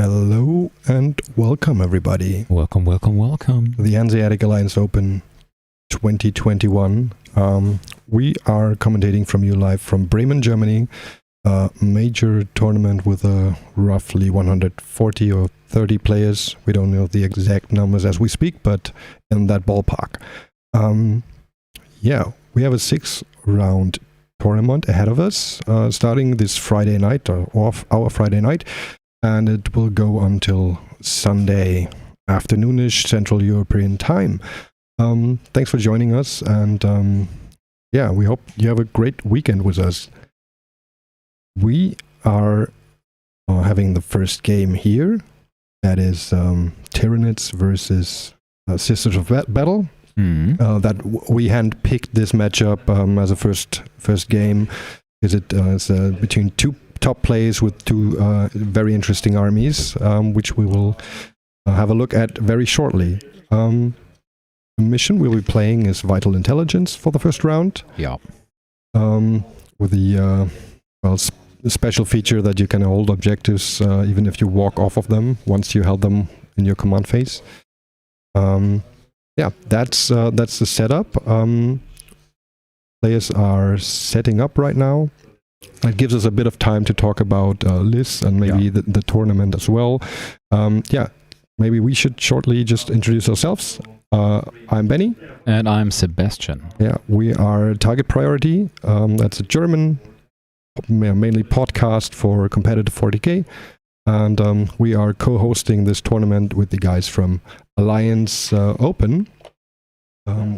Hello and welcome everybody. Welcome. The Hanseatic Alliance Open 2021. We are commentating from you live from Bremen, Germany. A major tournament with roughly 140 or 30 players. We don't know the exact numbers as we speak, but in that ballpark. We have a 6-round tournament ahead of us, starting this Friday night, or off our Friday night. And it will go until Sunday afternoonish Central European time. Thanks for joining us, and we hope you have a great weekend with us. We are having the first game here. That is Tyranids versus Sisters of Battle. That we handpicked this matchup as a first game, because it's between two top players with two very interesting armies, which we will have a look at very shortly. The mission we'll be playing is Vital Intelligence for the first round. Yeah. With the special feature that you can hold objectives even if you walk off of them once you held them in your command phase. That's the setup. Players are setting up right now. It gives us a bit of time to talk about lists and maybe the tournament as well. Maybe we should shortly just introduce ourselves. I'm Benny. And I'm Sebastian. Yeah, we are Target Priority. That's a German, mainly podcast for competitive 40k. And we are co-hosting this tournament with the guys from Alliance Open.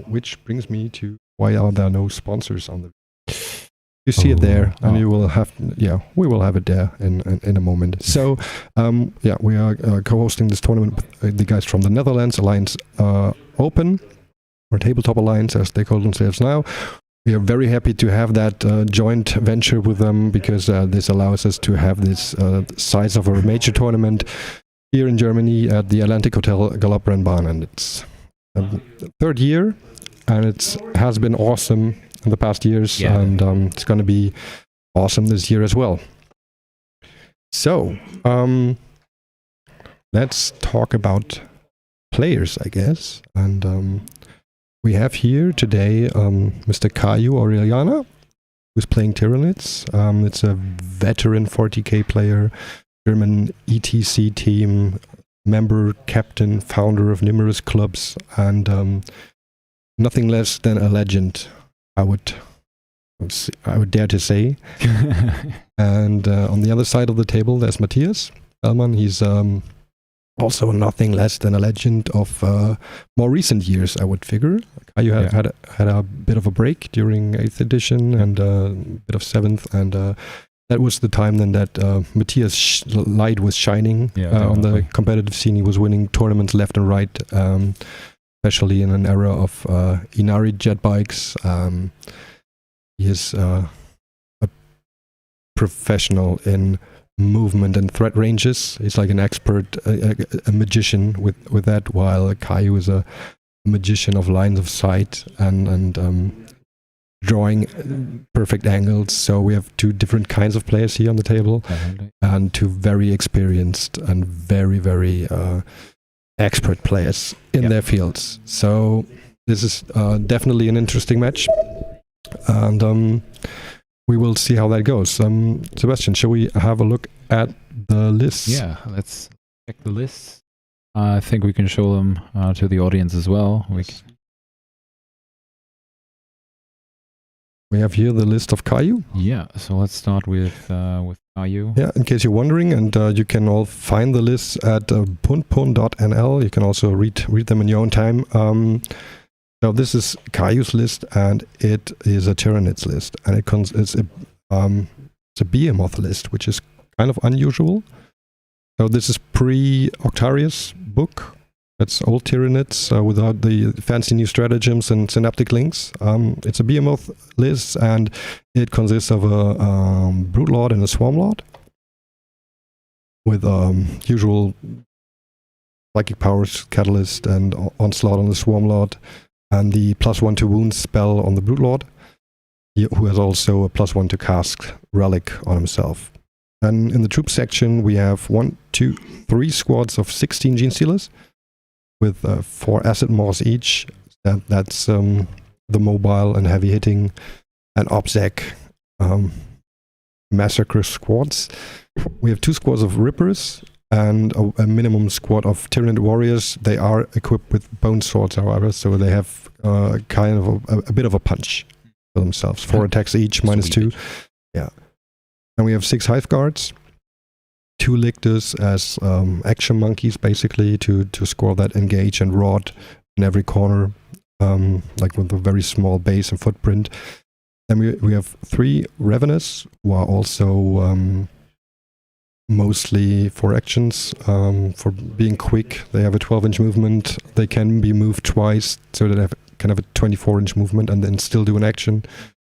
Which brings me to, why are there no sponsors on the... You see it there, and you will have, we will have it there in a moment. So, we are co-hosting this tournament with the guys from the Netherlands, Alliance Open, or Tabletop Alliance, as they call themselves now. We are very happy to have that joint venture with them, because this allows us to have this size of a major tournament here in Germany at the Atlantic Hotel Galopprennbahn, and it's the third year, and it has been awesome in the past years, and it's going to be awesome this year as well. So, let's talk about players, I guess. And we have here today Mr. Caillou Aureliana, who's playing Tyranids. It's a veteran 40k player, German ETC team, member, captain, founder of numerous clubs, and nothing less than a legend, I would dare to say. And on the other side of the table, there's Matthias Bellman. He's also nothing less than a legend of more recent years, I would figure. You had a bit of a break during 8th edition and a bit of 7th, and that was the time then that Matthias' light was shining on the competitive scene. He was winning tournaments left and right, especially in an era of Inari jet bikes. He is a professional in movement and threat ranges. He's like an expert, a magician with that, while Caillou is a magician of lines of sight and drawing perfect angles. So we have two different kinds of players here on the table, and two very experienced and very, very expert players in their fields. So this is definitely an interesting match, and we will see how that goes. Sebastian, shall we have a look at the lists? Yeah, let's check the lists. I think we can show them to the audience as well. We have here the list of Caillou. Yeah, so let's start with Caillou. Yeah, in case you're wondering, and you can all find the lists at punpun.nl. You can also read them in your own time. So this is Caillou's list, and it is a Tyranids list, and it's a behemoth list, which is kind of unusual. So this is pre-Octarius book. It's old Tyranids without the fancy new stratagems and synaptic links. It's a behemoth list, and it consists of a brute lord and a swarm lord, with usual psychic powers, catalyst, and onslaught on the swarm lord, and the +1 to wounds spell on the brute lord, who has also a +1 to cast relic on himself. Then in the troop section, we have 1, 2, 3 squads of 16 Gene Stealers with 4 acid maws each. That's the mobile and heavy hitting and OBSEC massacre squads. We have 2 squads of Rippers and a minimum squad of Tyranid warriors. They are equipped with bone swords, however, so they have kind of a bit of a punch for themselves. 4 attacks each, -2. Yeah. And we have 6 Hive Guards, 2 Lictors as action monkeys, basically, to score that engage and rod in every corner, like with a very small base and footprint. Then we have 3 Ravenous, who are also mostly for actions, for being quick. They have a 12-inch movement. They can be moved twice, so that they can have a 24-inch movement and then still do an action.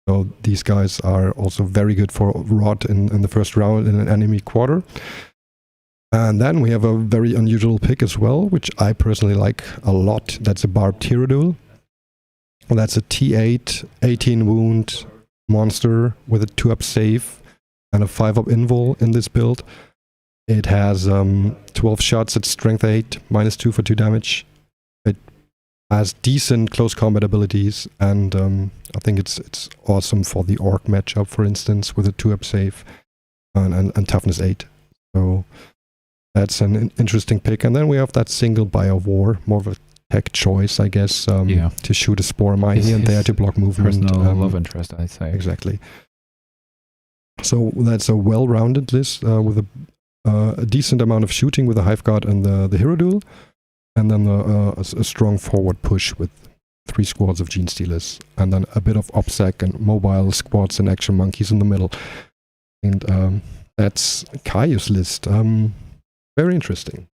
So these guys are also very good for rod in the first round in an enemy quarter. And then we have a very unusual pick as well, which I personally like a lot. That's a Barbed Tyranid. That's a T8, 18 wound monster with a 2-up save and a 5-up invul in this build. It has 12 shots at strength 8, -2 for 2 damage. It has decent close combat abilities, and I think it's awesome for the orc matchup, for instance, with a 2-up save and toughness 8. So that's an interesting pick. And then we have that single Bio War, more of a tech choice, I guess, to shoot a spore mine here and there to block movement. Personal love interest, I'd say. Exactly. So that's a well-rounded list with a decent amount of shooting with the Hive Guard and the Hero Duel, and then a strong forward push with 3 squads of Gene Stealers, and then a bit of OBSEC and mobile squads and action monkeys in the middle. And that's Kaiu's list. Very interesting.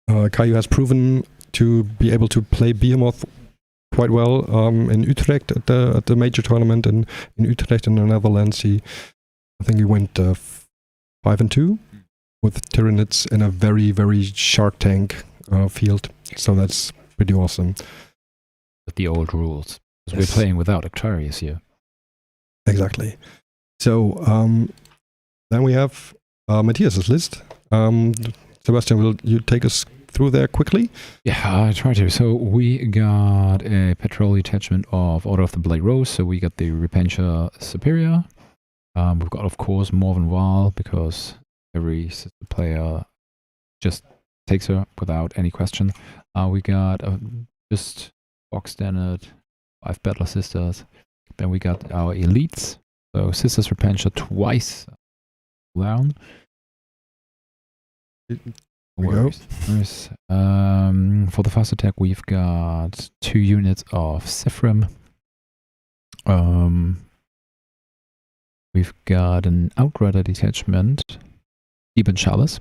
Kaiu has proven to be able to play Behemoth quite well in Utrecht at the major tournament in Utrecht in the Netherlands. I think he went 5-2 with Tyranids in a very, very Shark Tank field. So that's pretty awesome. With the old rules. Because Yes. we're playing without Actuarius here. Exactly. So then we have Matthias's list. Sebastian, will you take us through there quickly? Yeah, I try to. So we got a patrol detachment of Order of the Blade Rose. So we got the Repentia Superior. We've got, of course, Morven Val, because every sister player just takes her without any question. We got just box standard 5 Battler Sisters. Then we got our elites. So Sisters Repentia twice down. We go. Nice. For the fast attack, we've got 2 units of Sephrim. We've got an Outrider detachment, Ibn Chalice.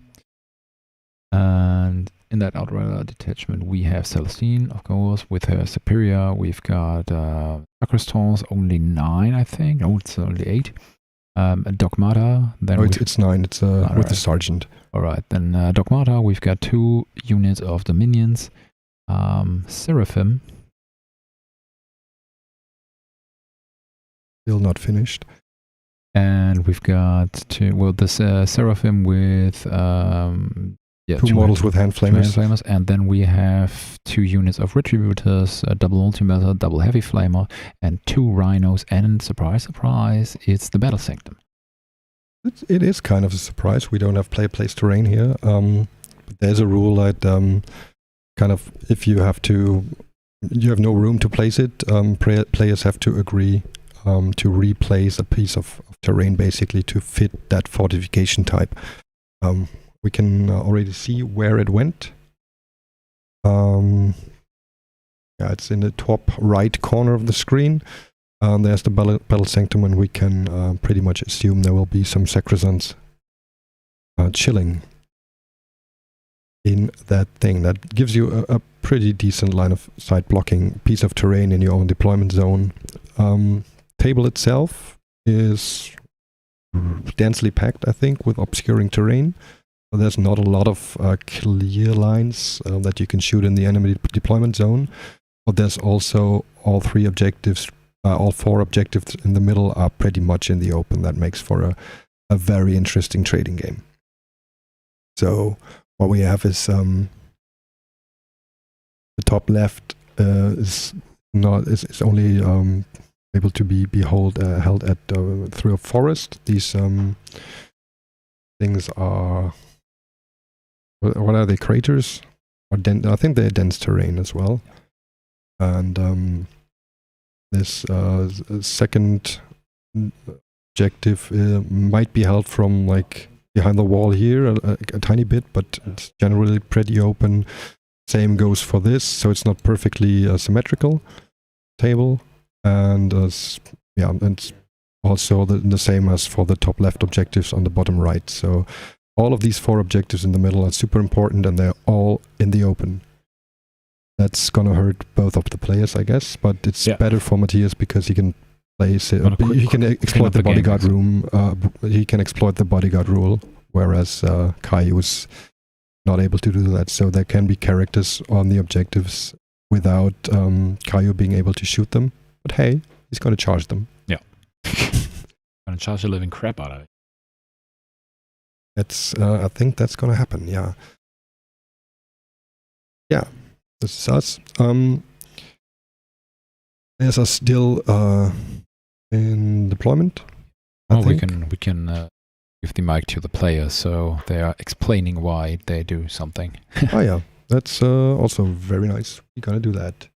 And in that Outrider detachment, we have Celestine, of course, with her Superior. We've got Sacristans, only 9, I think. Oh, it's only 8. Dogmata. Then It's 9. It's with the Sergeant. Alright, then Dogmata, we've got 2 units of the minions. Seraphim. Still not finished. And we've got this Seraphim with 2 models with hand flamers. And then we have 2 units of Retributors, a double Ultimator, double Heavy Flamer, and 2 Rhinos, and surprise, surprise, it's the Battle Sanctum. It is kind of a surprise. We don't have place terrain here. But there's a rule that kind of if you have no room to place it, players have to agree to replace a piece of terrain basically to fit that fortification type. We can already see where it went. It's in the top right corner of the screen. There's the Battle Sanctum, and we can pretty much assume there will be some Sacrosands chilling in that thing. That gives you a pretty decent line of sight blocking piece of terrain in your own deployment zone. Table itself is densely packed, I think, with obscuring terrain. So there's not a lot of clear lines that you can shoot in the enemy deployment zone. But there's also all 4 objectives in the middle are pretty much in the open. That makes for a very interesting trading game. So what we have is the top left is only able to be held at through a forest. These things are, what are they, craters? Or I think they're dense terrain as well. And this second objective might be held from like behind the wall here a tiny bit, but it's generally pretty open. Same goes for this, so it's not perfectly symmetrical table, and yeah, and it's also the same as for the top left objectives on the bottom right. So all of these 4 objectives in the middle are super important, and they're all in the open. That's gonna hurt both of the players, I guess, but it's better for Matthias because he can place it. He can exploit the bodyguard room. He can exploit the bodyguard rule, whereas Caillou is not able to do that. So there can be characters on the objectives without Caillou being able to shoot them. But hey, he's going to charge them. Yeah. Going to charge the living crap out of it. That's. I think that's going to happen. Yeah. Yeah. This is us. There's us still in deployment. Oh, we can give the mic to the players, so they are explaining why they do something. Oh yeah, that's also very nice. We're gonna do that.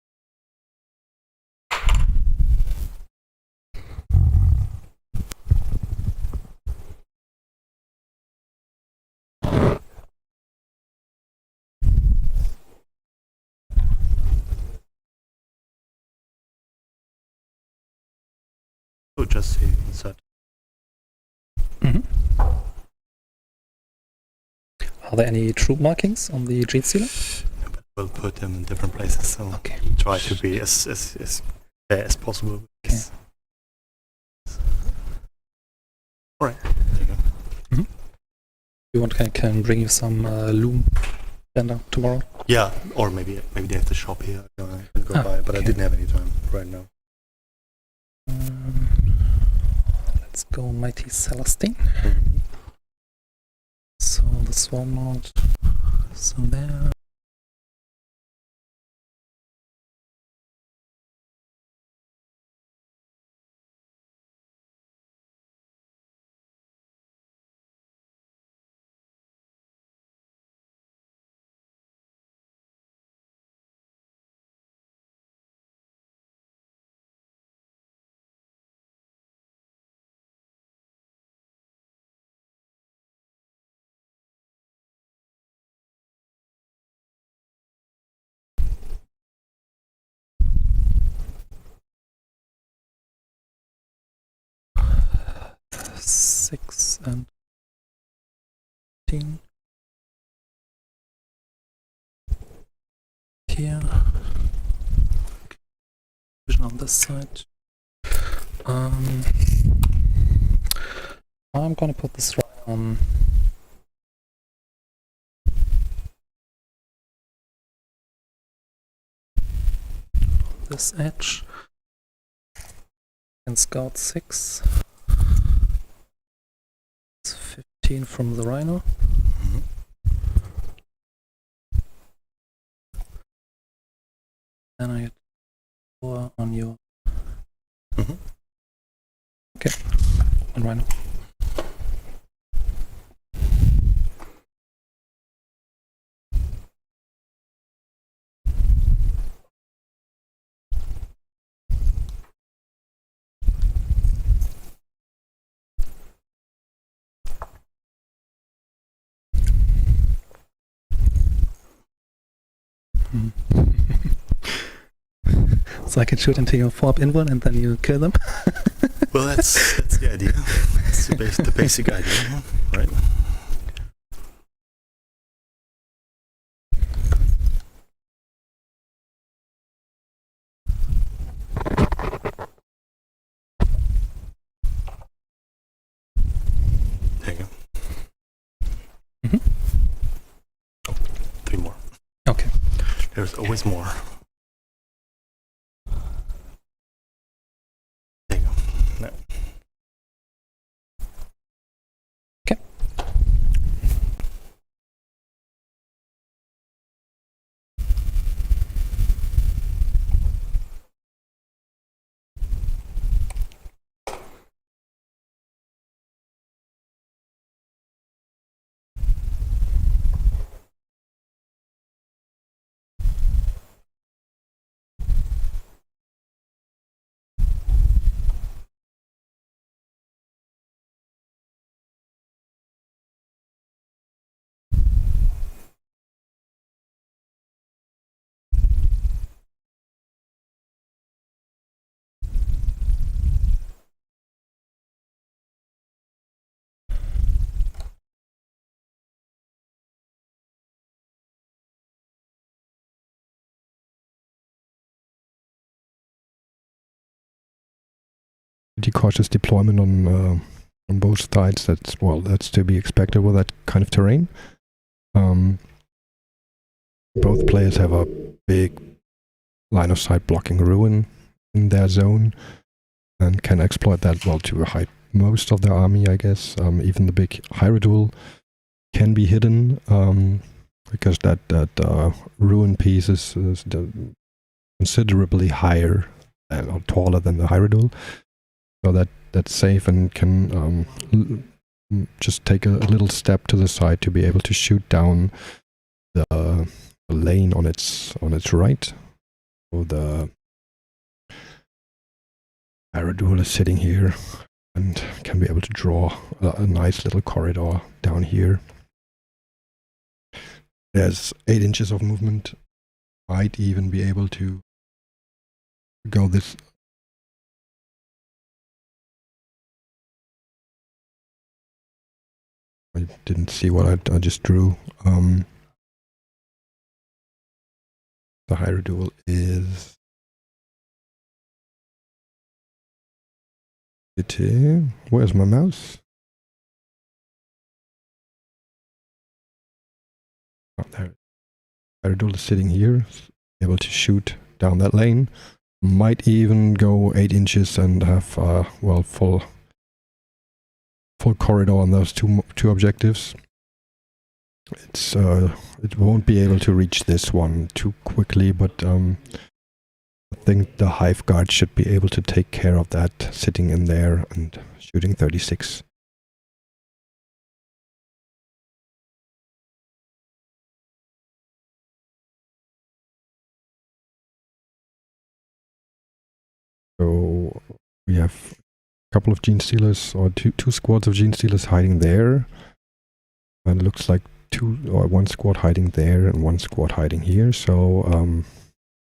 So just see inside. Are there any troop markings on the Gene Stealer? But we'll put them in different places, so okay. Try to be as fair as possible. Okay. Alright, there you go. You want I can bring you some loom blender tomorrow? Yeah, or maybe they have the shop here. I can go by, but I didn't have any time right now. Let's go Mighty Celestine. So the swarm mount, so there. Six and 15 here. Vision on this side. I'm gonna put this right on this edge and scout 6. 15 from the Rhino. Then I get 4 on your. Okay, on Rhino. So I can shoot into your 4-up inward and then you kill them? Well, that's the idea. That's the basic idea, right? There you go. Oh, 3 more. Okay. There's always more. There you go. No. pretty cautious deployment on both sides. That's to be expected with that kind of terrain. Both players have a big line of sight blocking ruin in their zone and can exploit that to hide most of their army, I guess. Even the big Hyrule can be hidden because that ruin piece is considerably higher or taller than the Hyrule, so that's safe and can just take a little step to the side to be able to shoot down the lane on its right. So the Hyrule is sitting here and can be able to draw a nice little corridor down here. There's 8 inches of movement. Might even be able to go this. I didn't see what I just drew. The Hyrule is where's my mouse? Oh, there. Hyrule is sitting here, able to shoot down that lane. Might even go 8 inches and have full corridor on those two objectives. It won't be able to reach this one too quickly, but I think the Hive Guard should be able to take care of that, sitting in there and shooting 36. So we have a couple of Gene Stealers, or two squads of Gene Stealers hiding there. And it looks like one squad hiding there and one squad hiding here. So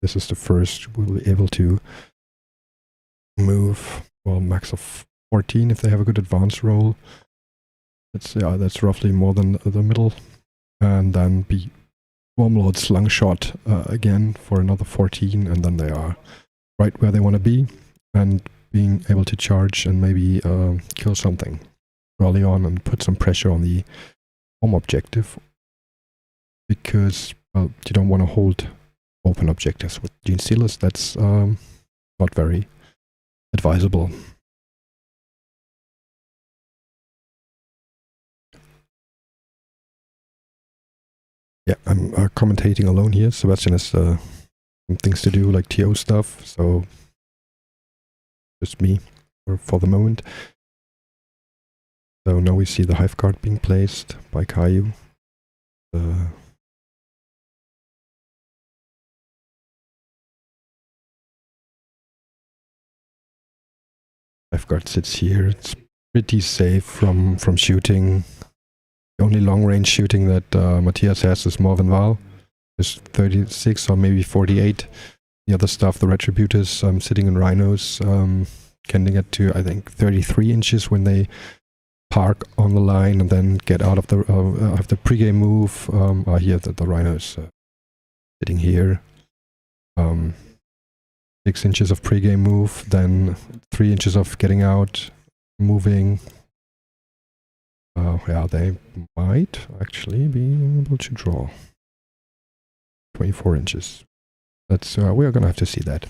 this is the first. We'll be able to move, max of 14 if they have a good advance roll. That's roughly more than the middle. And then be Wormlord Slungshot again for another 14, and then they are right where they want to be, and being able to charge and maybe kill something early on and put some pressure on the home objective, because you don't want to hold open objectives with Gene Stealers. That's not very advisable. Yeah, I'm commentating alone here. Sebastian has some things to do, like TO stuff, so just me for the moment. So now we see the Hive Guard being placed by Caillou. Hive Guard sits here. It's pretty safe from shooting. The only long-range shooting that Matthias has is Morven Val. There's 36 or maybe 48. The other stuff, the Retributors sitting in Rhinos, can get to, I think, 33 inches when they park on the line and then get out of the pre-game move. Here the Rhinos sitting here. 6 inches of pre-game move, then 3 inches of getting out, moving. Yeah, they might actually be able to draw 24 inches. That's we are gonna have to see that.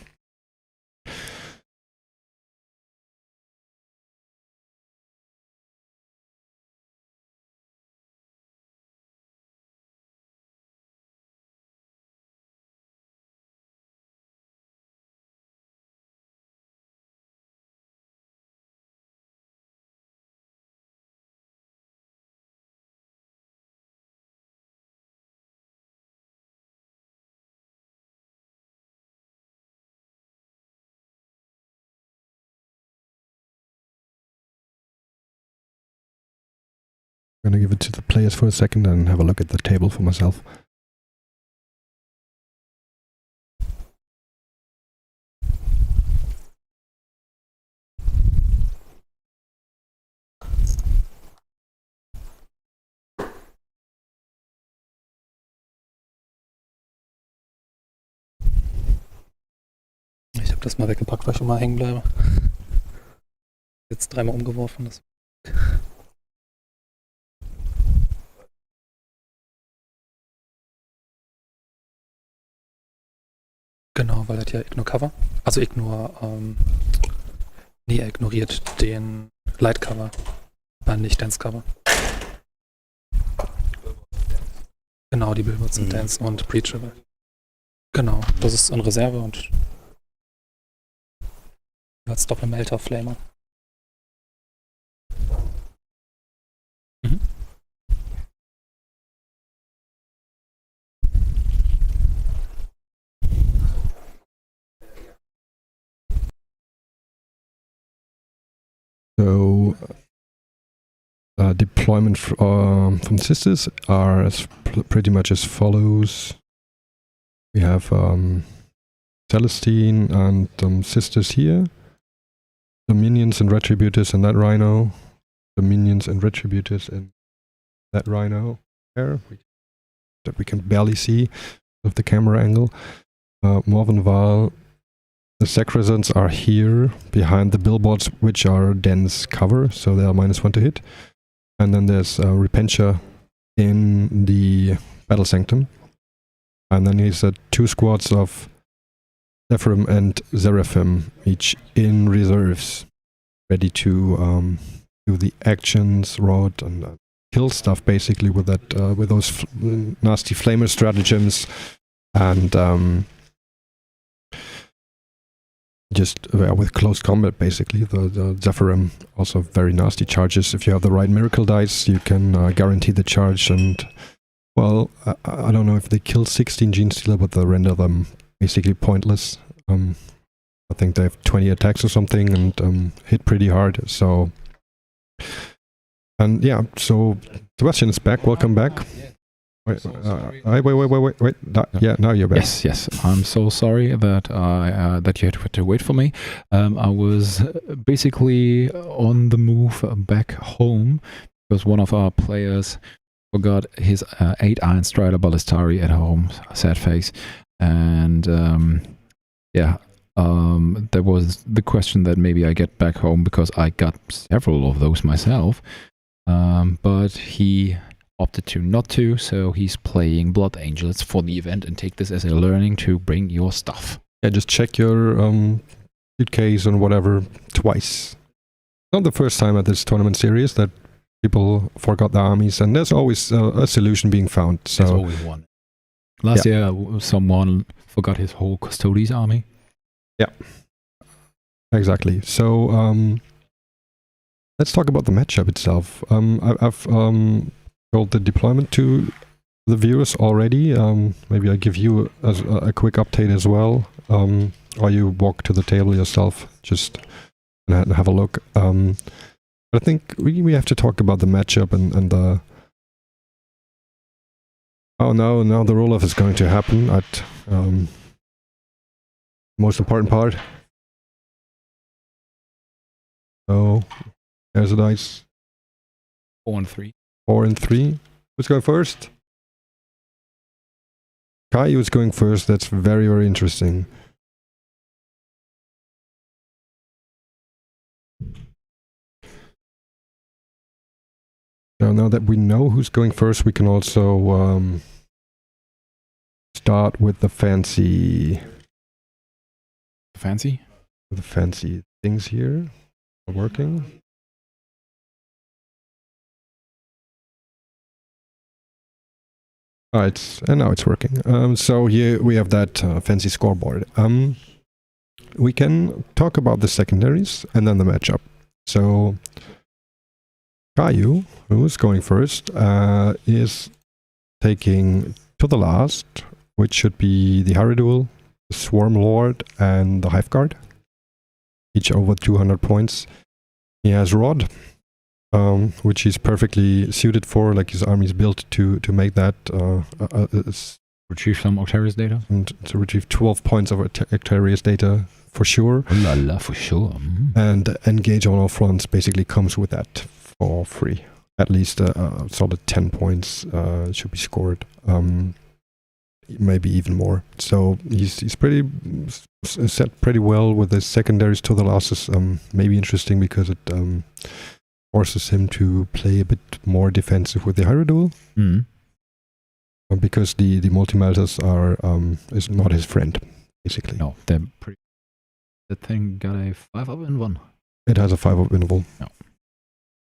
I'm gonna give it to the players for a second and have a look at the table for myself. Ich habe das mal weggepackt, weil ich immer hängen bleibe. Jetzt dreimal umgeworfen. Das genau, weil er hat ja Ignore Cover. Also Ignore, nee, er ignoriert den Light Cover, nicht Dance Cover. Genau, die Billboards sind Dance und Breachable. Genau, das ist in Reserve und als Doppelmelter Flamer. Mhm. So, deployment from sisters are pretty much as follows. We have Celestine and sisters here. The minions and retributors in that rhino. The minions and retributors in that rhino there that we can barely see with the camera angle. Morvenval. The Sacrosans are here behind the billboards, which are dense cover, so they are -1 to hit. And then there's Repentia in the Battle Sanctum. And then he's 2 squads of Zephyrim and Seraphim, each in reserves, ready to do the actions, rod, and kill stuff basically with that, with those nasty flamer stratagems, and just with close combat basically. The Zephyrim also very nasty charges. If you have the right miracle dice, you can guarantee the charge. And well, I don't know if they kill 16 Gene Stealer, but they render them basically pointless. I think they have 20 attacks or something and hit pretty hard. So, and yeah, so Sebastian is back. Welcome back. Wait, wait. Yeah, now you're back. Yes. I'm so sorry that that you had to wait for me. I was basically on the move back home because one of our players forgot his 8-iron Strider Ballistari at home. Sad face. And there was the question that maybe I get back home because I got several of those myself. But he opted to not to, so he's playing Blood Angels for the event and take this as a learning to bring your stuff. Yeah, just check your suitcase and whatever twice. Not the first time at this tournament series that people forgot their armies, and there's always a solution being found. So there's always one. Last year, someone forgot his whole Custodes army. Yeah, exactly. So let's talk about the matchup itself. I've told the deployment to the viewers already. Maybe I give you a quick update as well, or you walk to the table yourself just and have a look. But I think we have to talk about the matchup and the... Oh no, now the roll-off is going to happen at most important part. So, there's a dice. 4 and 3. 4 and 3. Who's going first? Caillou is going first. That's very, very interesting. So now that we know who's going first, we can also start with the fancy things here. Working. Alright, and now it's working. So here we have that fancy scoreboard. We can talk about the secondaries and then the matchup. So Caillou, who is going first, is taking to the last, which should be the Haridul, the Swarm Lord, and the Hive Guard. Each over 200 points. He has Rod, which he's perfectly suited for, like his army is built to make that. Retrieve some Octarius data? And to retrieve 12 points of Octarius data, for sure. La la, for sure. And engage on all fronts basically comes with that for free. At least a solid 10 points should be scored. maybe even more. So he's pretty set pretty well with his secondaries to the losses. Maybe interesting because it forces him to play a bit more defensive with the Hyrule. Because the multi-melters are is not his friend, basically. No, they're pretty. That thing got a 5-up in one. It has a 5-up interval. No.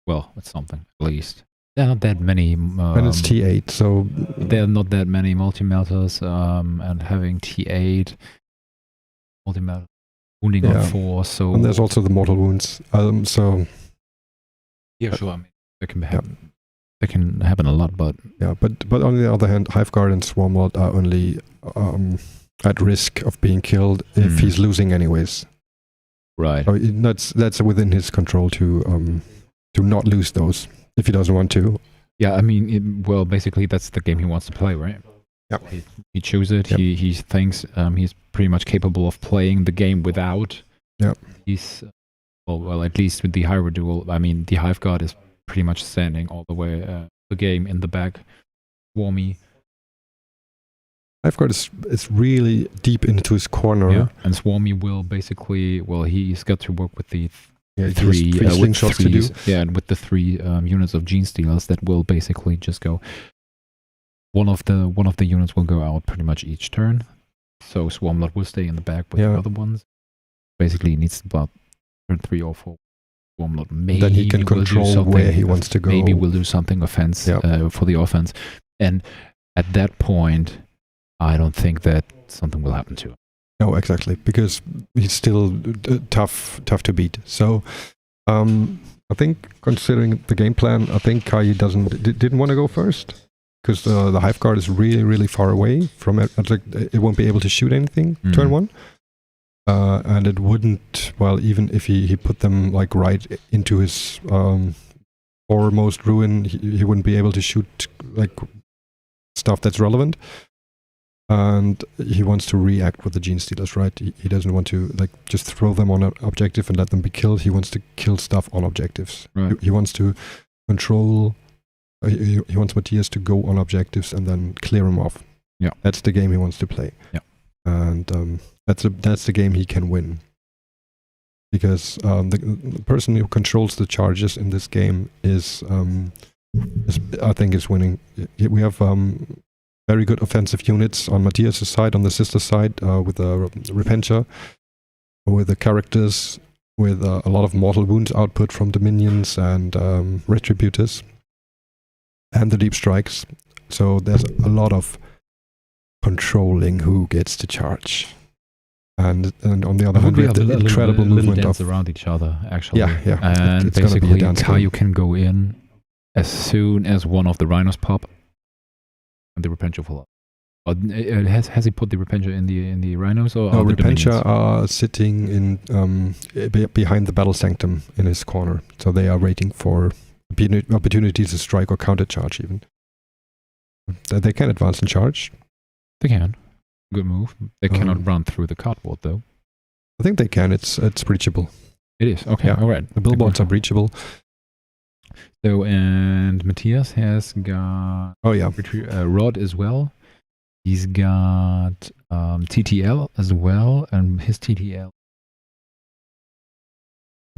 Well, it's something, at least. There are not that many. And it's T8, so there are not that many multi-melters, and having T8 multi-melter wounding on 4, so... And there's also the mortal wounds, so... Yeah, sure, I mean, that can happen. That can happen a lot, but... Yeah, but on the other hand, Hiveguard and Swarmlord are only at risk of being killed if he's losing anyways. Right. So that's within his control to not lose those if he doesn't want to. Yeah, I mean, well, basically that's the game he wants to play, right? Yeah. He chose it. Yep. He thinks he's pretty much capable of playing the game without. Yeah. He's well, at least with the Hyrule, I mean, the Hiveguard is pretty much standing all the way the game in the back. Swarmy. Hiveguard is really deep into his corner. Yeah. And Swarmy will basically, well, he's got to work with the three slingshots to do. Yeah, and with the 3 units of Gene Stealers that will basically just go. One of the units will go out pretty much each turn. So Swarmlord will stay in the back with the other ones. Basically, he needs about turn 3 or 4. Swarmlord maybe then he can control where he wants to go. Maybe we'll do something for the offense. And at that point, I don't think that something will happen to him. No, exactly, because he's still tough to beat. So, I think considering the game plan, I think Kai didn't want to go first because the Hiveguard is really, really far away from it. It won't be able to shoot anything turn 1, and it wouldn't. Well, even if he put them like right into his foremost ruin, he wouldn't be able to shoot like stuff that's relevant. And he wants to react with the Gene Stealers, right? He doesn't want to like just throw them on an objective and let them be killed. He wants to kill stuff on objectives. Right. He wants to control. He wants Matthias to go on objectives and then clear them off. Yeah, that's the game he wants to play. Yeah, and that's the game he can win. Because the person who controls the charges in this game is I think is winning. We have very good offensive units on Matthias' side, on the sister side, with the Repentia, with the characters, with a lot of mortal wounds output from the minions and retributors, and the deep strikes. So there's a lot of controlling who gets to charge. And on the other hand, we have the incredible movement of around each other, actually. Yeah. And it's basically how you can go in as soon as one of the rhinos pop. The Repentia fall up. Has he put the Repentia in the rhinos or? No, Repentia are sitting in behind the battle sanctum in his corner, so they are waiting for opportunities to strike or counter charge. Even they can advance and charge. They can. Good move. They cannot run through the cardboard though. I think they can. It's breachable. It is okay. Yeah. All right. The billboards are breachable. So, and Matthias has got Rod as well. He's got TTL as well, and his TTL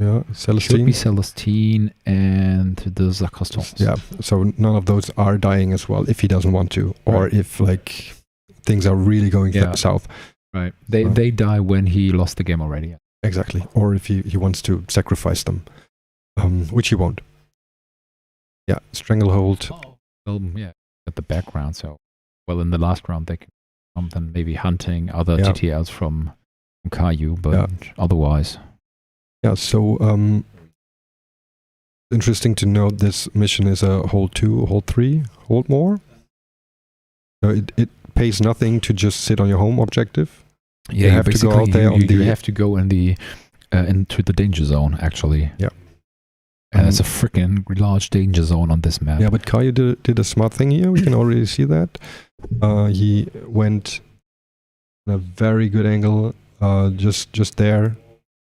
Celestine. Should be Celestine and the Zacostons. Yeah, so none of those are dying as well if he doesn't want to, or if like things are really going south. Right. They die when he lost the game already. Exactly. Or if he wants to sacrifice them, which he won't. Yeah, Stranglehold. Well, yeah, at the background. So, well, in the last round, they can something maybe hunting other TTLs from Caillou, but otherwise. Yeah, so interesting to note this mission is a hold 2, hold 3, hold more. So it pays nothing to just sit on your home objective. Yeah, you have to go out there you have to go in the into the danger zone, actually. Yeah. And it's a freaking large danger zone on this map. Yeah, but Caillou did a smart thing here. We can already see that. He went in a very good angle, just there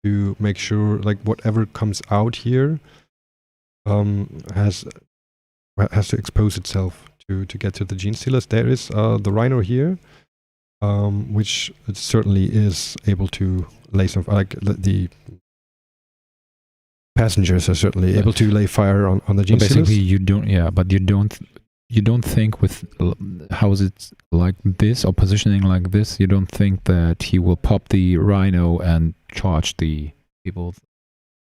to make sure, like, whatever comes out here has to expose itself to get to the Gene Stealers. There is the Rhino here. which it certainly is able to lay some, like the passengers are certainly able to lay fire on the So basically, Genestealers. you don't. Yeah, but you don't think with houses like this or positioning like this, you don't think that he will pop the Rhino and charge the people,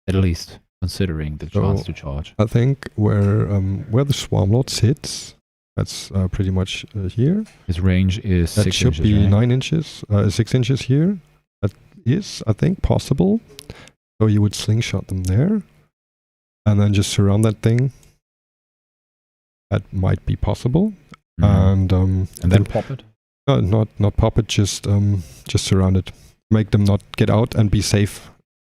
at least considering the chance to charge. I think where the Swarmlord sits, that's pretty much here. His range is That 6 should inches, be right? 9 inches, 6 inches here. That is, I think, possible. So you would slingshot them there, and then just surround that thing. That might be possible, Mhm. and then pop it. no, not pop it. Just surround it. Make them not get out and be safe.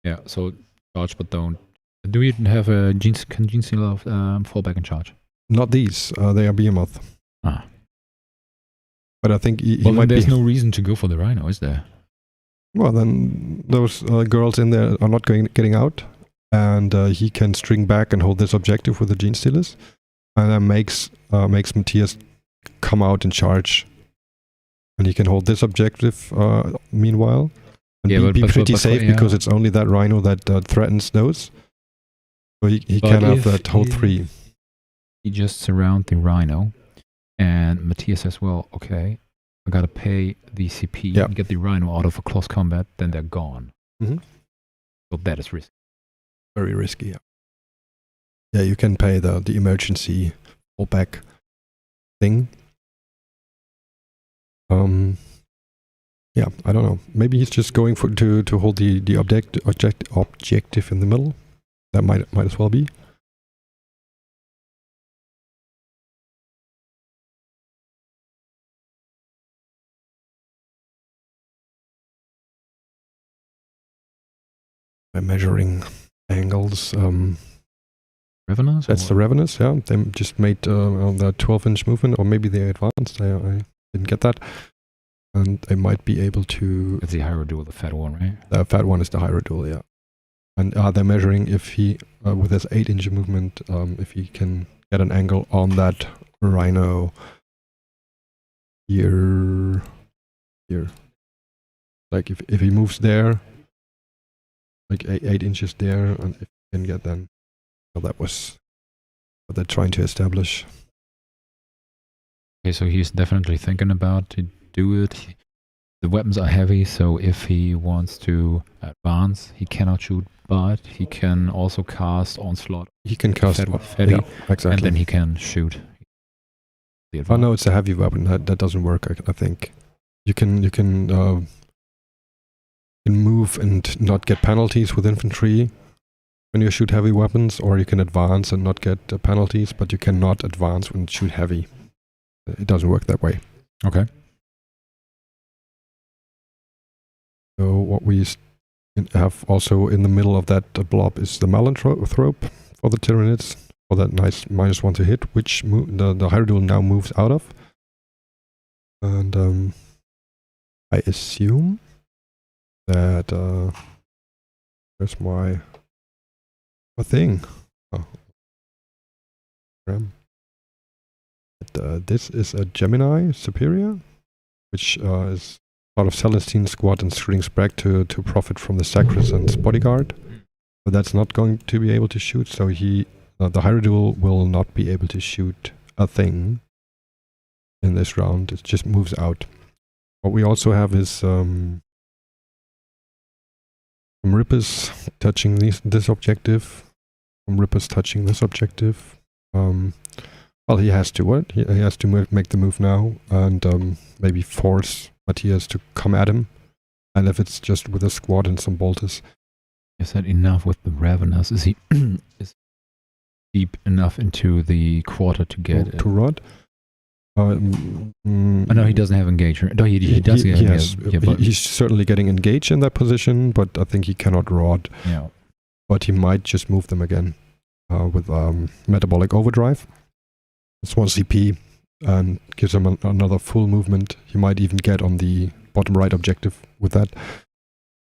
Yeah. So charge, but don't. Do you have a Genestealer fall back and charge? Not these. They are behemoth. Ah. But I think he Well, might there's be. no reason to go for the Rhino, is there? Well, then those girls in there are not getting out, and he can string back and hold this objective with the Genestealers, and then makes Matthias come out and charge, and he can hold this objective meanwhile, and Yeah, be pretty but safe yeah. because it's only that Rhino that threatens those. So he But can have if that whole he- 3. You just surround the Rhino, and Matthias says, well, okay, I gotta pay the CP Yeah. and get the Rhino out of a close combat, then they're gone. Mhm. So that is risky. Very risky. Yeah. Yeah, you can pay the emergency fallback thing. Yeah, I don't know. Maybe he's just going for to hold the objective in the middle. That might as well be. By measuring angles. Revenants? That's the Ravenous, yeah. They just made on the 12-inch movement, or maybe they advanced. I didn't get that. And they might be able to. It's the Hierodule, the fat one, right? The fat one is the Hierodule, yeah. And they're measuring if he, with his 8-inch movement, if he can get an angle on that Rhino here. Like if he moves there, like 8 inches there, and if he can get then. Well, that was what they're trying to establish. Okay, so he's definitely thinking about to do it. The weapons are heavy, so if he wants to advance, he cannot shoot, but he can also cast Onslaught. He can cast Fatty, yeah, exactly. and then he can shoot. The Oh advance. no, it's a heavy weapon. That doesn't work. I think you can move and not get penalties with infantry when you shoot heavy weapons, or you can advance and not get penalties, but you cannot advance when you shoot heavy. It doesn't work that way. Okay. So what we have also in the middle of that blob is the Malanthrope for the Tyranids, for that nice -1 to hit, which the Hierodule now moves out of. And I assume that where's my thing? Oh. This is a Gemini Superior, which is part of Celestine's squad and strings back to profit from the Sacrosanct's bodyguard. But that's not going to be able to shoot, so the Hierodule will not be able to shoot a thing in this round. It just moves out. What we also have is some Rippers touching this objective. Some Rippers touching this objective. Well, he has to what? He has to make the move now and maybe force Matthias to come at him. And if it's just with a squad and some bolters. Is that enough with the Ravenous? Is he is deep enough into the quarter to get to rod? Oh, no, he doesn't have engagement. No, he does get yes, yeah, but he's certainly getting engaged in that position, but I think he cannot rod. yeah. But he might just move them again with metabolic overdrive. It's 1 CP and gives him another full movement. He might even get on the bottom right objective with that.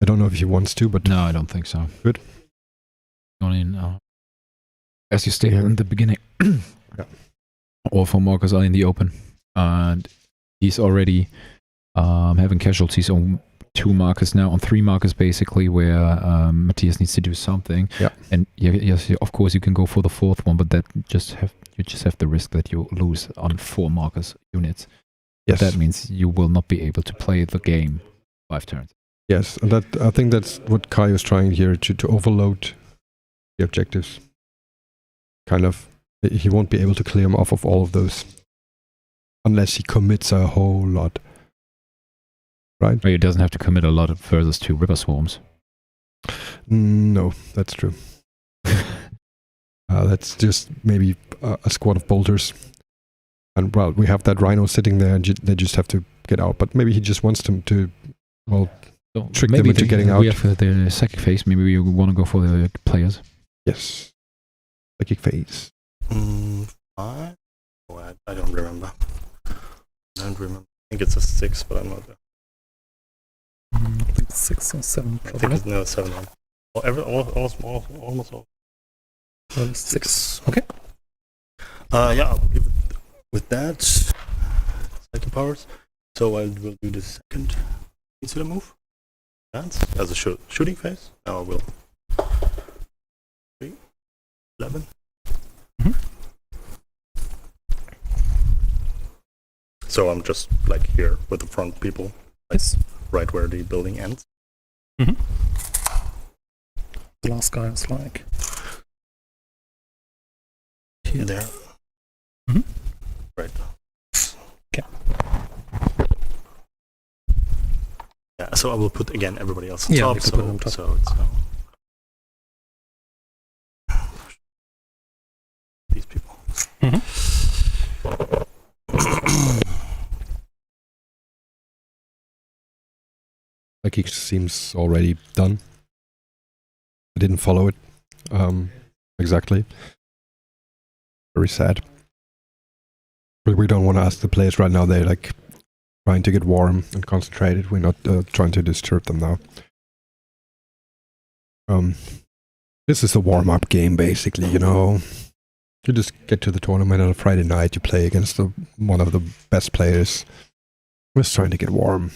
I don't know if he wants to, but No, I don't think so. Good. Going in, as you stated in the beginning, Yeah. all 4 markers are in the open, and he's already having casualties on 2 markers now, on 3 markers basically, where Matthias needs to do something. Yeah. And yes, of course you can go for the 4th one, but that you just have the risk that you lose on 4 markers units. Yes. That means you will not be able to play the game 5 turns. Yes, and that I think that's what Kai is trying here, to overload the objectives. Kind of, he won't be able to clear them off of all of those unless he commits a whole lot. Right? But he doesn't have to commit a lot of furthers to river swarms. No, that's true. That's just maybe a squad of bolters. And well, we have that rhino sitting there, and they just have to get out. But maybe he just wants them to, well, So trick them into getting out. We have the psychic phase. Maybe we want to go for the players. Yes. Psychic phase. 5? Oh, I don't remember. I think it's a 6, but I'm not there. I think 6 or 7 I think probably. it's no 7. Almost all. 6. Okay. Yeah, I'll give it with that. Psychic powers. So I will do the second insular move. Dance as a shooting phase. Now I will. 3, 11. So I'm just like here with the front people, Yes. right where the building ends. The last guy is like here. There. Right. Okay. Yeah, so I will put again everybody else on Yeah, top. you can put them on top. So it's these people. Like he seems already done. I didn't follow it exactly. Very sad. But we don't want to ask the players right now. They're like trying to get warm and concentrated. We're not trying to disturb them now. This is a warm-up game, basically. You know, you just get to the tournament on a Friday night. You play against one of the best players. We're just trying to get warm.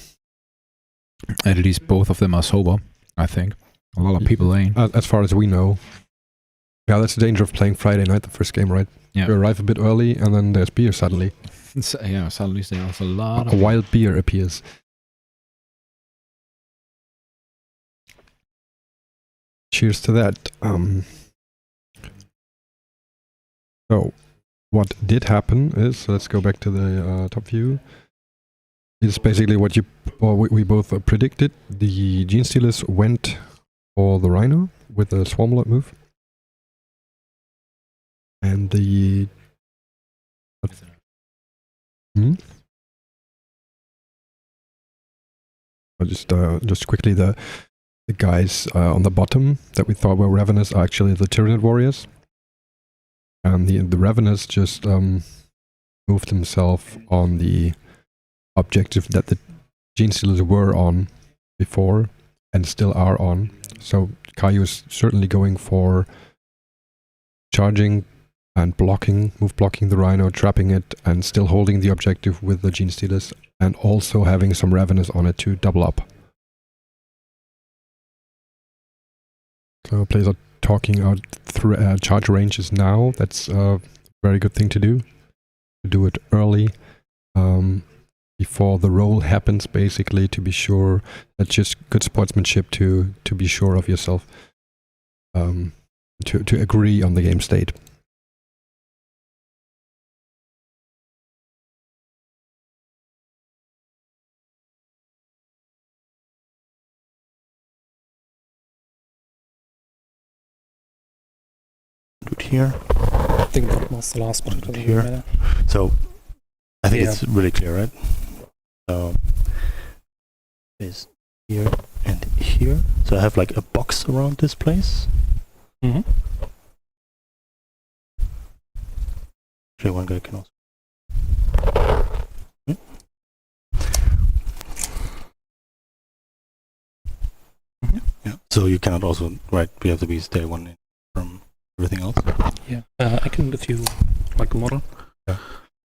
At least both of them are sober, I think. A lot of people ain't. As far as we know. Yeah, that's the danger of playing Friday night, the first game, right? Yeah. You arrive a bit early, and then there's beer suddenly. Yeah, suddenly there's a lot A of... wild beer appears. Cheers to that. So, what did happen is, let's go back to the top view. It's basically what we both predicted. The Gene Stealers went for the Rhino with the Swarmlord move. And the... Just quickly, the guys on the bottom that we thought were Ravenous are actually the Tyranid warriors. And the Ravenous just moved himself on the objective that the Gene Stealers were on before and still are on. So Caillou is certainly going for charging and move blocking the Rhino, trapping it, and still holding the objective with the Gene Stealers, and also having some Ravenous on it to double up. So players are talking out charge ranges now. That's a very good thing to do. To do it early, before the roll happens, basically, to be sure. That's just good sportsmanship to be sure of yourself. To agree on the game state. Do it here. I think that was the last one. Here. So I think it's really clear, right? So is here and here. So I have like a box around this place. Actually, one guy can also. Yeah. So you cannot also, right? We have to be stay one from everything else. Yeah. I can give you like a model. Yeah.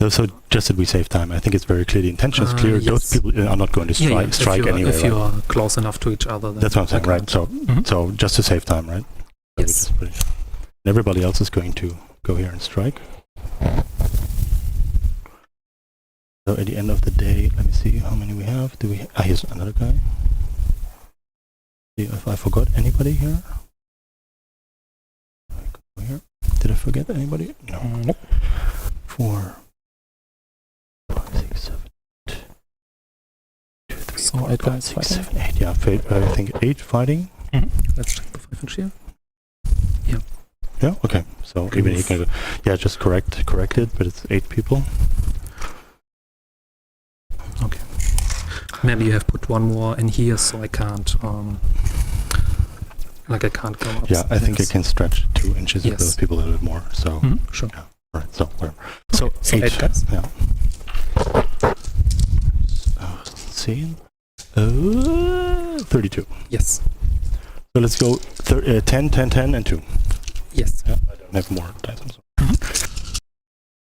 So just that we save time. I think it's very clear. The intention is clear. Yes. Those people are not going to strike anyway. If you right? are close enough to each other, then That's what I'm saying, I right? can't. So just to save time, right? Yes. Everybody else is going to go here and strike. So at the end of the day, let me see how many we have. Do we? Here's another guy. See if I forgot anybody here. Here. Did I forget anybody? No. Nope. 4, 5, 6, 7, 8, 2, 3, So 4, 8 5, guys 6, fighting. 7, 8. Yeah, I think 8 fighting. Let's check the 5 inch here. Yeah. Okay. So even you can, just correct it, but it's 8 people. Okay. Maybe you have put one more in here, so I can't. I can't go up. Yeah, I think I can stretch 2 inches of those people a little bit more. So sure. yeah. All right. So whatever. So 8 guys. Yeah. Let's see. 32. Yes. So let's go 10, 10, 10, and 2. Yes. Yeah, I don't have more dice.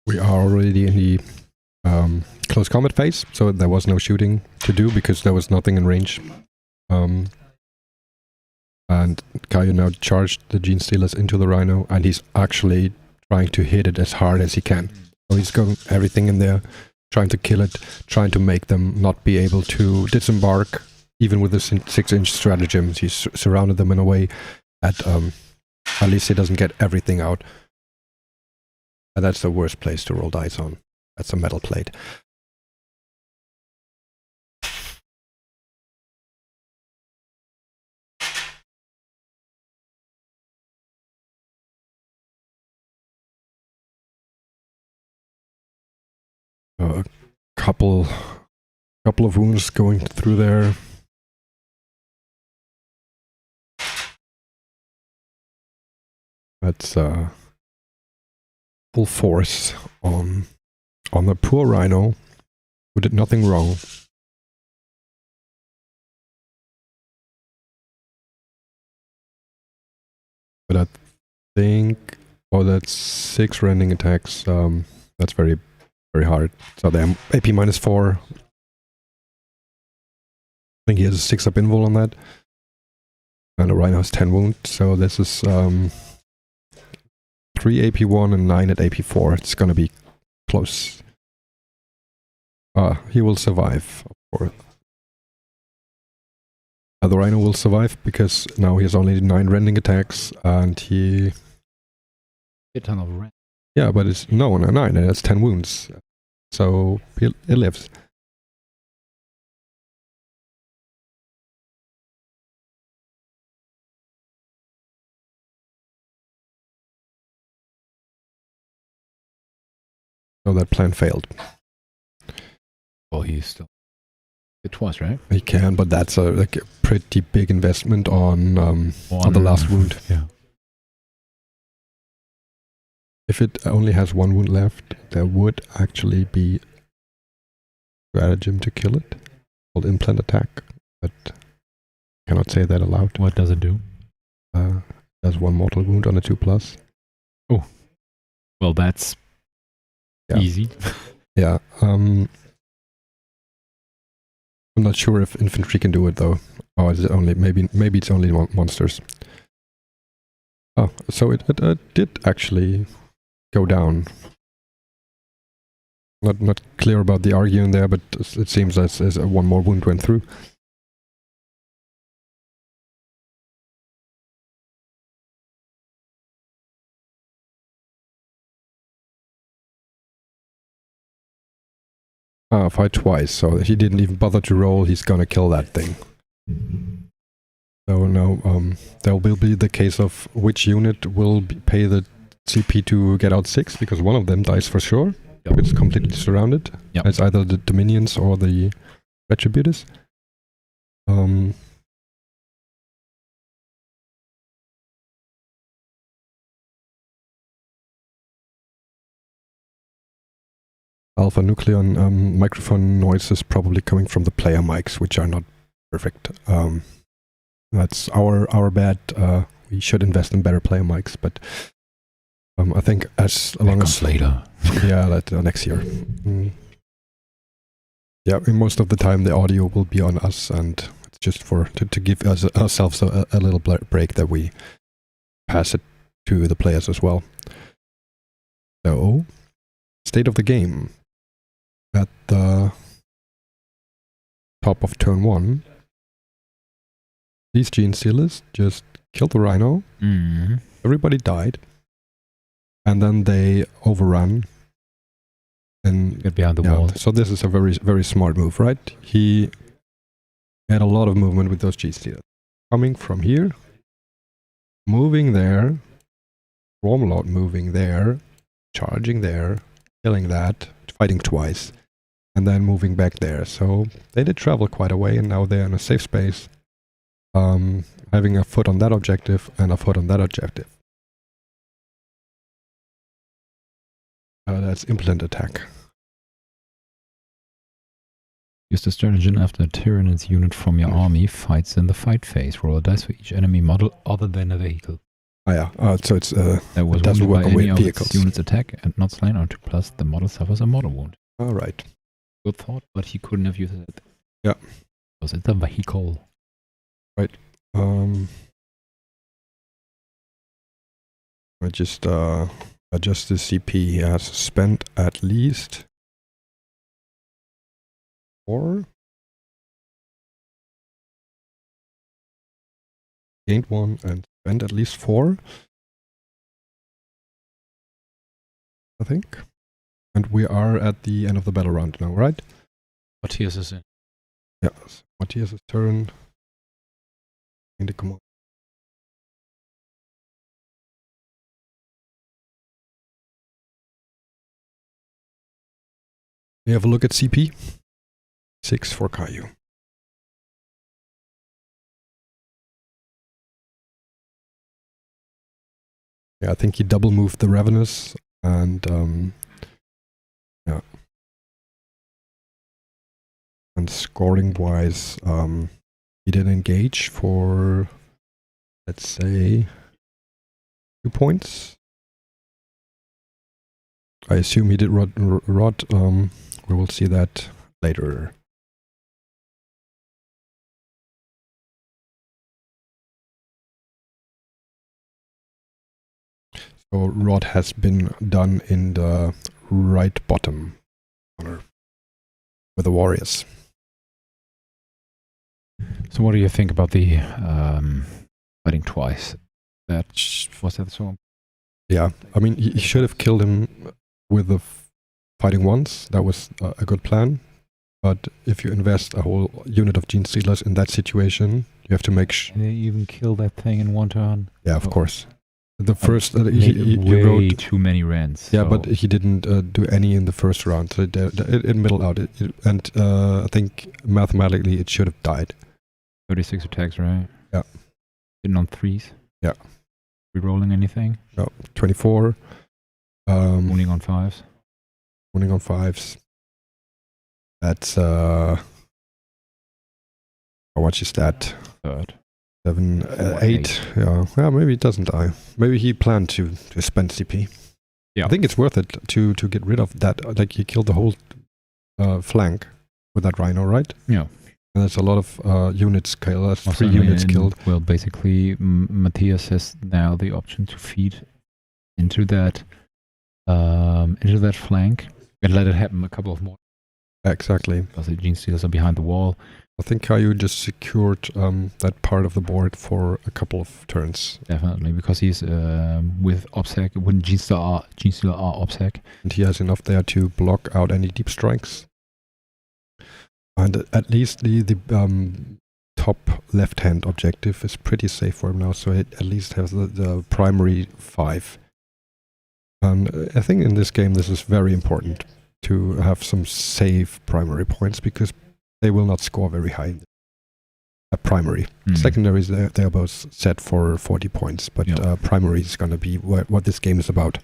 We are already in the close combat phase, so there was no shooting to do because there was nothing in range. And Caillou now charged the Gene Stealers into the Rhino, and he's actually trying to hit it as hard as he can. So he's going everything in there, trying to kill it, trying to make them not be able to disembark, even with the 6-inch stratagems. He's surrounded them in a way that at least he doesn't get everything out. And that's the worst place to roll dice on. That's a metal plate. A couple of wounds going through there. That's full force on the poor Rhino, who did nothing wrong. But I think, that's 6 rending attacks. That's very, very hard. So they're AP -4. I think he has a 6-up invul on that. And the Rhino has 10 wounds, so this is 3 AP1 and 9 at AP4. It's gonna be close. He will survive, of course. The Rhino will survive because now he has only 9 rending attacks, and he... A ton of rent. Yeah, but it's... No, 9, and that's 10 wounds. So, he lives. So that plan failed. Well, he's still hit twice, right? He can, but that's a pretty big investment on the last wound. Yeah. If it only has 1 wound left, there would actually be stratagem to kill it, called implant attack, but cannot say that aloud. What does it do? There's 1 mortal wound on a 2+. Oh, well, that's easy. Yeah. I'm not sure if infantry can do it though. Or is it only maybe it's only monsters? Oh, so it did actually go down. Not clear about the arguing there, but it seems as 1 more wound went through. Fight twice, so he didn't even bother to roll. He's gonna kill that thing. So now there will be the case of which unit will pay the CP to get out 6, because one of them dies for sure. Yep. It's completely surrounded. Yep. It's either the Dominions or the Retributors. Alpha Nucleon microphone noise is probably coming from the player mics, which are not perfect. That's our bad. We should invest in better player mics, but I think as long as later. yeah, next year. Yeah, most of the time the audio will be on us, and it's just to give ourselves a little break that we pass it to the players as well. So, state of the game. At the top of turn 1, these Gene Stealers just killed the Rhino. Everybody died. And then they overrun and get behind the wall. So this is a very, very smart move, right? He had a lot of movement with those Gene Stealers. Coming from here, moving there, Warlord moving there, charging there, killing that, fighting twice, and then moving back there. So they did travel quite a way, and now they're in a safe space, having a foot on that objective and a foot on that objective. That's implant attack. Use the stratagem after a Tyranids unit from your army fights in the fight phase. Roll a dice for each enemy model other than a vehicle. Oh yeah, so it's that was it doesn't work by with any of vehicles. its units attack and not slain or 2+, the model suffers a mortal wound. All right. Good thought, but he couldn't have used it. Yeah. Because it's a vehicle. Right. I just adjust the CP. He has spent at least 4. Gained 1 and spent at least 4. I think. And we are at the end of the battle round now, right? Matthias is in. Yeah. So Matthias' turn. In the command. You have a look at CP. 6 for Caillou. Yeah, I think he double moved the Ravenous, and yeah. And scoring wise, he did engage for, let's say, 2 points. I assume he did rot. We will see that later. So rot has been done in the right bottom corner with the warriors. So what do you think about the fighting twice? That was that so? Yeah, I mean, he should have killed him with the fighting once. That was a good plan. But if you invest a whole unit of Gene Stealers in that situation, you have to make And they even kill that thing in one turn. Yeah, of course. The first he he wrote too many rents. Yeah, so. but he didn't do any in the first round. So it middled out. And I think mathematically it should have died. 36 attacks, right? Yeah. Hitting on 3s. Yeah. Rerolling anything? No, 24. Wounding on 5s. Wounding on 5s. That's how much is that? 3rd. 7, 8. Yeah. Well, maybe it doesn't die. Maybe he planned to spend CP. Yeah. I think it's worth it to get rid of that. Like he killed the whole flank with that Rhino, right? Yeah. And there's a lot of units killed. That's 3 units killed. Well, basically, Matthias has now the option to feed into that flank and let it happen a couple of more. Exactly. Because the Gene Stealers are behind the wall. I think Caillou just secured that part of the board for a couple of turns. Definitely, because he's with OBSEC, when Gene Stealer are OBSEC. And he has enough there to block out any deep strikes. And at least the top left-hand objective is pretty safe for him now, so it at least has the primary 5. And I think in this game this is very important to have some safe primary points, because they will not score very high at primary. Secondaries, they are both set for 40 points, but primary is going to be what this game is about.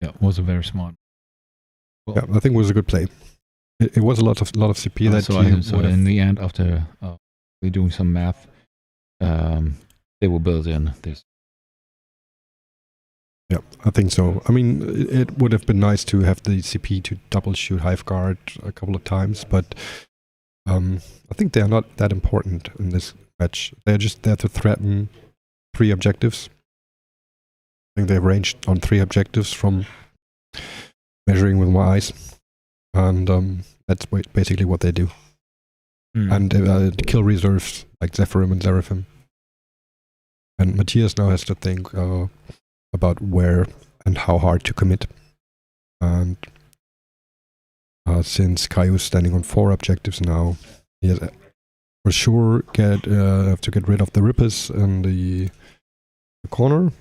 Yeah, was a very smart. Well, yeah, I think it was a good play. It was a lot of CP that so in the end, after doing some math, they will build in this Yeah, I think so. I mean, it would have been nice to have the CP to double shoot Hive Guard a couple of times, but I think they are not that important in this match. They're just there to threaten 3 objectives. I think they've ranged on 3 objectives from measuring with my eyes, and that's basically what they do. And kill reserves like Zephyrim and Seraphim. And Matthias now has to think about where and how hard to commit. And since Kaiu's standing on 4 objectives now, he has for sure have to get rid of the Rippers in the corner.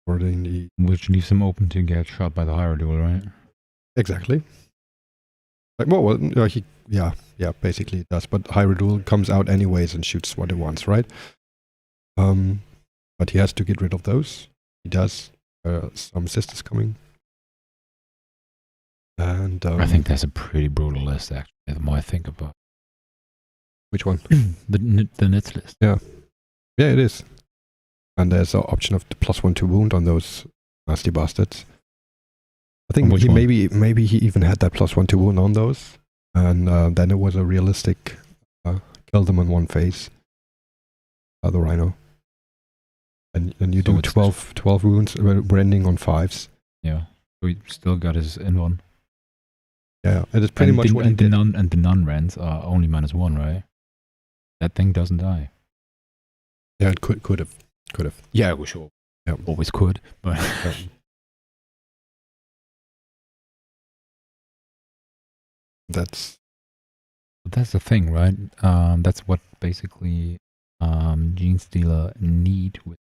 Or the which leaves him open to get shot by the Hierodule, right? Exactly. Like, well, yeah, basically it does. But Hierodule comes out anyways and shoots what it wants, right? But he has to get rid of those. He does. Some sisters coming. And I think that's a pretty brutal list, actually, the more I think about it. Which one? the Nits list. Yeah, it is. And there's an option of the +1 to wound on those nasty bastards. I think maybe he even had that +1 to wound on those, and then it was a realistic kill them in one phase. The Rhino. And you do 12 wounds, branding on 5s. Yeah, so he still got his N1. Yeah, it is pretty much what he did. And the non-rents are only -1, right? That thing doesn't die. Yeah, it could have. Yeah, we sure. Yeah. Always could, but that's the thing, right? That's what basically Gene Stealer need with.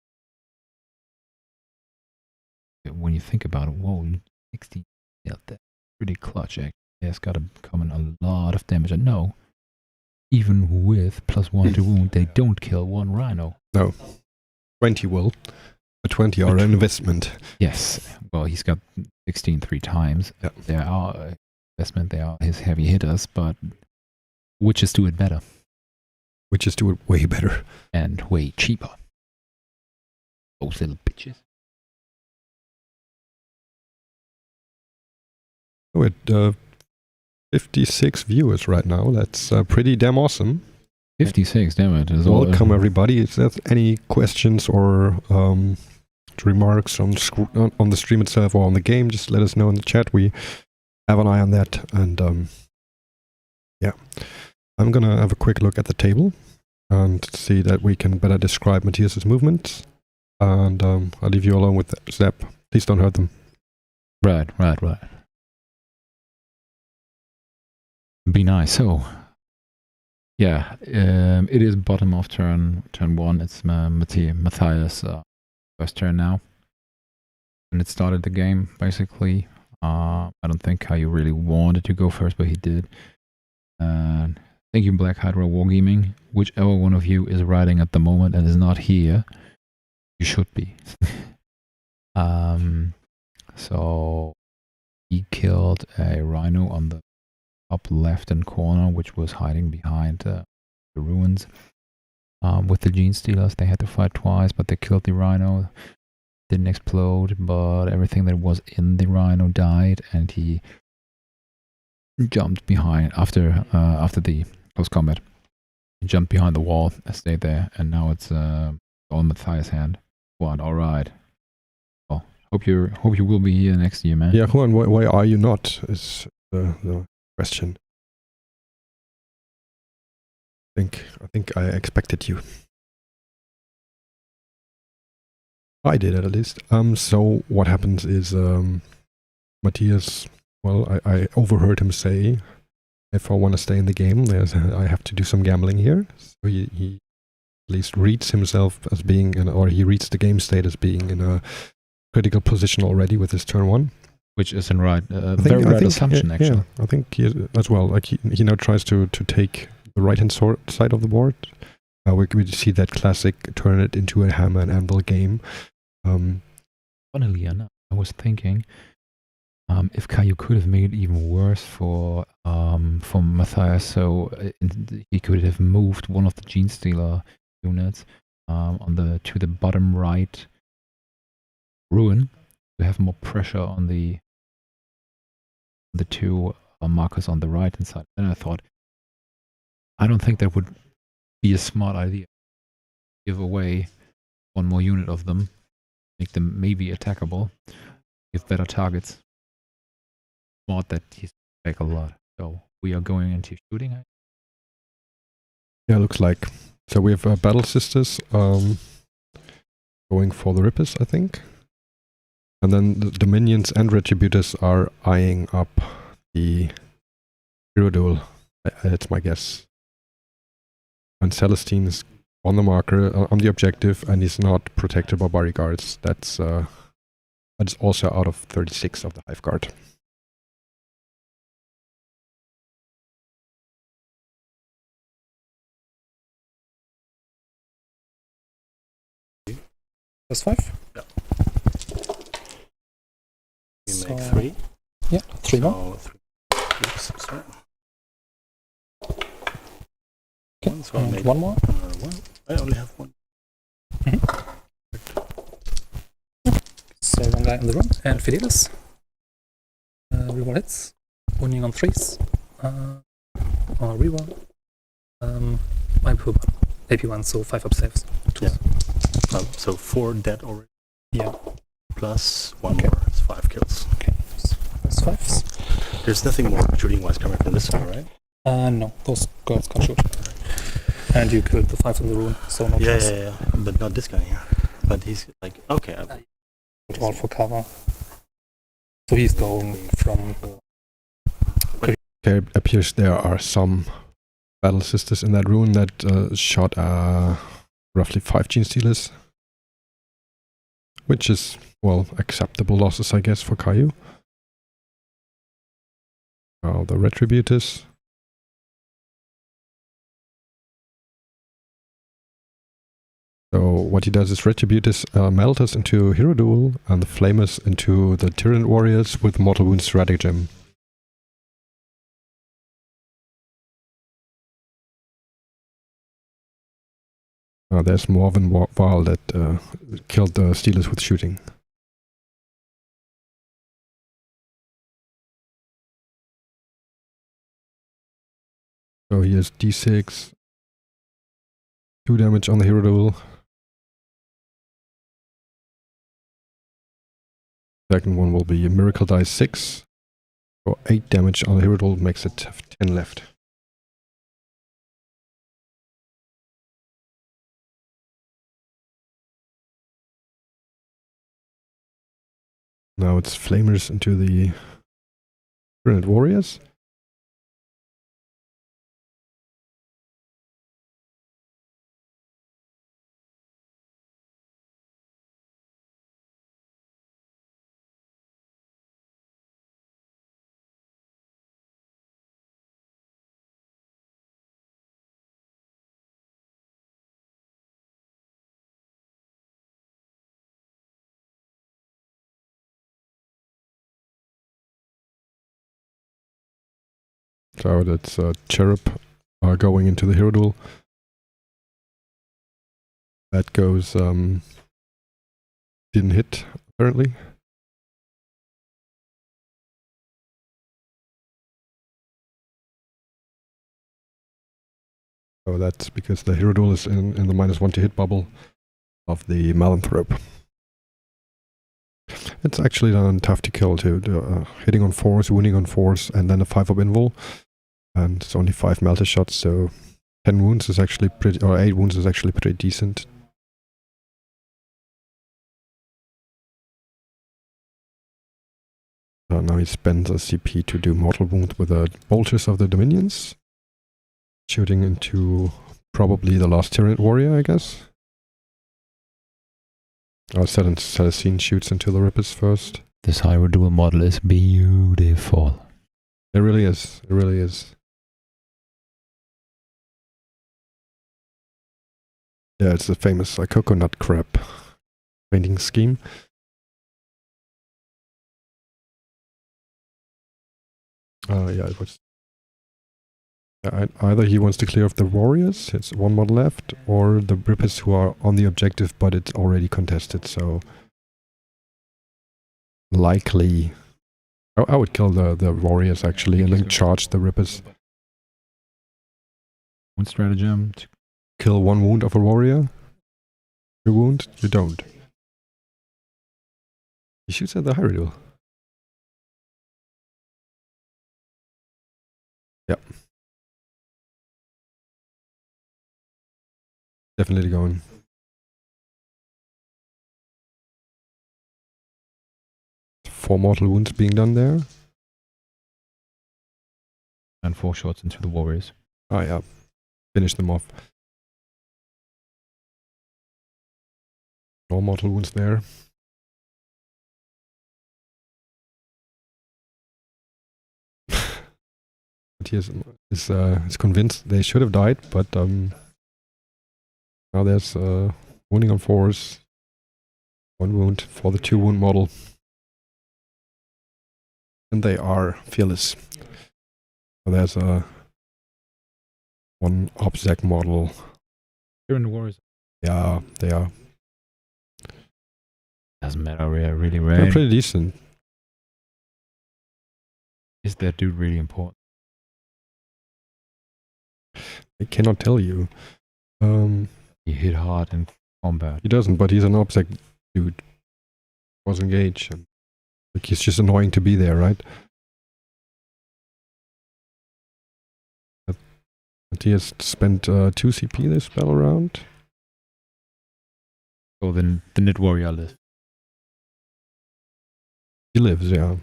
When you think about it, whoa, 16, yeah, that's pretty clutch. Actually, it's got to come in a lot of damage. And no, even with +1 to wound, they don't kill 1 Rhino. No. 20 will. The 20 are an investment. Yes. Well, he's got 16 3 times. Yeah. They are investment. They are his heavy hitters, but witches do it better. Witches do it way better. And way cheaper. Those little bitches. Oh, at 56 viewers right now. That's pretty damn awesome. 56, damn it. Welcome everybody. If there's any questions or remarks on the stream itself or on the game, just let us know in the chat. We have an eye on that. And yeah, I'm going to have a quick look at the table and see that we can better describe Matthias's movements. And I'll leave you alone with Zep. Please don't hurt them. Right. Be nice. So, yeah, it is bottom of turn 1. It's Matthias' first turn now. And it started the game, basically. I don't think Caillou really wanted to go first, but he did. Thank you, Black Hydra Wargaming. Whichever one of you is riding at the moment and is not here, you should be. So, he killed a Rhino on the up left-hand corner, which was hiding behind the ruins. With the Gene Stealers, they had to fight twice, but they killed the Rhino. Didn't explode, but everything that was in the Rhino died, and he jumped behind after the close combat. He jumped behind the wall, stayed there, and now it's all in Matthias' hand. What? All right. Well, hope you will be here next year, man. Yeah, Juan, why are you not? Is the question. I think I expected you. I did at least. So what happens is Matthias, well, I overheard him say, if I want to stay in the game, I have to do some gambling here. So he at least reads himself as being, or he reads the game state as being in a critical position already with his turn 1. Which isn't right. Very right assumption, actually. Yeah, I think he as well. Like he now tries to take the right-hand side of the board. We see that classic turn it into a hammer and anvil game. Funnily enough, I was thinking if Caillou could have made it even worse for Matthias, so he could have moved one of the Gene Stealer units to the bottom right ruin. to have more pressure on the two markers on the right hand side. And I thought, I don't think that would be a smart idea. Give away one more unit of them, make them maybe attackable, give better targets. Smart that he's back a lot. So we are going into shooting. Yeah, looks like. So we have Battle Sisters going for the Rippers, I think. And then the Dominions and Retributors are eyeing up the Hero Duel. That's my guess. And Celestine's on the marker, on the objective, and he's not protected by bodyguards. That's also out of 36 of the Hive Guard. Plus 5? Yeah. We So- make 3. Yeah, 3 more. So 3. Oops, sorry. Okay, One, so I and made one more. another one. I only have one. So one guy in the room. And Fidelis. Reroll hits. Winning on 3s. Or reroll. AP1, so 5 up saves. Yeah. So 4 dead already. Yeah. Plus 1 Okay. more. It's 5 kills. Okay. That's 5s. There's nothing more shooting wise coming from this side, right? No, those girls can't shoot. And you killed the 5 in the room, so no chance. Yeah. But not this guy here. But he's like, okay. All for cover. So he's going from the... Okay, it appears there are some Battle Sisters in that room that shot roughly 5 Gene Stealers. Which is, well, acceptable losses, I guess, for Caillou. Now the Retributors. So what he does is Retributors melt us into Hero Duel and the Flamers into the Tyranid Warriors with Mortal Wound Stratagem. There's Morven Val that killed the Steelers with shooting. So here's D6. 2 damage on the Hero Duel. Second one will be a Miracle Dice 6. So 8 damage on the Hero Duel makes it have 10 left. Now it's Flamers into the Tyranid Warriors. So that's Cherub going into the Hero Duel. That goes, didn't hit, apparently. So that's because the Hero Duel is in the -1 to hit bubble of the Malanthrope. It's actually done tough to kill too. Hitting on 4s, wounding on 4s, and then a 5-up invul. And it's only 5 melter shots, so 10 wounds is actually pretty, or 8 wounds is actually pretty decent. Now he spends a CP to do Mortal Wound with the Bolters of the Dominions. Shooting into probably the last Tyranid Warrior, I guess. Celestine shoots into the Rippers first. This Hero Duel model is beautiful. It really is. It really is. Yeah, it's the famous coconut crab painting scheme. Yeah, it was. Either he wants to clear off the warriors, it's 1 model left, or the Rippers who are on the objective, but it's already contested, so likely... I would kill the warriors, actually, and then charge the rippers. One stratagem. Kill 1 wound of a warrior. 2 wound, you don't. He shoots at the Hyrule. Yep. Definitely going. Four mortal wounds being done there. And 4 shots into the warriors. Ah, yeah. Finish them off. No mortal wounds there. Matthias is convinced they should have died, but now there's wounding on 4s. 1 wound for the 2 wound model. And they are fearless. So there's one obsec model. Here in the warriors. Yeah, they are. Doesn't matter, we are really They're rare. pretty decent. Is that dude really important? I cannot tell you. He hit hard in combat. He doesn't, but he's an obsec dude. Was engaged. And, like, he's just annoying to be there, right? Matthias spent 2 CP this battle round. So then the Nid Warrior lives. He lives, yeah.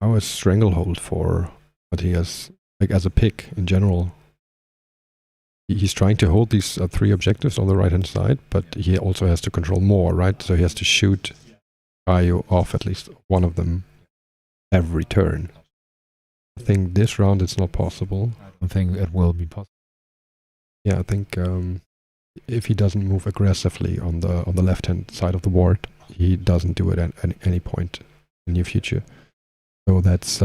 I was Stranglehold for Matthias, like as a pick in general. He's trying to hold these 3 objectives on the right hand side, but he also has to control more, right? So he has to shoot Caillou off at least one of them every turn. I think this round it's not possible. I don't think it will be possible. Yeah, I think if he doesn't move aggressively on the left hand side of the board, he doesn't do it at any point in the near future. So that's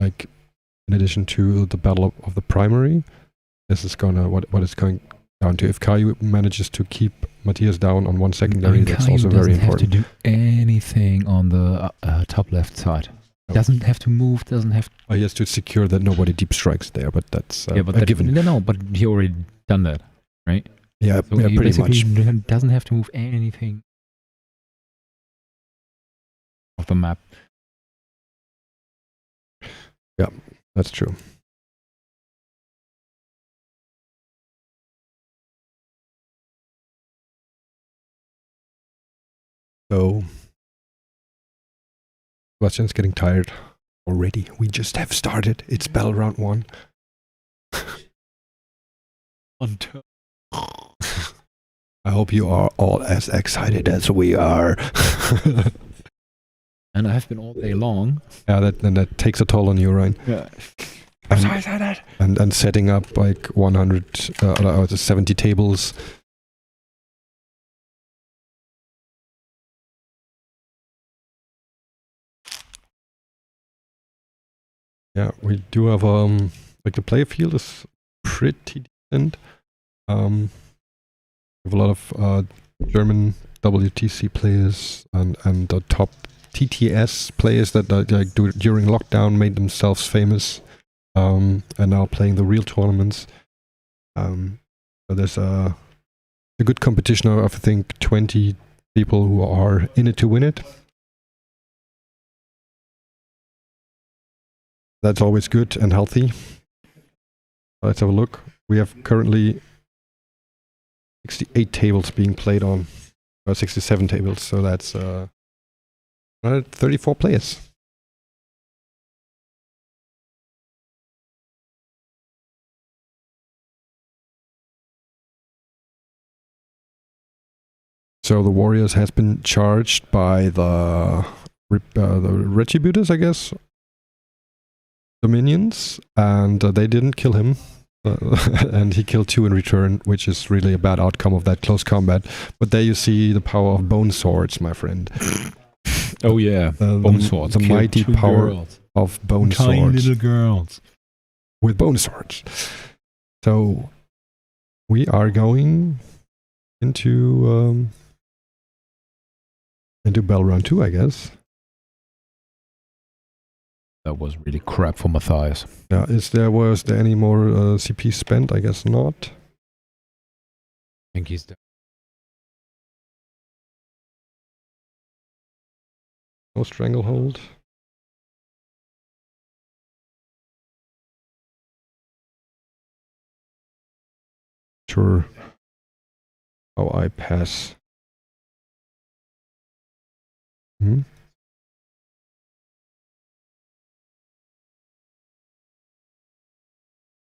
like in addition to the battle of the primary, this is gonna what it's going down to. If Caillou manages to keep Matthias down on 1 secondary, that's Caillou also very doesn't have to important. do anything on the top left side. No. Doesn't have to move, doesn't have to... He has to secure that nobody deep strikes there, but that's yeah, but a given. No, but he already done that, right? Yeah, So yeah, he pretty much. basically doesn't have to move anything of the map. Yeah, that's true. So, Sebastian's getting tired already. We just have started. It's battle round 1. I hope you are all as excited as we are. And I have been all day long. Yeah, that takes a toll on you, right? Yeah. And setting up like 70 tables. Yeah, we do have like the player field is pretty decent. We have a lot of German WTC players and the top TTS players that like during lockdown made themselves famous and now playing the real tournaments. So there's a good competition of I think 20 people who are in it to win it. That's always good and healthy. Let's have a look. We have currently 68 tables being played on, 67 tables, so that's 134 players. So the Warriors has been charged by the Retributors, I guess, the minions, and they didn't kill him. And he killed 2 in return, which is really a bad outcome of that close combat. But there you see the power of bone swords, my friend. Oh yeah, bone swords. The mighty power of bone Tiny swords. little girls. With bone swords. So we are going into Bell Round 2, I guess. That was really crap for Matthias. Yeah, was there any more CP spent? I guess not. I think he's dead. No stranglehold. Sure. How I pass.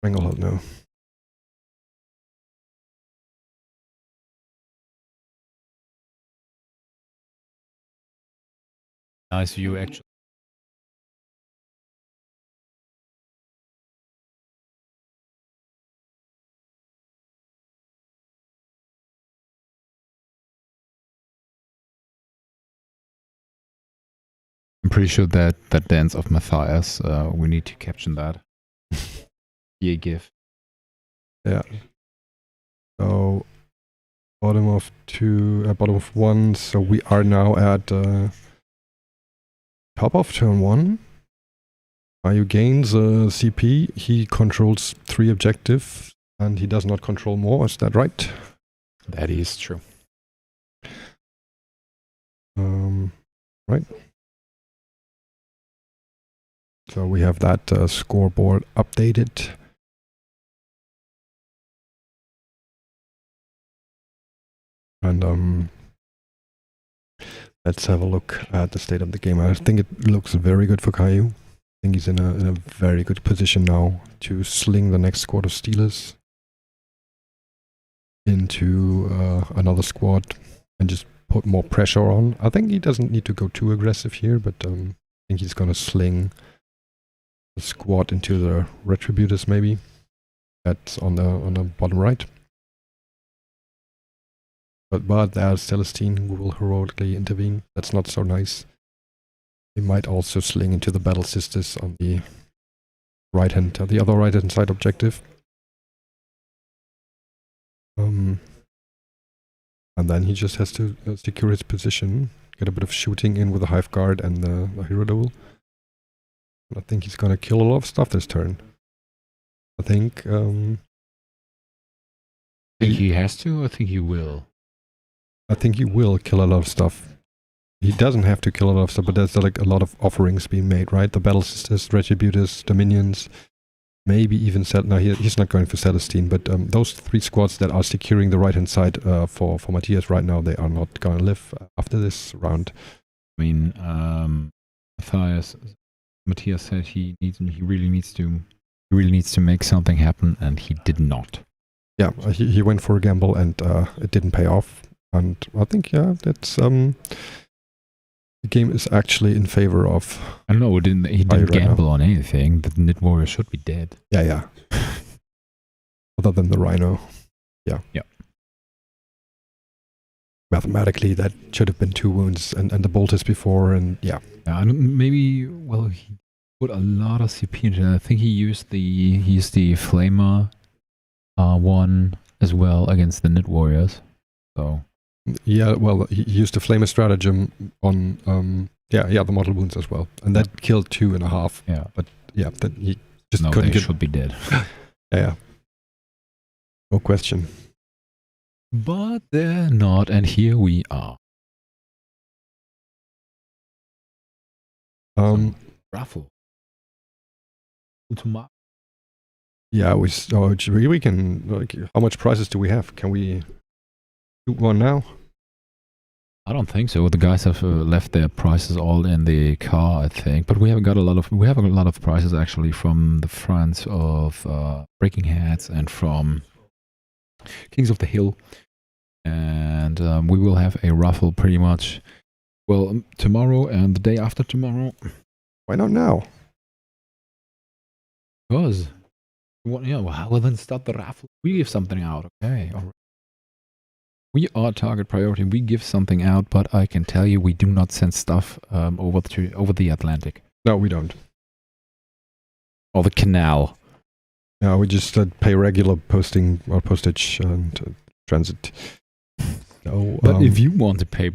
Stranglehold, no. Nice view, actually. I'm pretty sure that dance of Matthias, we need to caption that. Be a GIF. Yeah. So bottom of 2, bottom of 1. So we are now at top of turn 1. Caillou gains CP. He controls 3 objectives, and he does not control more. Is that right? That is true. Right. So we have that scoreboard updated. And let's have a look at the state of the game. I think it looks very good for Caillou. I think he's in a very good position now to sling the next squad of Steelers into another squad and just put more pressure on. I think he doesn't need to go too aggressive here, but I think he's gonna sling the squad into the Retributors maybe. That's on the bottom right. But there's Celestine who will heroically intervene. That's not so nice. He might also sling into the Battle Sisters on the the other right hand side objective. And then he just has to secure his position, get a bit of shooting in with the Hive Guard and the Hero Duel. And I think he's gonna kill a lot of stuff this turn. I think He has to, or I think he will. I think he will kill a lot of stuff. He doesn't have to kill a lot of stuff, but there's like a lot of offerings being made, right? The Battle Sisters, Retributors, Dominions, maybe even he's not going for Celestine, but those 3 squads that are securing the right-hand side for Matthias right now, they are not going to live after this round. I mean, Matthias said he really needs to make something happen, and he did not. Yeah, he went for a gamble and it didn't pay off. And I think, yeah, that's the game is actually in favor of. I don't know. He didn't gamble on anything. The Knit Warrior should be dead. Yeah. Other than the Rhino, yeah. Mathematically, that should have been 2 wounds, and the Bolters before, and yeah. Maybe. Well, he put a lot of CP into it. I think he used the Flamer one as well against the Knit Warriors. So. Yeah, well, he used the Flamer stratagem on the model wounds as well, and that killed 2.5. Yeah, but yeah, that he just couldn't get. Should be dead. Yeah, no question. But they're not, and here we are. Raffles. Yeah, we can. Like, how much prizes do we have? Can we do one now? I don't think so. The guys have left their prices all in the car, I think. But we have a lot of prizes actually from the friends of Breaking Heads and from Kings of the Hill, and we will have a raffle pretty much. Well, tomorrow and the day after tomorrow. Why not now? Because, well then start the raffle. We give something out, okay? All right. We are target priority. We give something out, but I can tell you we do not send stuff over the Atlantic. No, we don't. Or the canal. Yeah, we just pay regular posting or postage and transit. So, But if you want to pay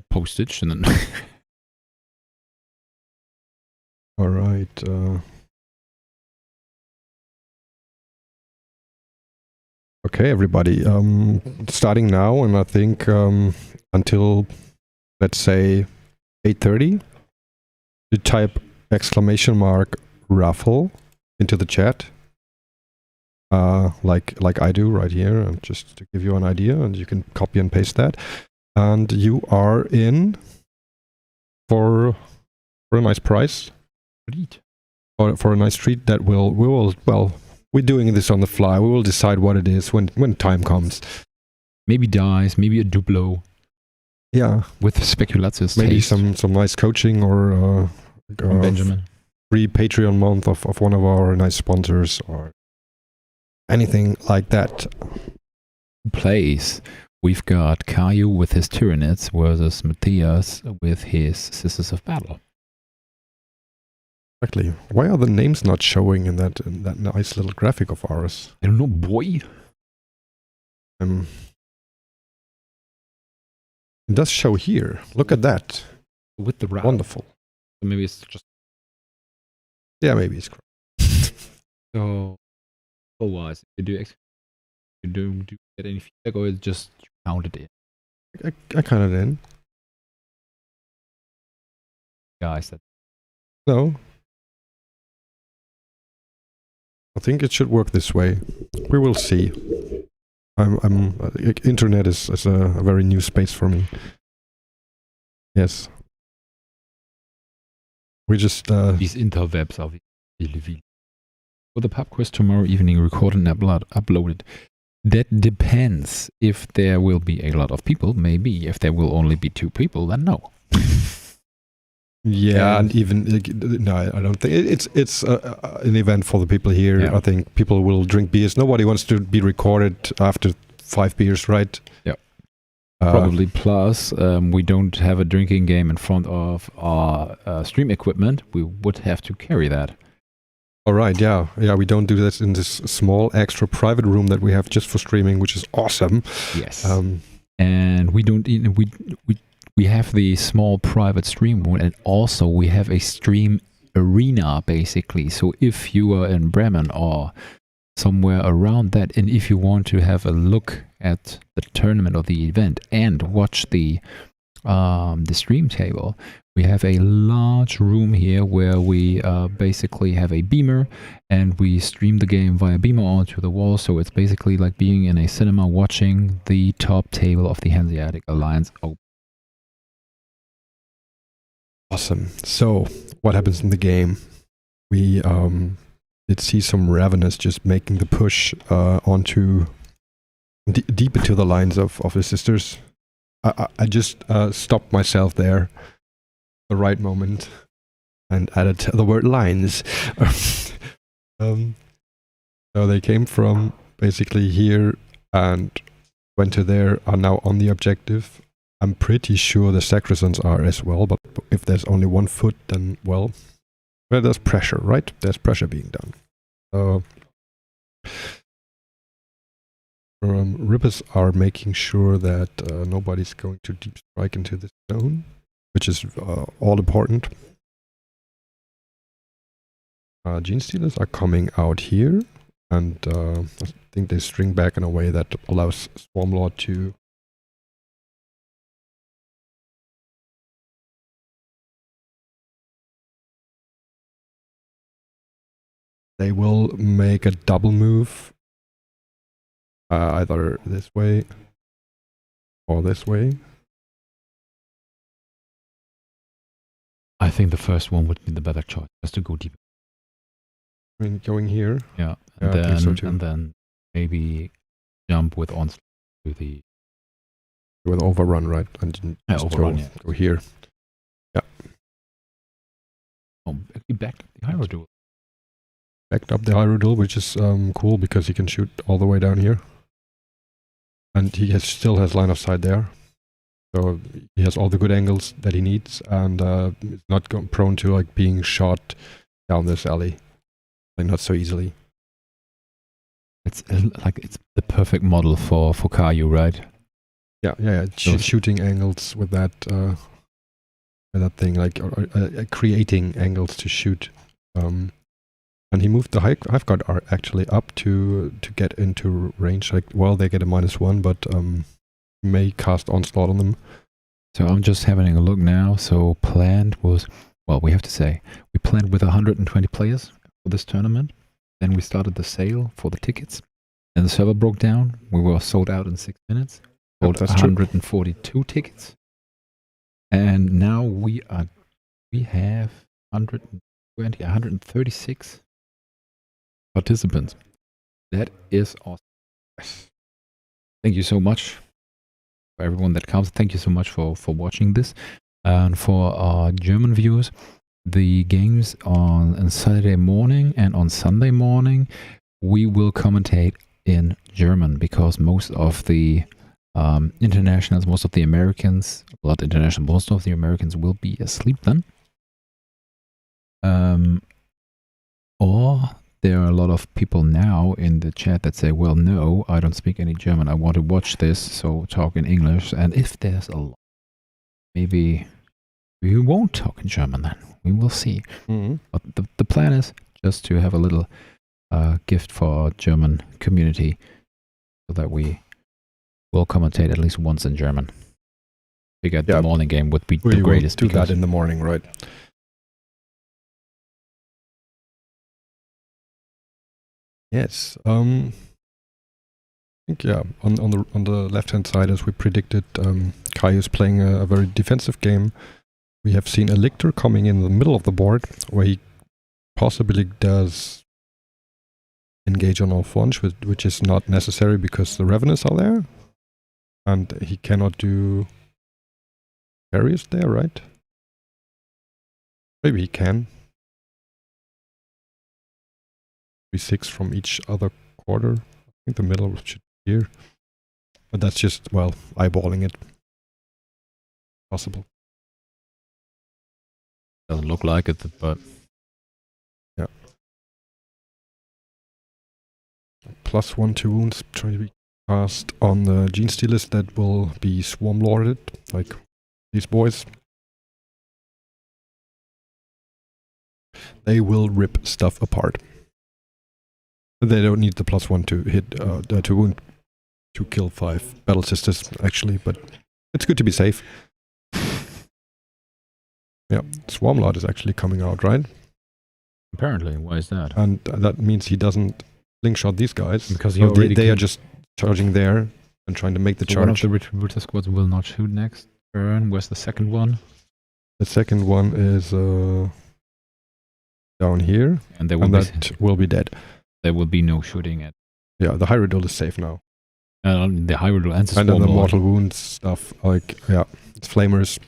postage, then all right. Okay, everybody. Starting now, and I think until, let's say, 8:30, you type !Raffle into the chat, like I do right here, and just to give you an idea, and you can copy and paste that, and you are in for a nice price, or for a nice treat that we will we're doing this on the fly. We will decide what it is when time comes. maybe dice, maybe a Duplo. Yeah, with Speculatius maybe taste some nice coaching or from Benjamin. free Patreon month of one of our nice sponsors or anything like that. Plays. We've got Caillou with his Tyranids versus Matthias with his Sisters of Battle. Exactly. Why are the names not showing in that nice little graphic of ours? I don't know, boy. It does show here. Look at that. With the round. Wonderful. So maybe it's just Yeah, maybe it's correct. so. Otherwise, you do get any feedback, or it's just counted in, I counted in. guys? That No. I think it should work this way. We will see. Internet is a very new space for me. Yes. We just these interwebs are really. For the pub quiz tomorrow evening, recorded and uploaded. That depends. If there will be a lot of people, maybe. If there will only be 2 people, then no. yeah, and even no, I don't think it's an event for the people here. Yeah. I think people will drink beers. Nobody wants to be recorded after 5 beers, right? Yeah. Probably. Plus, we don't have a drinking game in front of our stream equipment. We would have to carry that. All right, yeah, we don't do this in this small extra private room that we have just for streaming, which is awesome. Yes. And we don't we have the small private stream room, and also we have a stream arena basically. So if you are in Bremen or somewhere around that, and if you want to have a look at the tournament or the event and watch the stream table, we have a large room here where we basically have a beamer, and we stream the game via beamer onto the wall. So it's basically like being in a cinema watching the top table of the Hanseatic Alliance Open. Awesome. So what happens in the game? We did see some Ravenous just making the push onto deep into the lines of the sisters. I just stopped myself there, the right moment, and added the word lines. So they came from basically here and went to there, are now on the objective. I'm pretty sure the Sacristans are as well, but if there's only 1 foot, then well, there's pressure, right? There's pressure being done. Rippers are making sure that nobody's going to deep strike into this zone, which is all important. Gene Stealers are coming out here, and I think they string back in a way that allows Swarmlord to they will make a double move, either this way or this way. I think the first one would be the better choice, just to go deeper. I mean, going here. Yeah, I think so too. And then maybe jump with onslaught to the With overrun, right? And just overrun, go here. Yeah. Oh, actually back the Hyrule. Backed up the Hyrule, which is cool because he can shoot all the way down here. And he still has line of sight there. So he has all the good angles that he needs, and is not prone to like being shot down this alley. Like not so easily. It's like it's the perfect model for Caillou, right? Yeah. Shooting angles with that thing, like creating angles to shoot. And he moved the hive guard actually up to get into range. Like, well, they get a -1, but may cast onslaught on them. So I'm just having a look now. So planned was, well, we have to say, we planned with 120 players for this tournament. Then we started the sale for the tickets. Then the server broke down. We were sold out in 6 minutes. Sold 142 tickets. And now we have 136 participants. That is awesome. Thank you so much for everyone that comes. Thank you so much for watching this. And for our German viewers, the games on Saturday morning and on Sunday morning, we will commentate in German because most of the internationals, most of the Americans, well, not international, most of the Americans will be asleep then. Or there are a lot of people now in the chat that say, well, no, I don't speak any German. I want to watch this, so talk in English. And if there's a lot, maybe we won't talk in German then. We will see. Mm-hmm. But the plan is just to have a little gift for our German community so that we will commentate at least once in German. Figured the morning game would be the greatest. We do that in the morning, right? Yes. I think on the left hand side, as we predicted, Kai is playing a very defensive game. We have seen a lictor coming in the middle of the board, where he possibly does engage on all fronts, which is not necessary because the revenants are there, and he cannot do barriers there, right? Maybe he can. 3-6 from each other quarter. I think the middle should be here. But that's just, well, eyeballing it. Possible. Doesn't look like it, but... Yeah. +1 to wounds trying to be cast on the gene stealers that will be swarm lorded, like these boys. They will rip stuff apart. They don't need the +1 to hit, to wound, to kill 5 battle sisters, actually, but it's good to be safe. Yeah, Swarmlord is actually coming out, right? Apparently, why is that? And that means he doesn't slingshot these guys. Because they are just charging there and trying to make the charge. One of the Retributor squads will not shoot next turn. Where's the second one? The second one is down here, and that will be dead. There will be no shooting at. Yeah, the Hyrule is safe now. The Hyrule and then the mortal wounds stuff, like it's flamers.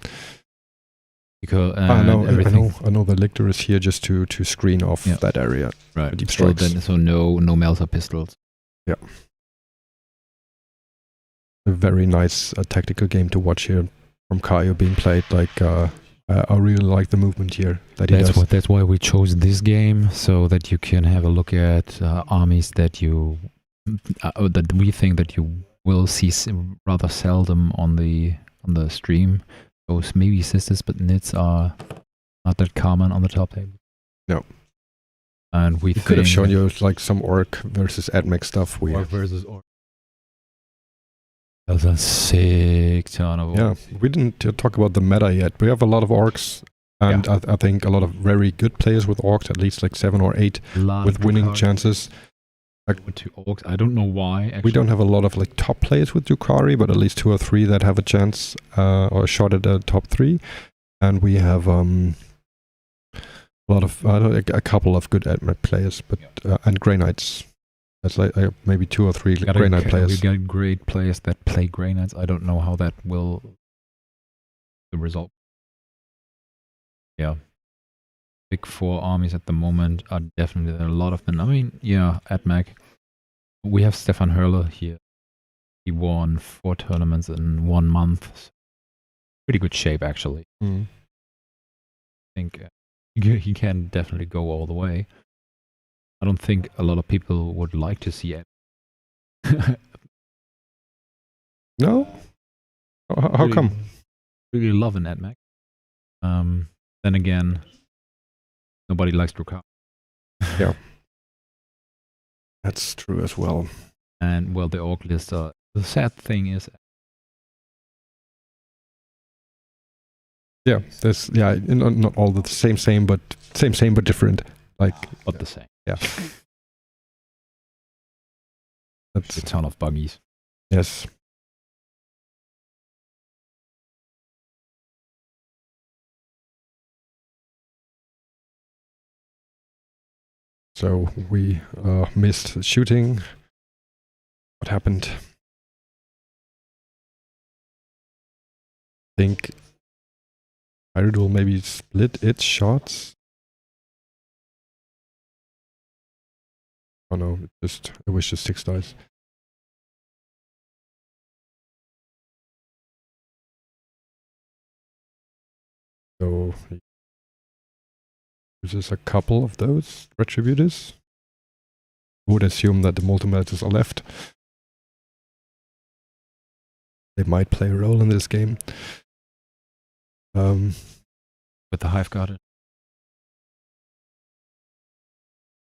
Because I know the lictor is here just to screen off that area. Right. Deep strikes. So no Melter pistols. Yeah. A very nice tactical game to watch here from Caillou being played. Like I really like the movement here that he does. That's why we chose this game, so that you can have a look at armies that you that we think that you will see rather seldom on the stream. Those maybe sisters, but nits are not that common on the top table. No. And we could have shown you like some orc versus admech stuff. Orc versus orc. That was a sick ton of orcs. Yeah, we didn't talk about the meta yet. We have a lot of orcs, and I think a lot of very good players with orcs, at least like 7 or 8 with winning chances. Like, 2 orcs. I don't know why. Actually. We don't have a lot of like top players with Drukhari, but at least 2 or 3 that have a chance or a shot at the top 3. And we have a lot of a couple of good admech players, but and Grey Knights. That's like maybe 2 or 3 Grey Knight players. We got great players that play Grey Knights. I don't know how that will the result. Yeah. Big 4 armies at the moment are definitely a lot of them. I mean, admech. We have Stefan Hurler here. He won 4 tournaments in 1 month. Pretty good shape, actually. Mm. I think he can definitely go all the way. I don't think a lot of people would like to see No? How come? Really loving that mech. Then again, nobody likes Drukar. Yeah. That's true as well. And well, the orc list. The sad thing is, Yeah, there's not all the same, but same but different. Like, not the same. yeah. That's A ton of buggies. yes. So we missed shooting. What happened? I think Tyranids will maybe split its shots. Oh no, it was just 6 dice. So he uses a couple of those retributors. Would assume that the multimeters are left. They might play a role in this game. With the Hive Guard.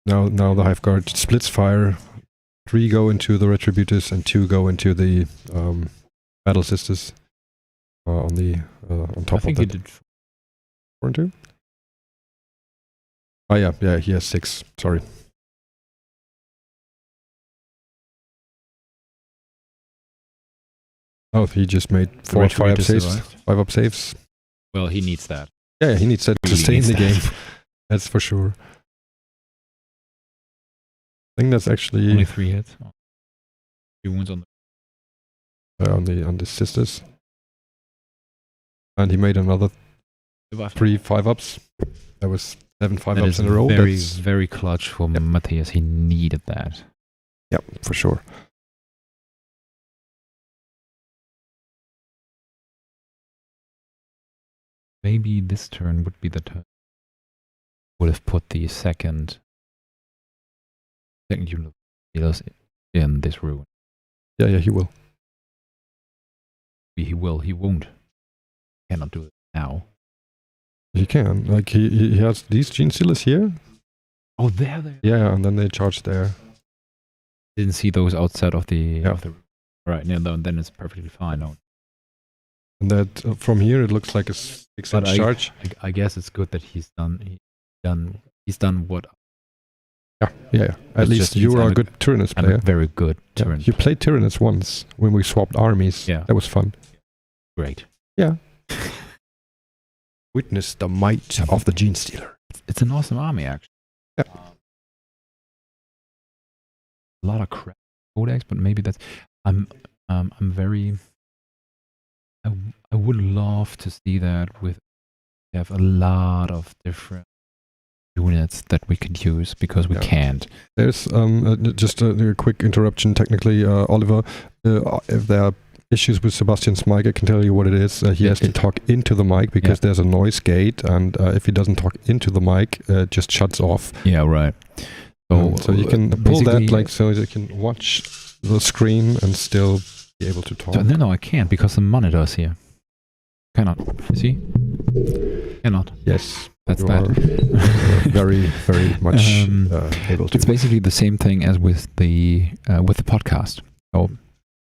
Now the Hive Guard splits fire. 3 go into the retributors and 2 go into the battle sisters. On top I think of he that. did 4 and 2. Oh yeah, he has 6. Sorry. Oh, he just made 4 or 5 saves. 5 up saves. Well, he needs that. Yeah, he needs that to Really stay in needs the that. game. That's for sure. I think that's actually Only 3 hits. 2 wounds on on the sisters. And he made another the 3 5-ups. That was 7 That 5-ups is in a row. very, That's, very clutch for Matthias. He needed that. yeah, for sure. Maybe this turn would be the turn. Would have put the second unit of healers in this ruin. Yeah, he will. He will. He won't. Cannot do it now. He can. Like, he has these gene sealers here. Oh, there. Yeah, and then they charge there. Didn't see those outside of the. Yeah. Right. No, then it's perfectly fine. No. And that from here it looks like a 6-inch charge. I guess it's good that he's done what. Yeah. At It's least just you he's are a I'm good Tyranids I'm player. a very good Yeah. turn. You played Tyranids once when we swapped armies. Yeah. That was fun. Great. Yeah. Witness the might of the Gene Stealer. It's an awesome army, actually. Yeah. A lot of crap codex, but maybe that's. I'm very. I would love to see that we have a lot of different units that we could use because we can't. There's just a quick interruption. Technically, Oliver, if there are issues with Sebastian's mic, I can tell you what it is. He has to talk into the mic because there's a noise gate, and if he doesn't talk into the mic, it just shuts off. Yeah, right. So you can pull that, like, so you can watch the screen and still be able to talk. No, I can't because the monitor's here. Cannot. You see? Cannot. Yes. That's you that. are very, very much able to. It's basically the same thing as with the podcast. Oh,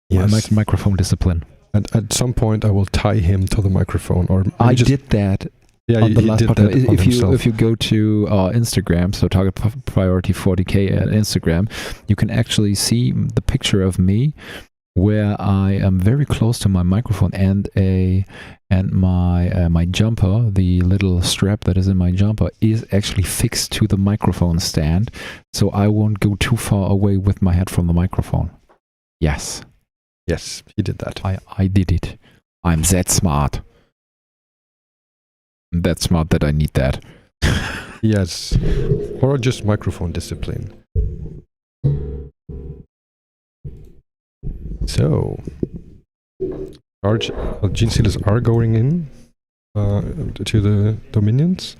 yes. Microphone discipline. And at some point, I will tie him to the microphone, or I did that. Yeah, on the last did podcast. that If you go to our Instagram, so Target Priority 40K at Instagram, you can actually see the picture of me where I am very close to my microphone and my jumper, the little strap that is in my jumper, is actually fixed to the microphone stand, so I won't go too far away with my head from the microphone. Yes, he did that. I did it. I'm that smart. I'm that smart that I need that. Yes, or just microphone discipline. So, Gene Sealers are going in to the Dominions.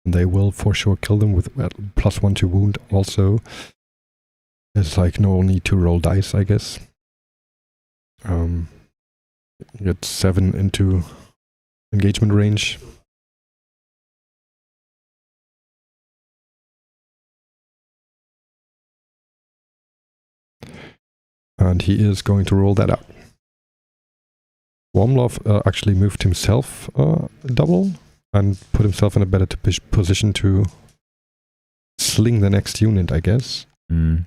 And they will for sure kill them with +1 to wound also. There's like no need to roll dice, I guess. Get 7 into engagement range. And he is going to roll that out. Wormlove actually moved himself double and put himself in a better position to sling the next unit, I guess.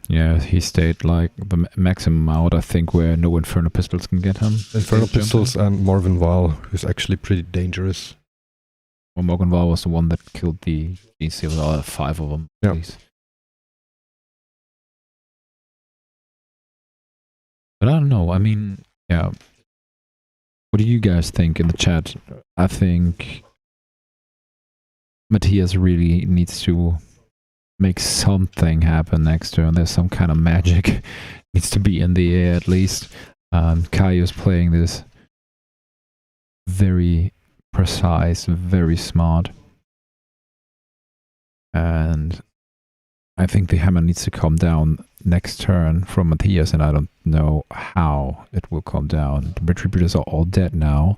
Yeah, he stayed like the maximum out, I think, where no Inferno Pistols can get him. Inferno Pistols and Morvenval, who's actually pretty dangerous. Well, Morvenval was the one that killed the GC, 5 of them. Yeah. But I don't know, I mean, yeah. What do you guys think in the chat? I think Matthias really needs to make something happen next turn. There's some kind of magic needs to be in the air at least. Kaio's playing this very precise, very smart. And I think the hammer needs to come down next turn from Matthias, and I don't know how it will come down. The Retributors are all dead now.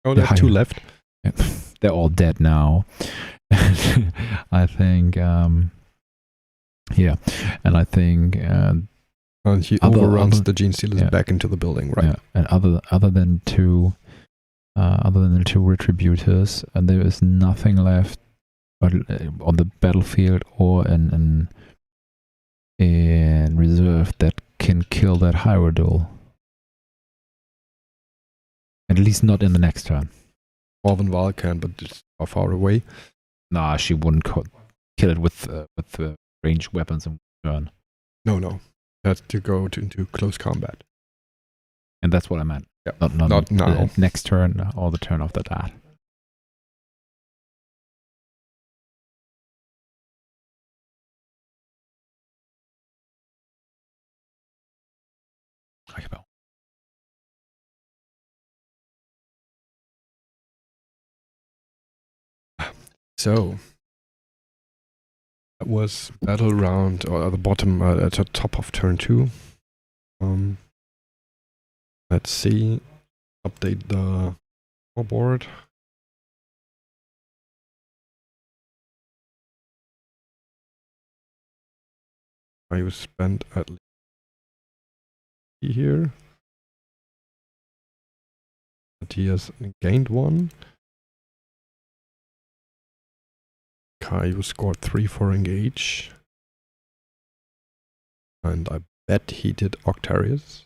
Oh, there are 2 left. They're all dead now. I think, yeah, and I think, and he overruns the Gene Stealers back into the building, right? Yeah, and other than the 2 Retributors, and there is nothing left on the battlefield or in reserve that can kill that Hierodule. At least not in the next turn. Morvenval can, but it's far away. Nah, she wouldn't kill it with ranged weapons in turn. No. Has to go into close combat. And that's what I meant. Yeah. Not now. Next turn or the turn after that. So that was battle round, or at the bottom, at the top of turn 2. Let's see. Update the board. I spent at least here. Matthias gained 1. Caillou scored 3 for engage. And I bet he did Octarius.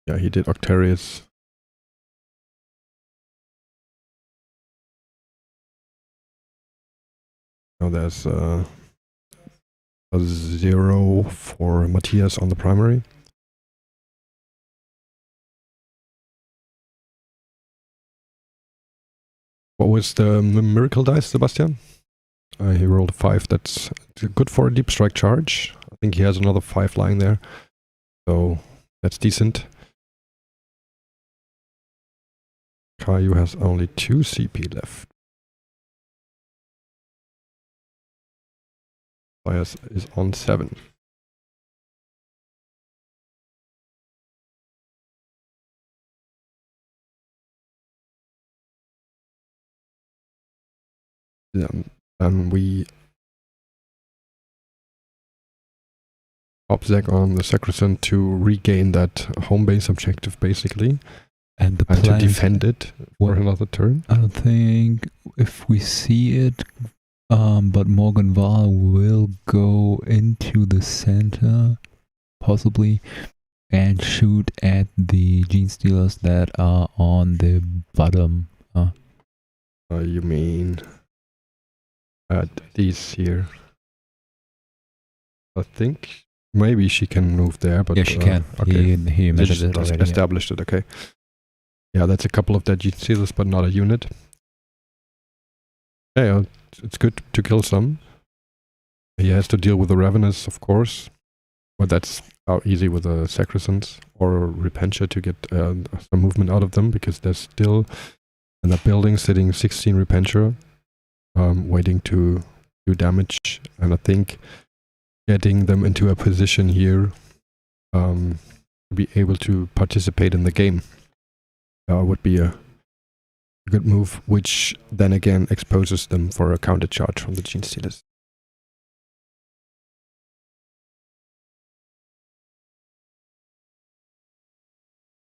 Yeah, he did Octarius. Now there's a 0 for Matthias on the primary. What was the miracle dice, Sebastian? He rolled a 5. That's good for a deep strike charge. I think he has another 5 lying there. So that's decent. Caillou has only 2 CP left. Bias is on 7. Then we obsec on the Sacrosanct to regain that home base objective, basically, and to defend it for another turn. I don't think if we see it, but Morvenval will go into the center, possibly, and shoot at the Gene Stealers that are on the bottom. You mean at these here? I think maybe she can move there, but yeah, she can. Okay. He measured it already. Established it. Okay. Yeah, that's a couple of dead Gene Stealers, but not a unit. Yeah, it's good to kill some. He has to deal with the Ravenous, of course, but that's easy with the Sacrosands or Repentia to get some movement out of them, because there's still in that building sitting 16 Repentia waiting to do damage, and I think getting them into a position here to be able to participate in the game would be a good move, which then again exposes them for a counter charge from the Gene Stealers.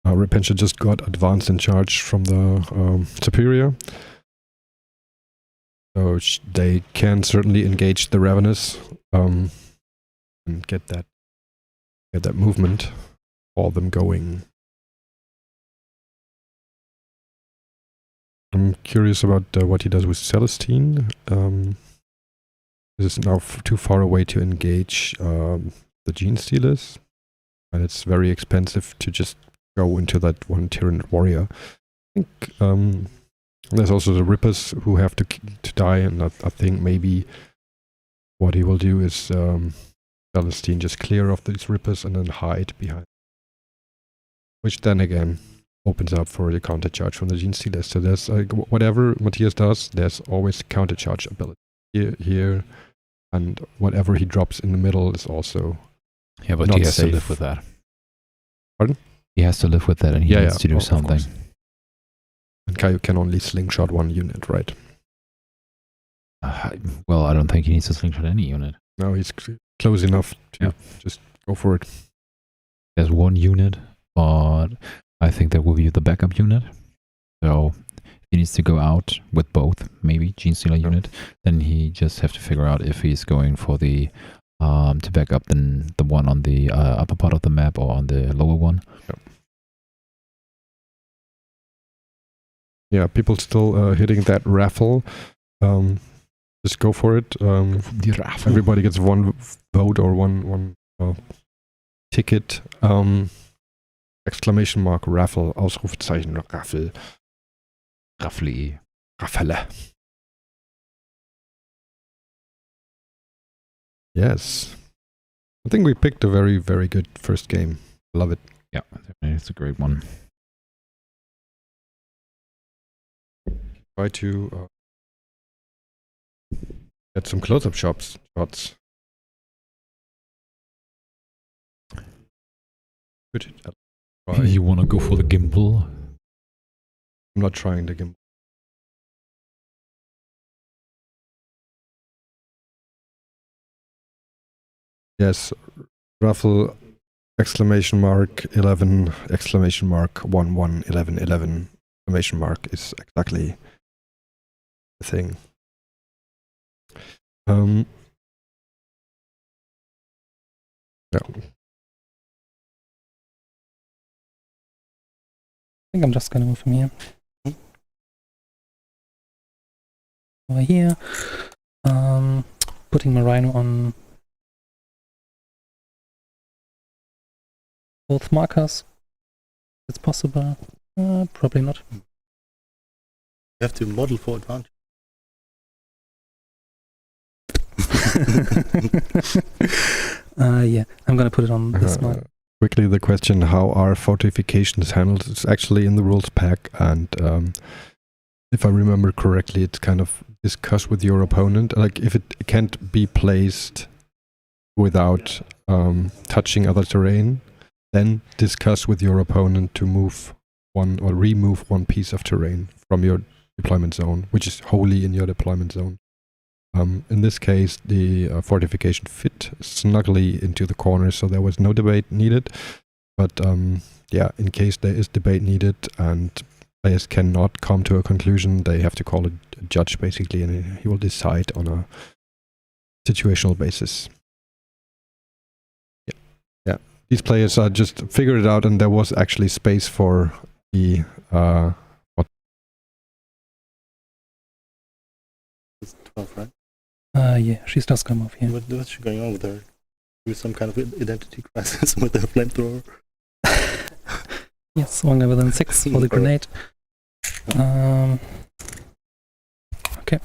Repentia just got advanced in charge from the Superior, so they can certainly engage the Ravenous and get that movement, all them going. I'm curious about what he does with Celestine. This is now too far away to engage the Gene Stealers, and it's very expensive to just go into that one Tyranid warrior. I think there's also the Rippers who have to die, and I think maybe what he will do is Celestine just clear off these Rippers and then hide behind, which then again opens up for the counter charge from the Gene Stealers. So there's whatever Matthias does, there's always counter charge ability here, and whatever he drops in the middle is also but not he has safe. to live with that. Pardon? He has to live with that, and he needs to do something. And Caillou can only slingshot one unit, right? Well, I don't think he needs to slingshot any unit. No, he's close enough to just go for it. There's one unit, but I think that will be the backup unit. So if he needs to go out with both, maybe Gene Stealer unit, then he just have to figure out if he's going for the to back up the one on the upper part of the map or on the lower one. Yeah, people still hitting that raffle. Just go for it. Everybody gets one vote or one ticket. Exclamation mark Raffle, Ausrufezeichen Raffle. Raffle. Yes. I think we picked a very, very good first game. Love it. Yeah, it's a great one. Try to get some close-up shots. Good. You want to go for the gimbal? I'm not trying the gimbal. Yes, Raffle, exclamation mark 11, exclamation mark 11, 11, 11, exclamation mark is exactly the thing. Yeah. I think I'm just gonna move from here. Over here. Putting my Rhino on both markers. It's possible. Probably not. You have to model for advantage. Yeah, I'm gonna put it on this mark. Quickly, the question, how are fortifications handled? It's actually in the rules pack, and if I remember correctly, it's kind of discussed with your opponent. Like, if it can't be placed without touching other terrain, then discuss with your opponent to move one or remove one piece of terrain from your deployment zone, which is wholly in your deployment zone. In this case, the fortification fit snugly into the corner, so there was no debate needed. But yeah, in case there is debate needed and players cannot come to a conclusion, they have to call a judge basically, and he will decide on a situational basis. Yeah. These players are just figured it out, and there was actually space for the It's 12, right? Yeah, she's just come off here. What's going on with her? With some kind of identity crisis with her flamethrower? Yes, longer within 6 for the grenade. Okay.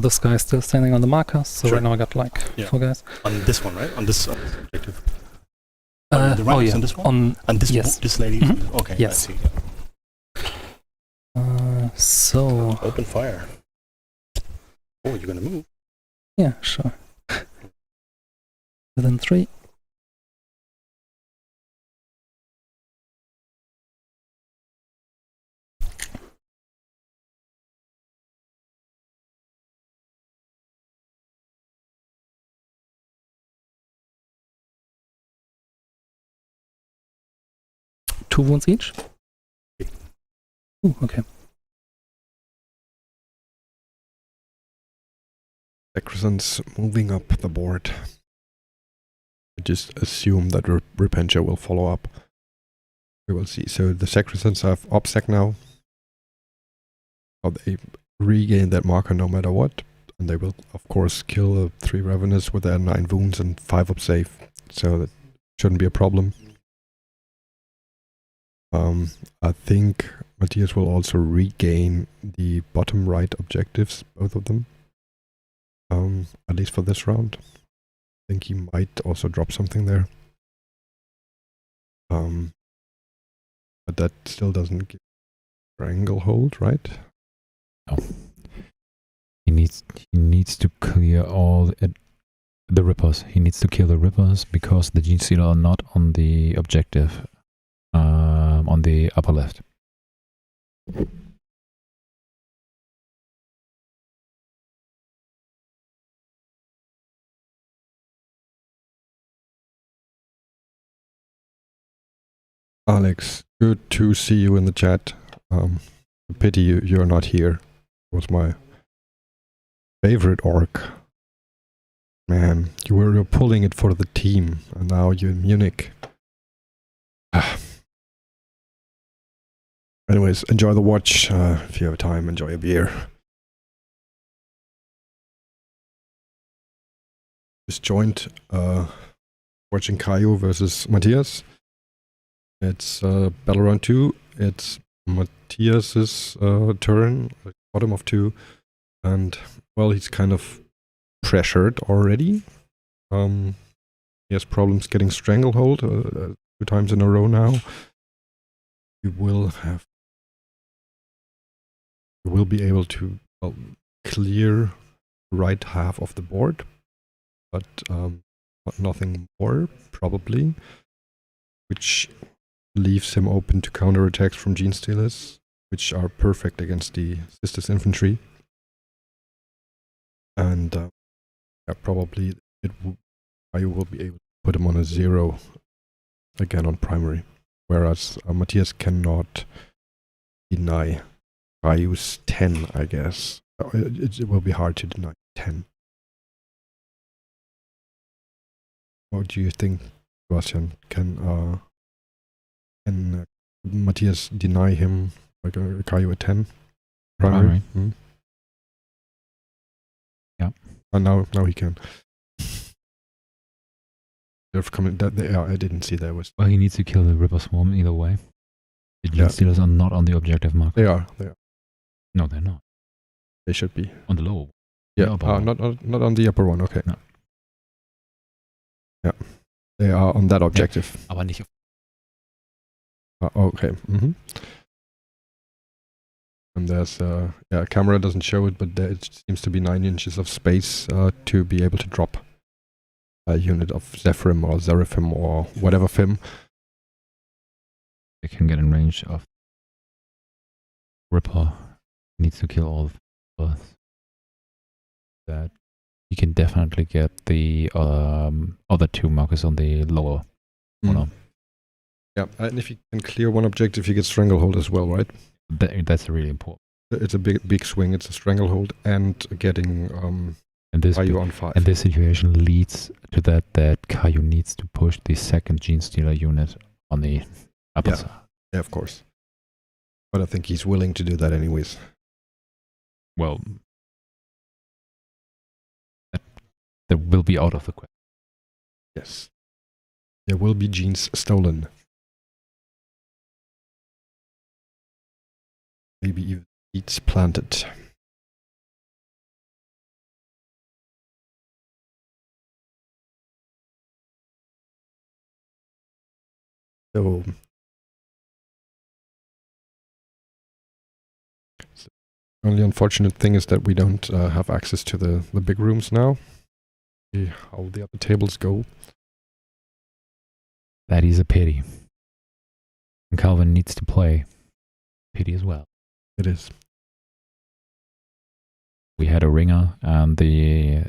this guy is still standing on the marker, so Sure. right now I got like Yeah. 4 guys. On this one, right? On this objective. The right Oh is yeah, on this one? on And this, yes. this lady? Mhm. Okay, Yes. I see. so Open fire. Oh, you're gonna move? yeah, sure. Within 3. Two wounds each. Ooh, okay. Sacrosan's moving up the board. I just assume that Repentia will follow up. We will see. So the Sacrosans have OBSEC now. They regain that marker no matter what. And they will, of course, kill 3 Ravenous with their 9 wounds and 5 up safe. So that shouldn't be a problem. I think Matthias will also regain the bottom right objectives, both of them. At least for this round. I think he might also drop something there. But that still doesn't give stranglehold, right? No. He needs to clear all the Rippers. He needs to kill the Rippers because the Gene Stealer are not on the objective on the upper left. Alex, good to see you in the chat. Pity you're not here. It was my favorite orc. Man, you were pulling it for the team, and now you're in Munich. Anyways, enjoy the watch. If you have time, enjoy a beer. Just joined watching Caio versus Matthias. It's battle round 2. It's Matthias's turn, bottom of 2, and well, he's kind of pressured already. He has problems getting stranglehold 2 times in a row now. He will be able to clear the right half of the board, but nothing more probably, which leaves him open to counterattacks from Gene Stealers, which are perfect against the Sisters Infantry. And probably I will be able to put him on a 0 again on primary, whereas Matthias cannot deny Caio's 10, I guess. It will be hard to deny 10. What do you think, Sebastian? Can Matthias deny him like Caio a 10? Primary? Hmm? Yeah. And now he can. They've come I didn't see that was. Well, he needs to kill the Ripper Swarm either way. The Gene Stealers are not on the objective mark. They are. No, they're not. They should be. On the lower. Yeah. Not on the upper one. Okay. No. Yeah. They are on that objective. Yeah, aber nicht auf. Okay. Mm-hmm. And there's camera doesn't show it, but there it seems to be 9 inches of space to be able to drop a unit of Zephyrim or Seraphim or whatever Fim. They can get in range of Ripper. He needs to kill all of us. That he can definitely get the other 2 markers on the lower corner. Yeah, and if you can clear one objective, you get Stranglehold as well, right? That's really important. It's a big swing. It's a Stranglehold and getting Caio on 5. And this situation leads to that Caio needs to push the second Gene Stealer unit on the upper side. Yeah, of course. But I think he's willing to do that anyways. Well, that will be out of the question. Yes. There will be genes stolen. Maybe even seeds planted. So, the only unfortunate thing is that we don't have access to the big rooms now. See how the other tables go. That is a pity. And Calvin needs to play. Pity as well. It is. We had a ringer, and the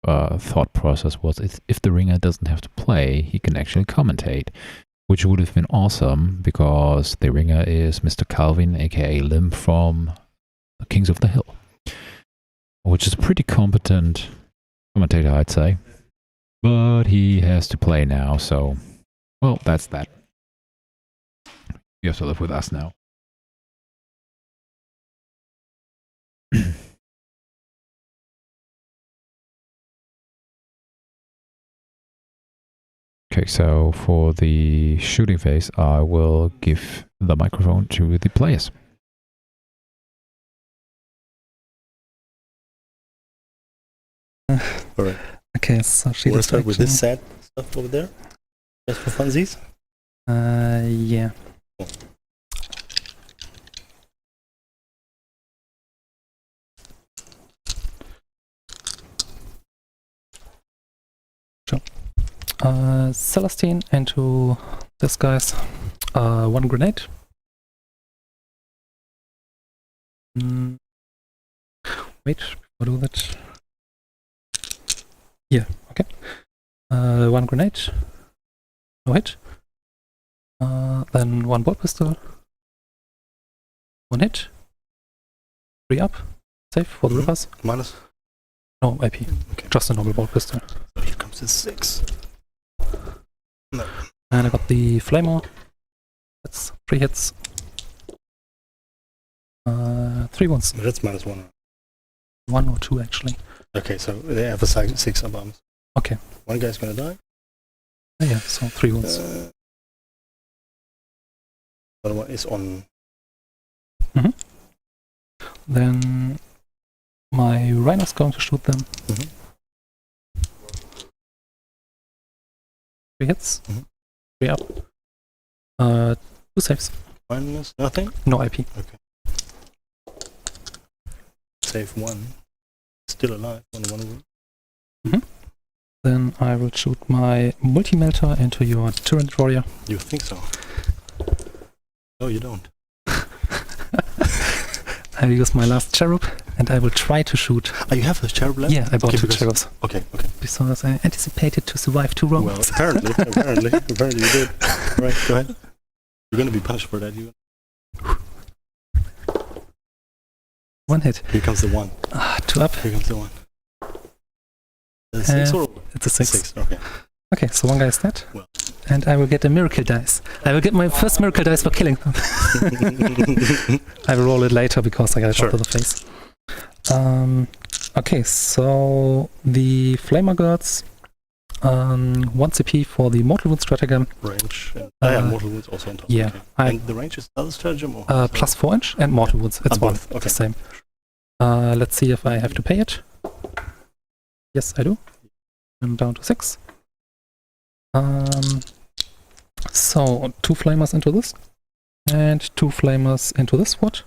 thought process was if the ringer doesn't have to play, he can actually commentate, which would have been awesome because the ringer is Mr. Calvin, aka Lim from Kings of the Hill, which is a pretty competent commentator, I'd say. But he has to play now, so, well, that's that. You have to live with us now. Okay, so for the shooting phase, I will give the microphone to the players. Alright. Okay, so she Want to start with this sad stuff over there? Just for funsies? Yeah. Celestine into this guy's 1 grenade. Wait, before I do that. Yeah, okay. 1 grenade. No hit. Then 1 bolt pistol. 1 hit. 3 up. Safe for the rippers. Minus? No AP. Okay. Just a normal bolt pistol. So here comes the 6. No. And I got the flamer. That's 3 hits. 3 wounds. That's -1. 1 or 2 actually. Okay, so they have a 6 bombs. Okay. One guy's gonna die. Yeah, so 3 wounds. Other one is on. Then my rhino's going to shoot them. 3 hits. 3 up. 2 saves. Minus nothing? No IP. Okay. Save 1. Still alive on the 1 wound. Then I will shoot my multi-melter into your Tyranid warrior. You think so? No, you don't. I will use my last cherub and I will try to shoot. Oh, you have a cherub left? Yeah, I bought Okay, 2 because- cherubs. Okay. Because I anticipated to survive 2 rounds. Well, apparently you did. Right, go ahead. You're gonna be punished for that. You. 1 hit. Here comes the 1. 2 up. Here comes the 1. The 6 or It's a 6. 6. Okay. Okay, so 1 guy is dead. Well. And I will get a miracle dice. I will get my first miracle dice for killing them. I will roll it later because I got it out of the face. Okay, so the Flamer Guards, 1 CP for the Mortal Wound stratagem. Range. And, Mortal Wounds also on top. Yeah. Okay. I, And the range is other stratagem or? plus 4 inch and Mortal Wounds. It's one. both. Okay. The same. Let's see if I have to pay it. Yes, I do. I'm down to 6. So 2 flamers into this, and 2 flamers into this. What?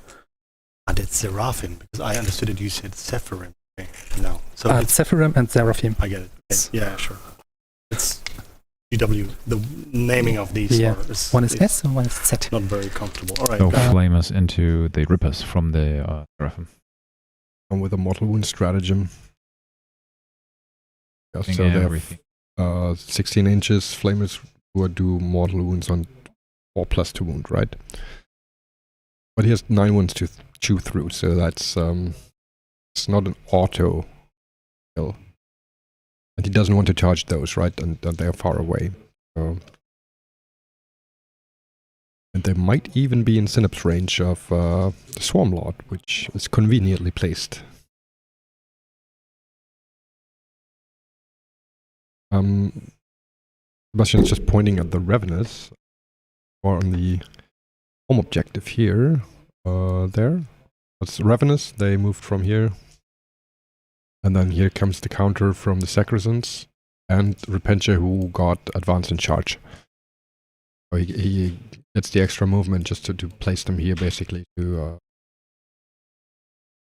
And it's Seraphim, because I understood it. You said Sephirim. Okay. No. So It's Sephirim and Seraphim. I get it. Okay. Yeah, sure. It's GW. The naming of these is One is S and one is Z. not very comfortable. All right. So flamers into the rippers from the Seraphim. And with a mortal wound stratagem. Yeah, Doing so they everything. have 16 inches flamers who do mortal wounds on 4 plus 2 wound, right? But he has 9 wounds to chew through, so that's it's not an auto kill. And he doesn't want to charge those, right? And they're far away. And they might even be in synapse range of the Swarm Lord, which is conveniently placed. Sebastian's just pointing at the Revenants, or on the home objective here. There. That's Revenants, they moved from here. And then here comes the counter from the Sacrosans and Repentia, who got advance in charge. So he gets the extra movement just to place them here, basically, to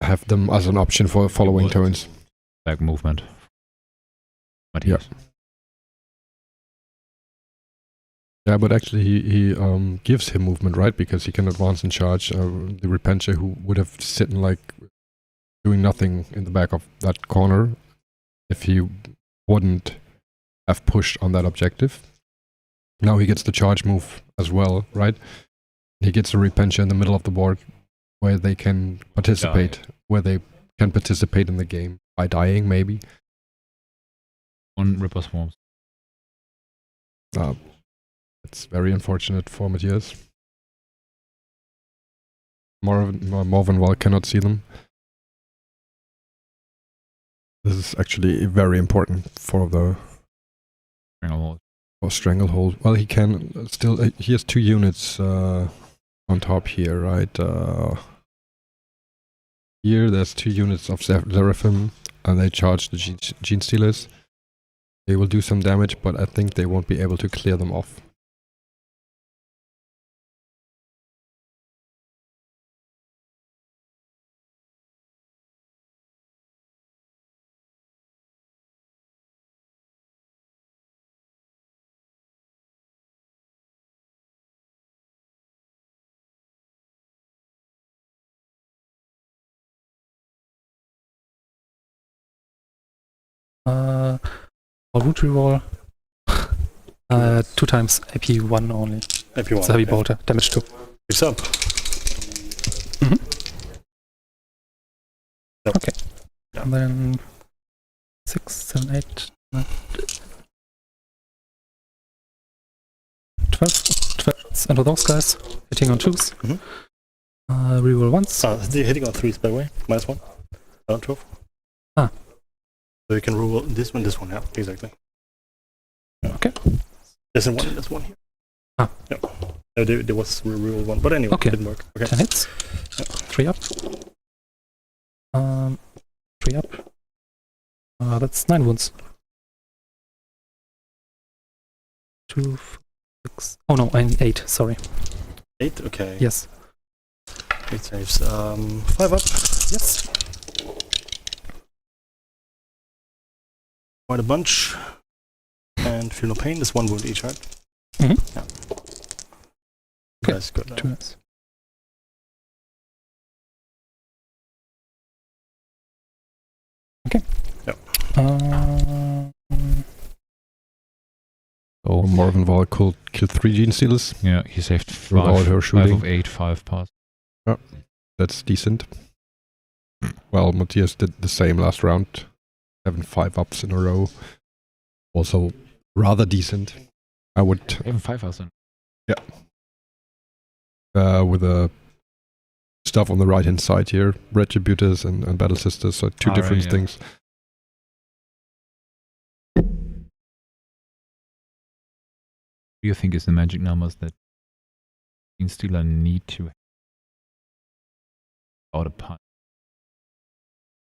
have them as an option for following turns. Back movement. Yeah. Yeah, but actually he gives him movement, right? Because he can advance and charge the Repentia, who would have sitting like doing nothing in the back of that corner if he wouldn't have pushed on that objective. Now he gets the charge move as well, right? He gets a Repentia in the middle of the board where they can participate, where they can participate in the game by dying, maybe. On Ripper Swarms. It's very unfortunate for Matthias. Morven Wall cannot see them. This is actually very important for the Stranglehold. Well, he can still. He has 2 units on top here, right? Here, there's 2 units of Seraphim, and they charge the Gene Stealers. They will do some damage, but I think they won't be able to clear them off. Root reroll. 2 times AP1 only. AP1. It's a heavy bolter. Damage 2. It's up. Yep. Okay. Yeah. And then 6, 7, 8, 9, 12 shots into those guys. Hitting on 2s. Reroll once. They're hitting on 3s, by the way. -1. 12. So you can rule this one, yeah, exactly. Yeah. Okay. There's one here. Yeah. No, there was rule 1, but anyway, okay. it didn't work. Okay. 10 hits. 3 up. 3 up. That's 9 wounds. 2, 6. Oh no, I need 8, sorry. 8? Okay. Yes. 8 saves. 5 up. Yes. Quite a bunch. And feel no pain. There's 1 wound each, right? Yeah. Okay. That's good. 2 hits. Okay. Yep. Oh, Morven Wall killed 3 Gene Stealers. Yeah, he saved Without her 5 shooting. of 8, 5 pass. Yeah, that's decent. Well, Matthias did the same last round. 7 5-ups in a row. Also rather decent. I would... Even 5,000. Yeah. With the stuff on the right hand side here. Retributors and Battle Sisters. So 2 different things. Do you think is the magic numbers that Gene Stealer need to have out a punch?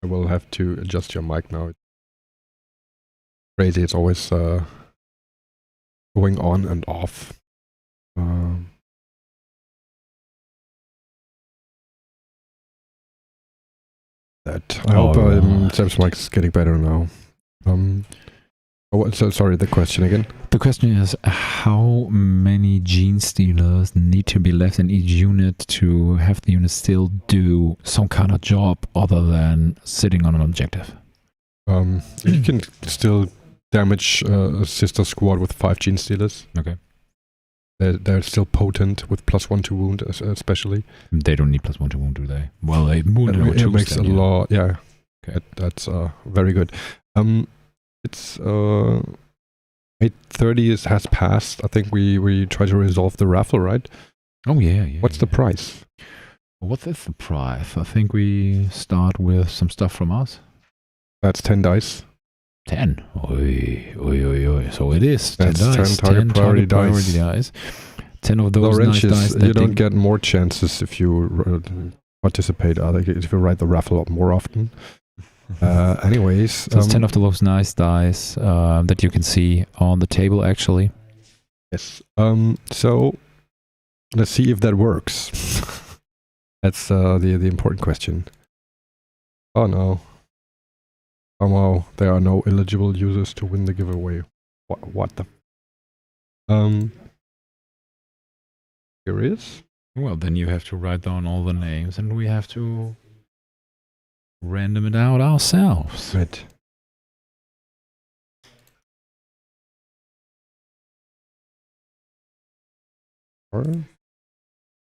I will have to adjust your mic now. It's crazy, it's always going on and off. I hope Seb's mic is getting better now. Sorry, the question again? The question is, how many Gene Stealers need to be left in each unit to have the unit still do some kind of job other than sitting on an objective? You can still damage a sister squad with 5 Gene Stealers. Okay. They're still potent with +1 to wound, especially. They don't need +1 to wound, do they? Well, they wound it makes a lot. Yeah, okay. That's very good. It's 8:30 has passed. I think we try to resolve the raffle, right? Oh yeah. What's the price? What is the price? I think we start with some stuff from us. That's 10 dice. 10. Oi. So it is 10 That's dice. 10 target priority dice. 10 of those nice dice. You don't get more chances if you participate. If you write the raffle up more often. Anyways, so it's 10 of those nice dice that you can see on the table actually. Yes. So let's see if that works. That's the important question. Oh no. Somehow there are no eligible users to win the giveaway. What the? Here is. Well, then you have to write down all the names, and we have to random it out ourselves. Right.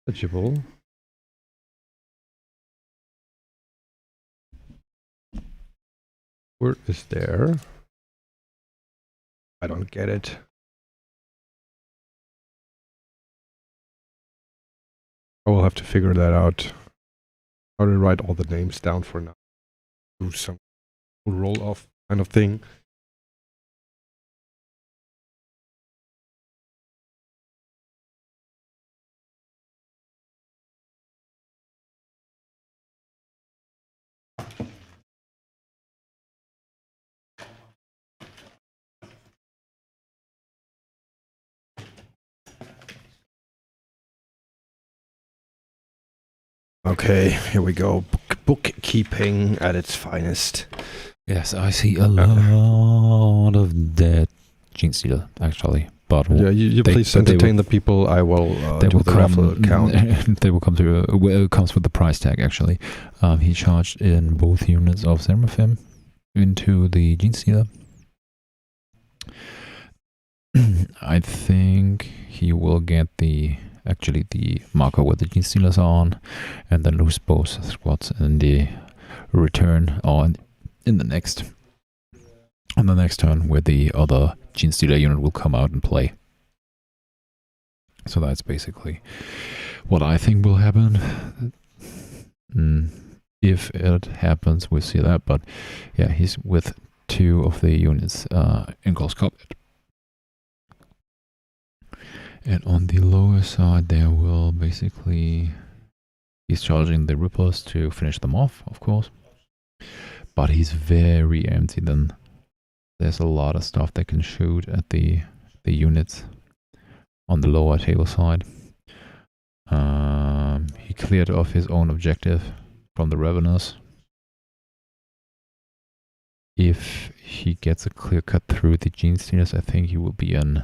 Eligible. Where is there? I don't get it. I will have to figure that out. How to write all the names down for now. Do some roll off kind of thing. Okay, here we go. Bookkeeping at its finest. Yes, I see a lot of dead Gene Stealer, actually. But Yeah, you please entertain the people. I will do the raffle count. They will come to it comes with the price tag, actually. He charged in both units of Seraphim into the Gene Stealer. I think he will get the marker with the Gene Stealers on, and then lose both squads in the return or in the next turn, where the other Gene Stealer unit will come out and play. So that's basically what I think will happen. If it happens, we'll see that. But yeah, he's with 2 of the units in close combat. And on the lower side, there will basically... He's charging the Rippers to finish them off, of course. But he's very empty then. There's a lot of stuff that can shoot at the units on the lower table side. He cleared off his own objective from the Ravenous. If he gets a clear cut through the Gene Stealers, I think he will be in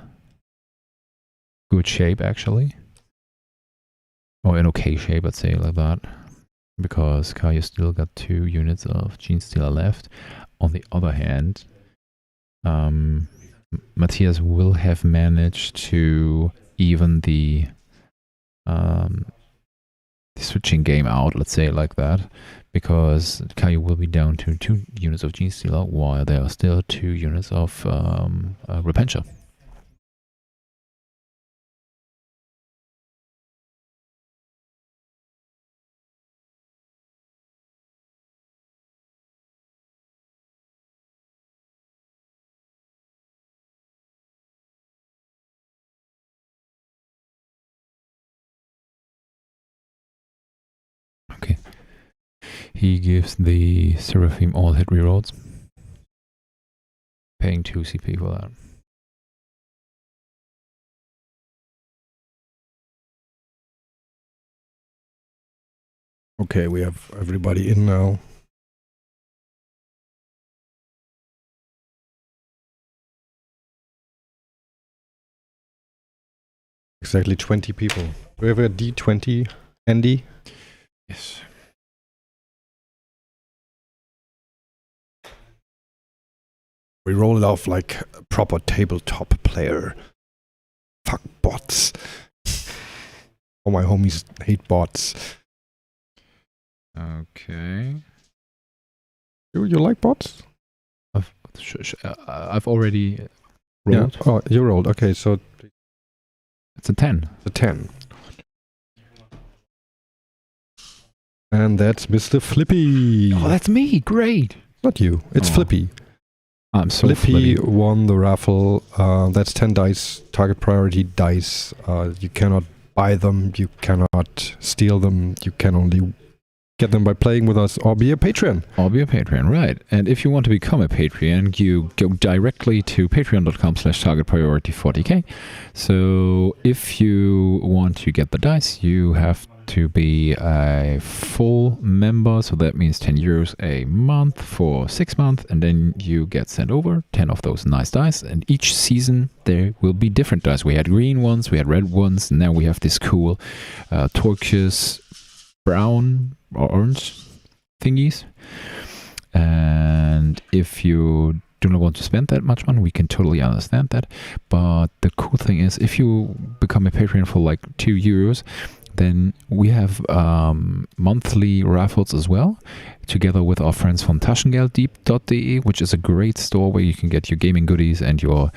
good shape, actually, or in okay shape, I'd say, like that, because Kayu still got 2 units of Gene Stealer left. On the other hand, Matthias will have managed to even the switching game out, let's say it like that, because Kayu will be down to 2 units of Gene Stealer, while there are still 2 units of Repentia. Okay. He gives the Seraphim all hit rerolls, paying 2 CP for that. Okay, we have everybody in now. Exactly 20 people. Do we have a D20, Andy? Yes. We roll it off like a proper tabletop player. Fuck bots. All my homies hate bots. Okay. You like bots? I've already rolled. Yeah. Oh, you rolled. Okay, so It's a 10. it's a 10. And that's Mr. Flippy. Oh, that's me. Great. Not you. It's Oh. Flippy. I'm so Flippy flippy. won the raffle. That's 10 dice, target priority dice. You cannot buy them. You cannot steal them. You can only get them by playing with us or be a Patreon. Or be a Patreon, right. And if you want to become a Patreon, you go directly to patreon.com/targetpriority40k. So if you want to get the dice, you have to be a full member, so that means 10 euros a month for 6 months, and then you get sent over 10 of those nice dice, and each season there will be different dice. We had green ones, we had red ones, and now we have this cool turquoise, brown or orange thingies. And if you do not want to spend that much money, we can totally understand that. But the cool thing is, if you become a Patreon for like 2 euros, then we have monthly raffles as well, together with our friends from Taschengeld.de, which is a great store where you can get your gaming goodies and your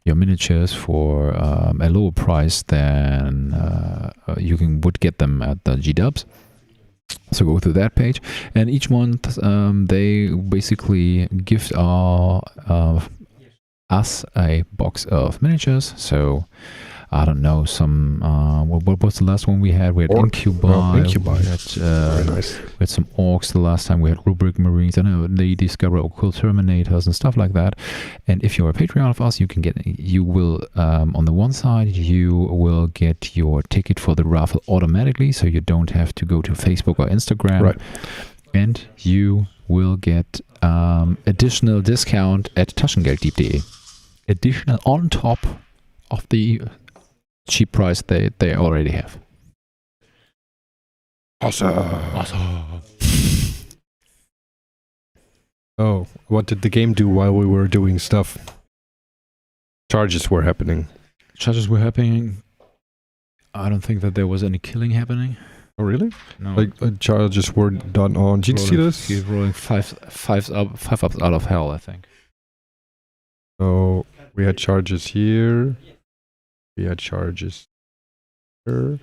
miniatures for a lower price than you would get them at the G-Dubs. So go to that page, and each month they basically give us a box of miniatures. So I don't know, some what was the last one we had? We had Incubi. Incubi. We had, Very nice. we had some orcs the last time. We had rubric marines. I know they discover occult terminators and stuff like that. And if you're a Patreon of us, you will on the one side you will get your ticket for the raffle automatically, so you don't have to go to Facebook or Instagram. Right. And you will get additional discount at Taschengeld.de. Additional on top of the cheap price they already have. Awesome. Oh, what did the game do while we were doing stuff? Charges were happening. Charges were happening. I don't think that there was any killing happening. Oh, really? No. Like charges were done on Gene Stealers? He's rolling five ups out of hell, I think. So we had charges here. We had charges here.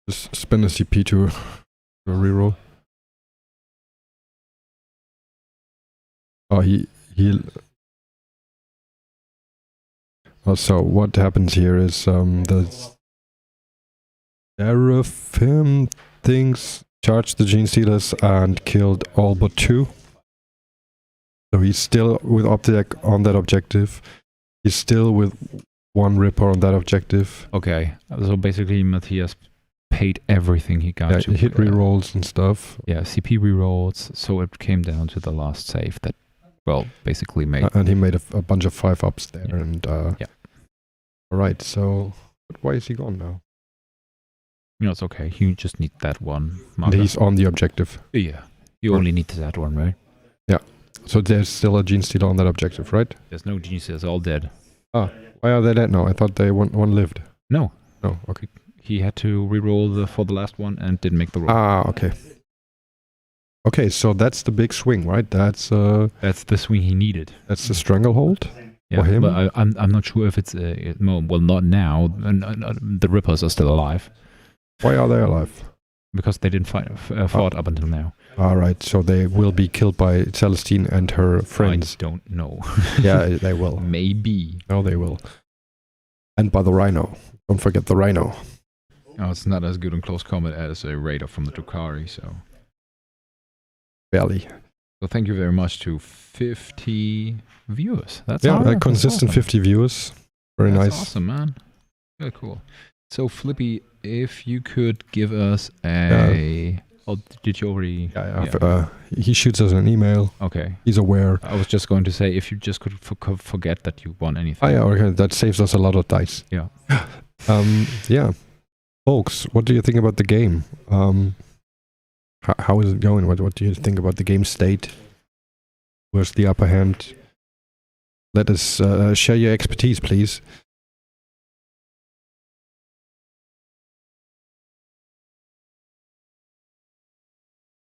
Just spend a CP to reroll. Oh, he. So what happens here is the Seraphim things charged the Gene Stealers and killed all but 2. So he's still with object on that objective. He's still with 1 Ripper on that objective. Okay, so basically Matthias paid everything he got. Yeah, he hit rerolls and stuff. Yeah, CP rerolls. So it came down to the last save that, well, basically made. And he made a bunch of 5-ups there. Yeah. And yeah. All right. So, but why is he gone now? No, it's okay. You just need that one And marker. he's on the objective. Yeah, you only need that one, right? Yeah. So there's still a Gene Stealer on that objective, right? There's no geniuses, all dead. Why are they dead now? I thought they one lived. No. Oh, okay. He had to reroll for the last one and didn't make the roll. Okay. Okay, so that's the big swing, right? That's the swing he needed. That's the stranglehold Yeah, for him. but I'm not sure if it's well, not now. The Rippers are still alive Why are they alive? because they didn't fought up until now. All right, so they will be killed by Celestine and her friends. I don't know. Yeah, they will. Maybe. No, they will. And by the Rhino. Don't forget the Rhino. Oh, it's not as good in close combat as a Raider from the Drukhari, so. Barely. So thank you very much to 50 viewers. That's Yeah, awesome. a consistent That's awesome. 50 viewers. Very That's nice. awesome, man. Really cool. So Flippy, if you could give us a... Oh, did you already... Yeah. He shoots us an email. Okay. He's aware. I was just going to say, if you just could forget that you won anything. Oh, yeah, okay. That saves us a lot of dice. Yeah. Yeah. Folks, what do you think about the game? How is it going? What do you think about the game state? Where's the upper hand? Let us share your expertise, please.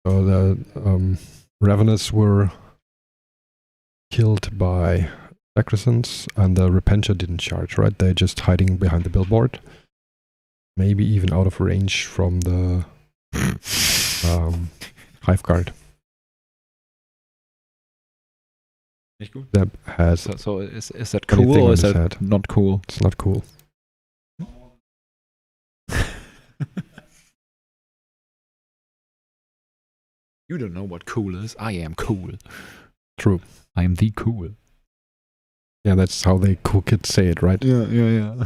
So the Ravenous were killed by Sacrosans, and the Repentia didn't charge, right? They're just hiding behind the billboard. Maybe even out of range from the Hive Guard. Seb has. So is that Anything cool or on is his that head. not cool? It's not cool. You don't know what cool is. I am cool. True. I am the cool. Yeah, that's how they cool kids say it, right? Yeah.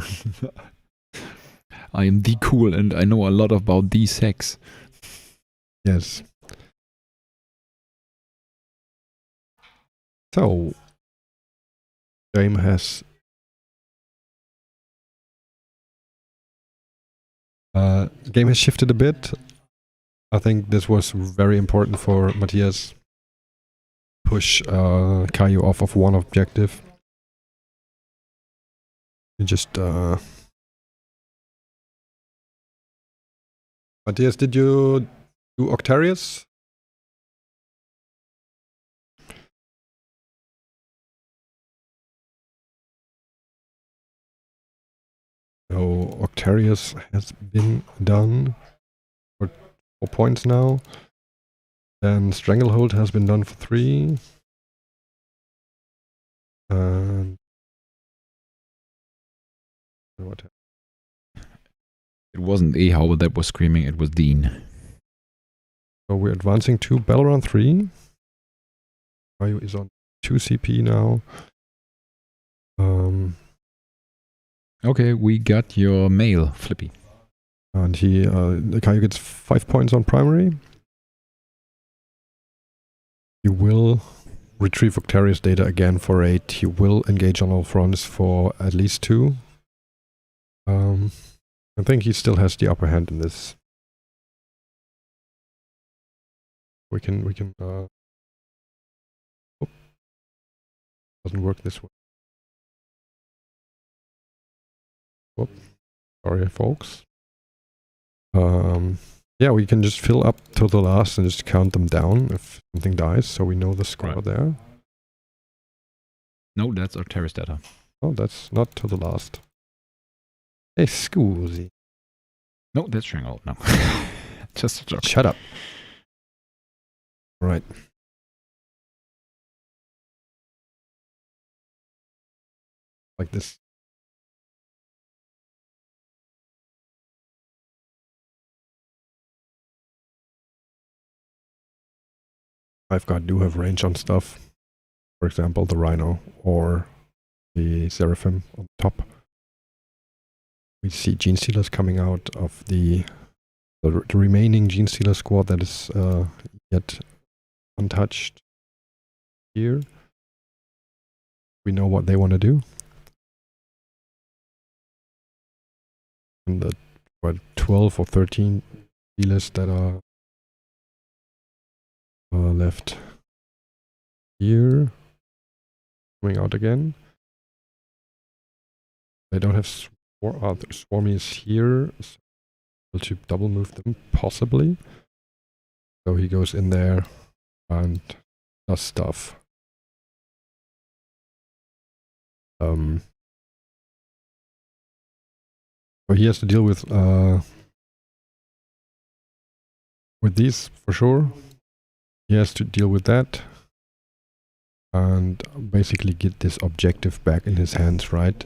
I am the cool and I know a lot about the sex. Yes. So, game has shifted a bit. I think this was very important for Matthias. Push Caillou off of one objective. You just Matthias, did you do Octarius? So Octarius has been done for 4 points now. Then Stranglehold has been done for 3. And what? It wasn't Ahau that was screaming, it was Dean. So we're advancing to battle round 3. Caillou is on 2 CP now. Okay, we got your mail, Flippy. And Caillou gets 5 points on primary. He will retrieve Octarius data again for 8. He will engage on all fronts for at least 2. I think he still has the upper hand in this. We can doesn't work this way. Whoop. Sorry, folks. Yeah, we can just fill up to the last and just count them down if something dies, so we know the score there. No, that's Octarius data. Oh, that's not to the last. Scusi. No, that's Stranglehold. No. Just a joke. Shut up. All right. Like this. Do have range on stuff. For example, the Rhino or the Seraphim on top. We see Gene Stealers coming out of the remaining Gene Stealer squad that is yet untouched here. We know what they want to do. And the 12 or 13 Stealers that are left here, coming out again. They don't have Swarmy is here, so we'll to double move them possibly. So he goes in there and does stuff. So he has to deal with these for sure. He has to deal with that and basically get this objective back in his hands, right?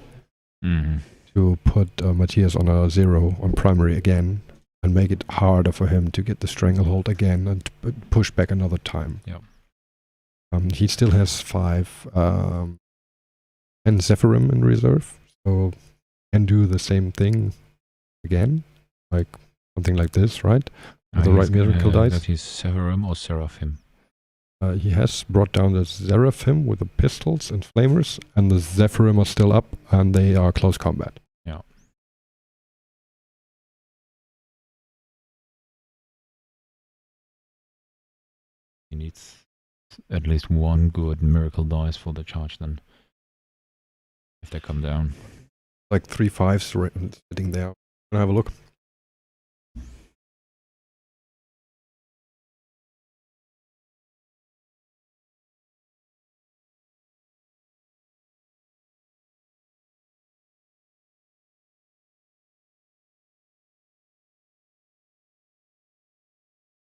Mm-hmm. To put Matthias on a 0 on primary again and make it harder for him to get the Stranglehold again and push back another time. Yeah. He still has 5 and Zephyrim in reserve, so can do the same thing again, like something like this, right? With the right miracle dice. That is Severum or Seraphim? He has brought down the Seraphim with the pistols and flamers, and the Zephyrim are still up, and they are close combat. Yeah. He needs at least 1 good miracle dice for the charge then. If they come down. Like 3 5s sitting there. Can I have a look?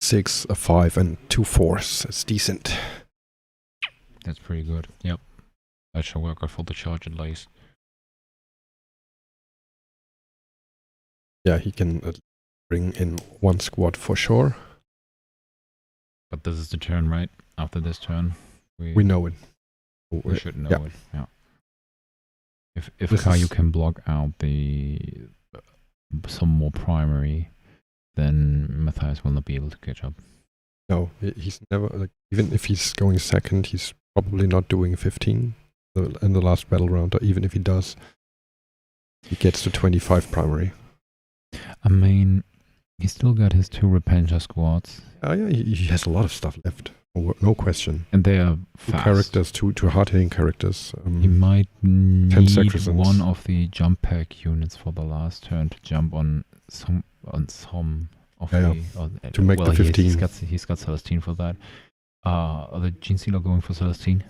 Six, a 5, and 2 4s. It's decent. That's pretty good. Yep. That shall work out for the charge at least. Yeah, he can bring in one squad for sure. But this is the turn, right? After this turn, We know it. we should know yeah. it. Yeah. If This Caillou is- can block out the some more primary, then Matthias will not be able to catch up. No, he's never, like, even if he's going second, he's probably not doing 15 in the last battle round, or even if he does, he gets to 25 primary. I mean, he still got his 2 Repentia squads, Yeah, he has a lot of stuff left. No question. and they are 2 fast. characters, two hard-hitting characters. He might need Sacristans. one of the jump pack units for the last turn to jump on some of Yeah, the to make the 15. He's got Celestine for that. Are the Gene Stealer going for Celestine?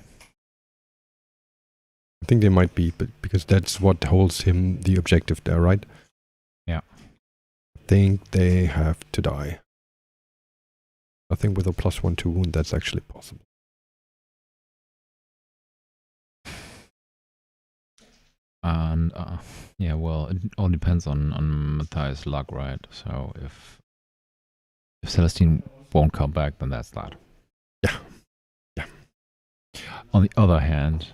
I think they might be, but because that's what holds him the objective there, right? Yeah. I think they have to die. I think with a +1/2 wound, that's actually possible. And yeah, well, it all depends on Matthias' luck, right? So if Celestine won't come back, then that's that. Yeah. Yeah. On the other hand,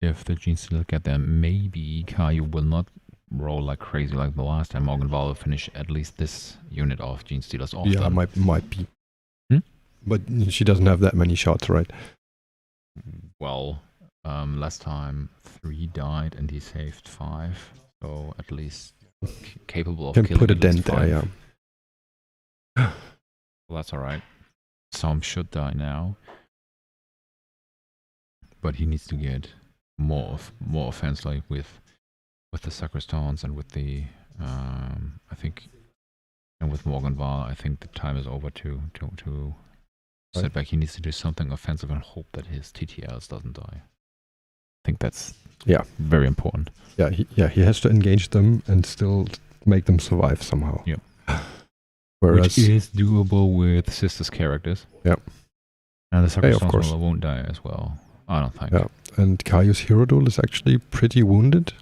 if the Gene Stealer get there, maybe Caillou will not roll like crazy like the last time. Morganval will finish at least this unit of Gene Stealers off. Yeah, them. might be. Hmm? But she doesn't have that many shots, right? Well, last time 3 died and he saved 5, so at least capable of Can killing put a at least dent there, 5. yeah. Well, that's alright. Some should die now, but he needs to get more offense, like with the Sacristans and with the I think, and with Morganval. I think the time is over to set back. He needs to do something offensive and hope that his TTLs doesn't die. I think that's very important. Yeah, he has to engage them and still make them survive somehow. Yep. Whereas, Which is doable with Sister's characters. Yep. And the Yeah, of course. Sacristans won't die as well, I don't think. Yeah. And Caillou's Hero Duel is actually pretty wounded.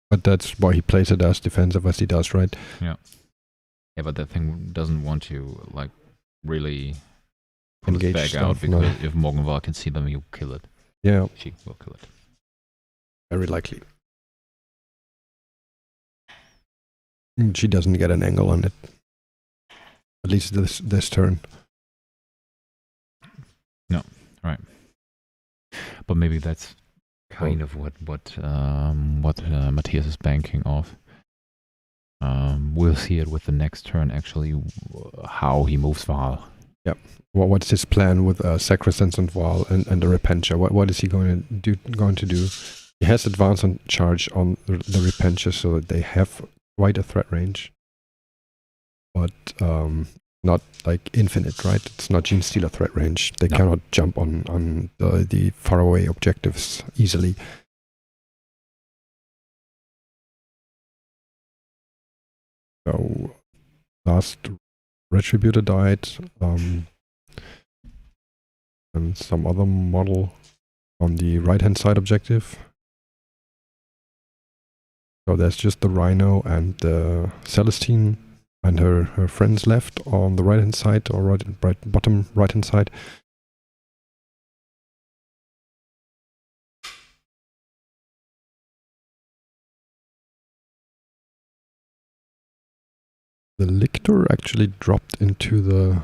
But that's why he plays it as defensive as he does, right? Yeah, but that thing doesn't want to, like, really put Engage its back stuff, out, because no. if Morganval can see them, he'll kill it. Yeah, She will kill it. very likely. And she doesn't get an angle on it. At least this turn. But maybe that's kind of what Matthias is banking off. We'll see it with the next turn, actually, how he moves Val. What's his plan with Sacristans and Val and the Repentia? What is he going to do? He has advance on charge on the Repentia, so that they have quite a threat range. But not like infinite, right? It's not Gene Stealer threat range. They cannot jump on the faraway objectives easily. So last Retributor died, and some other model on the right-hand side objective. So there's just the Rhino and the Celestine and her friends left on the right-hand side, or bottom right-hand side. The Lictor actually dropped into the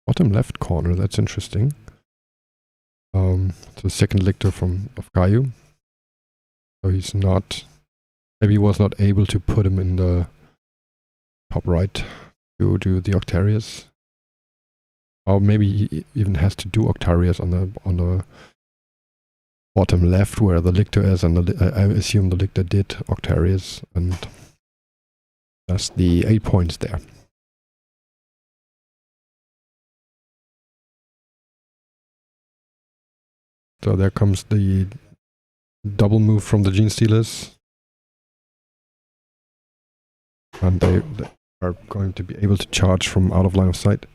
bottom left corner. That's interesting. The second Lictor of Caillou. So he's not... Maybe he was not able to put him in the top right to do the Octarius. Or maybe he even has to do Octarius on the bottom left where the Lictor is, and I assume the Lictor did Octarius, and that's the 8 points there. So there comes the double move from the Gene Stealers. And they are going to be able to charge from out of line of sight.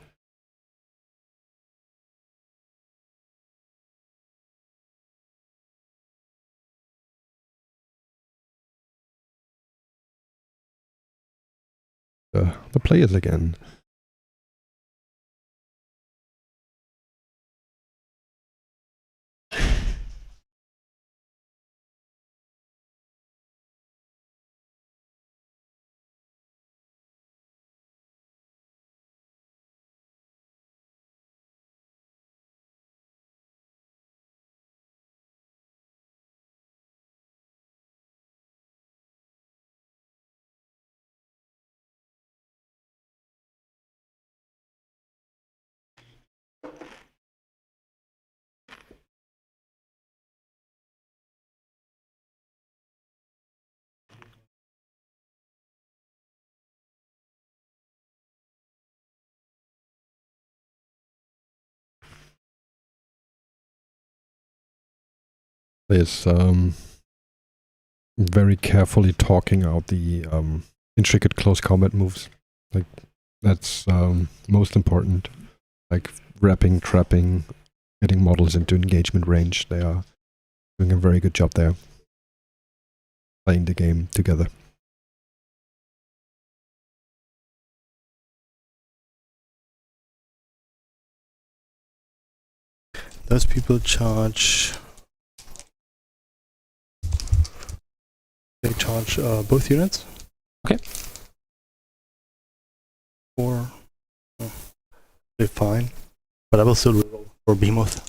the players again. Is very carefully talking out the intricate close combat moves. Like that's most important. Like wrapping, trapping, getting models into engagement range. They are doing a very good job there. Playing the game together. Those people charge. They charge both units. Okay. Or they're fine, but I will still roll for Behemoth.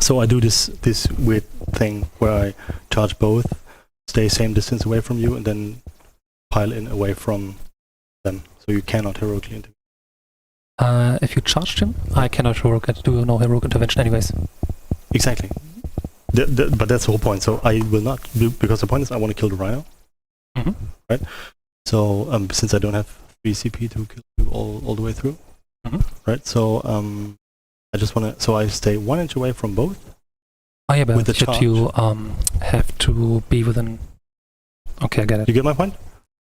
So I do this weird thing where I charge both, stay same distance away from you, and then pile in away from them. So you cannot heroically intervene. If you charged him, I cannot do no heroic intervention anyways. Exactly. But that's the whole point. So I will not do, because the point is I want to kill the Rhino. Right? So since I don't have 3 CP to kill you all the way through. Right? So I just want to, so I stay 1 inch away from both. Oh yeah, but with the charge. you have to be within. Okay, I get it. You get my point?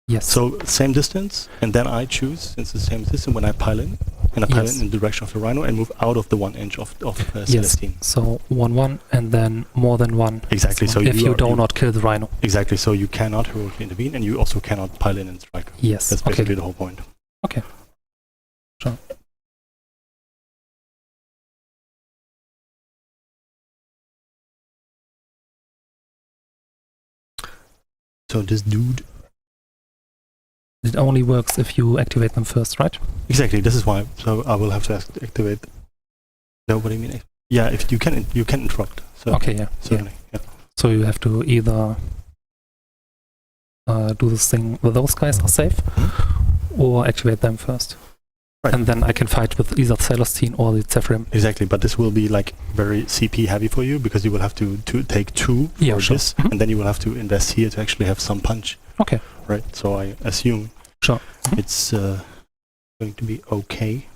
Yes. So same distance, and then I choose, since it's the same distance, when I pile in, and I pile in the direction of the Rhino and move out of the 1 inch of Celestine. Yes. So 1-1 and then more than 1. Exactly. So if you do not kill the Rhino. Exactly. So you cannot heroically intervene, and you also cannot pile in and strike. Yes. That's basically the whole point. Okay. Sure. So this dude. It only works if you activate them first, right? Exactly. This is why. So I will have to activate. No, what do you mean? Yeah, if you can interrupt. So okay. Yeah. Certainly. Yeah. So you have to either do this thing where those guys are safe, or activate them first. Right. And then I can fight with either Celestine or the Zephyrim. Exactly, but this will be like very CP heavy for you because you will have to take 2 for this, and then you will have to invest here to actually have some punch. Okay. Right. So I assume it's going to be okay.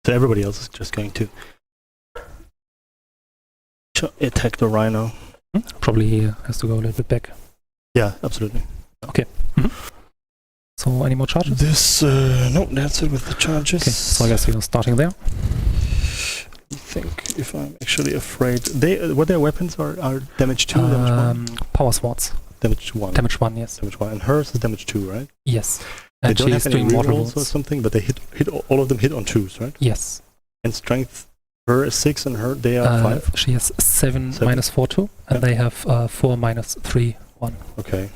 So everybody else is just going to attack the Rhino. Probably he has to go a little bit back. Yeah, absolutely. Okay. So any more charges? This no, that's it with the charges. Okay, so I guess you're starting there. I think if I'm actually afraid, what their weapons are damage 2, damage 1. Power swords. Damage 1. Damage 1, yes. Damage 1, and hers is damage 2, right? Yes. They And don't have she's any doing mortal rerolls or wounds. something, but they hit all of them hit on 2s, right? Yes. And strength, her is 6 and her they are 5. She has 7 minus 4 2, and they have 4 minus 3 1. Okay.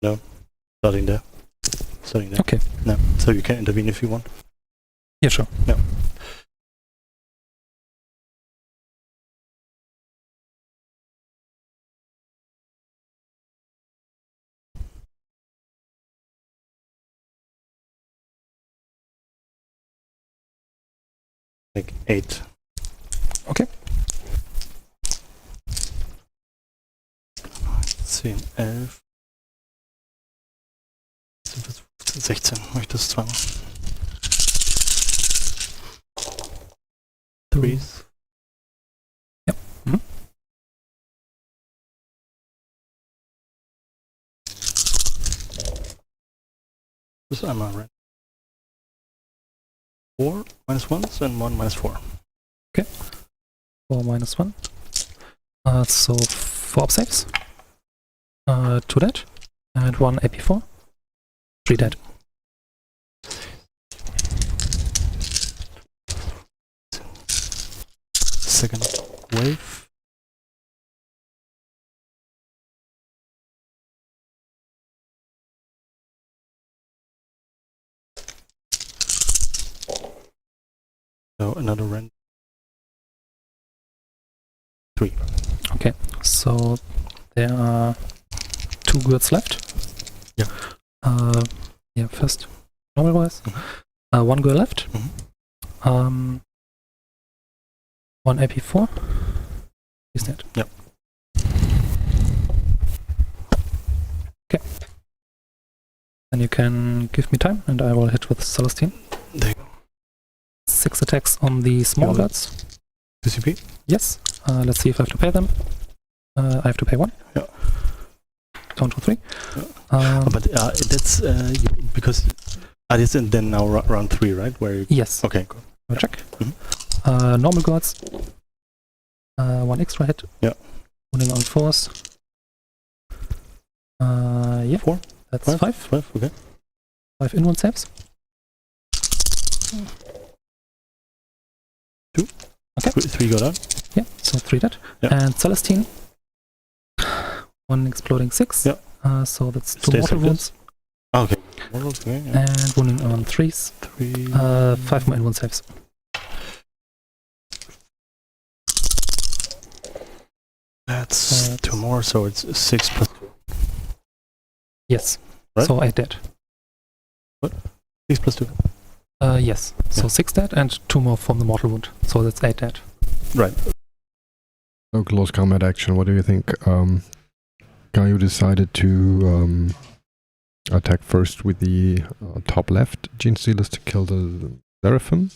No, starting there. Okay. No, so you can intervene if you want. Yeah, sure. No. Like 8. Okay. Zehn, 11. 16, mache ich das zweimal. 3s. So I'm a red. 4 -1s and 1 -4. 4 -1. So 4 saves. 2 dead. And 1 AP4. 3 dead. Second wave. So another rend. 3. Okay, so there are 2 goods left. Yeah. Yeah, first normal guys. 1 girl left. 1 AP4. Is that? Yep. Okay. And you can give me time and I will hit with Celestine. There you go. 6 attacks on the small guards. 2 CP? Yes. Let's see if I have to pay them. I have to pay 1. Yeah. Down to 3. Yeah. But that's because this and then now round 3, right? Where you... Yes. Okay, good. I'll check. Normal guards. 1 extra hit. Yeah. Wounding on force. Yeah. 4? That's 5? 5. 5, okay. 5 inward saves. 2. Okay. 3 go down. Yeah, so 3 dead. Yeah. And Celestine. 1 exploding 6. Yeah. So that's 2 Stays mortal like wounds. Okay. Okay, yeah. And wounding on 3s. 3. 5 more inward saves. That's 2 more, so it's 6 plus 2. Yes. Right? So 8 dead. 6 plus 2. Yes. So Yeah. 6 dead and 2 more from the mortal wound. So that's 8 dead. Right. So close combat action. What do you think? Gaio decided to attack first with the top left gene stealers to kill the Seraphim,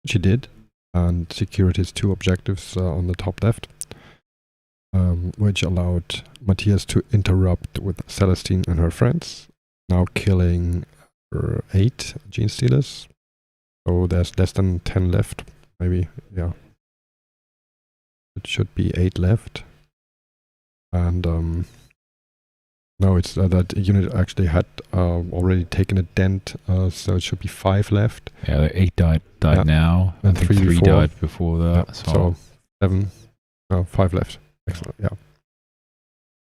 which he did, and secured his 2 objectives on the top left, which allowed Matthias to interrupt with Celestine and her friends, now killing 8 gene stealers. So there's less than 10 left, maybe, yeah. It should be 8 left. And no, it's that unit actually had already taken a dent, so it should be 5 left. Yeah, the 8 died Yeah. now, And and 3 3 before. died before that. Yeah, So, 7, 5 left. Excellent, yeah.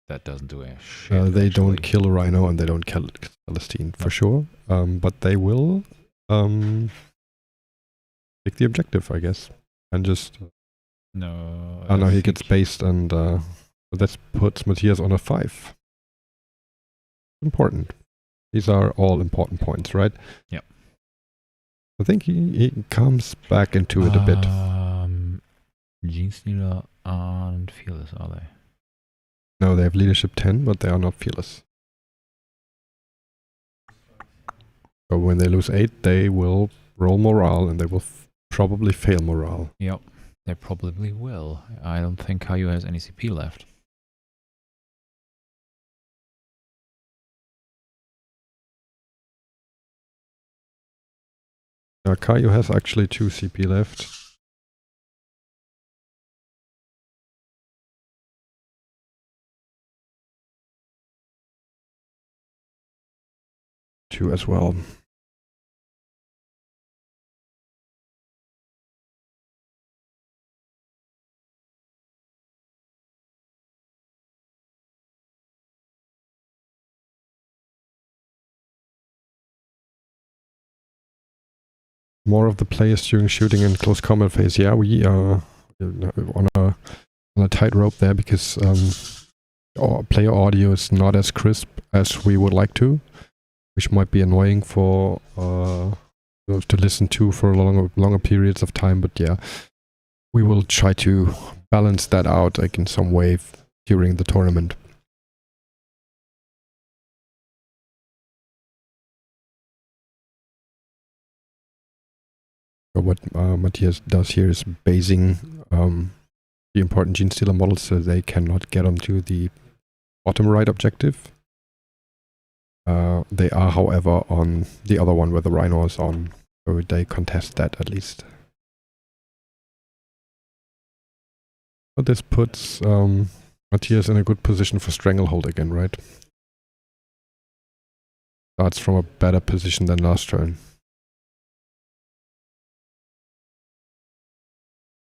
that doesn't do a shit. They don't actually. kill Rhino and they don't kill Celestine for sure, but they will take the objective, I guess, and just. No. Oh no, he think- gets based, and that puts Matthias on a 5. Important. These are all important points, right? Yeah. I think he comes back into it a bit. Gene Stealer aren't fearless, are they? No, they have leadership 10, but they are not fearless. So when they lose 8, they will roll morale, and they will probably fail morale. Yep. They probably will. I don't think Caillou has any CP left. Caillou has actually 2 CP left. Two as well. More of the players during shooting and close combat phase. Yeah, we are on a tightrope there because our player audio is not as crisp as we would like to, which might be annoying for those to listen to for longer periods of time. But yeah, we will try to balance that out, like in some way during the tournament. So what Matthias does here is basing the important gene stealer models so they cannot get onto the bottom right objective. They are, however, on the other one where the Rhino is on, so they contest that at least. But this puts Matthias in a good position for Stranglehold again, right? Starts from a better position than last turn.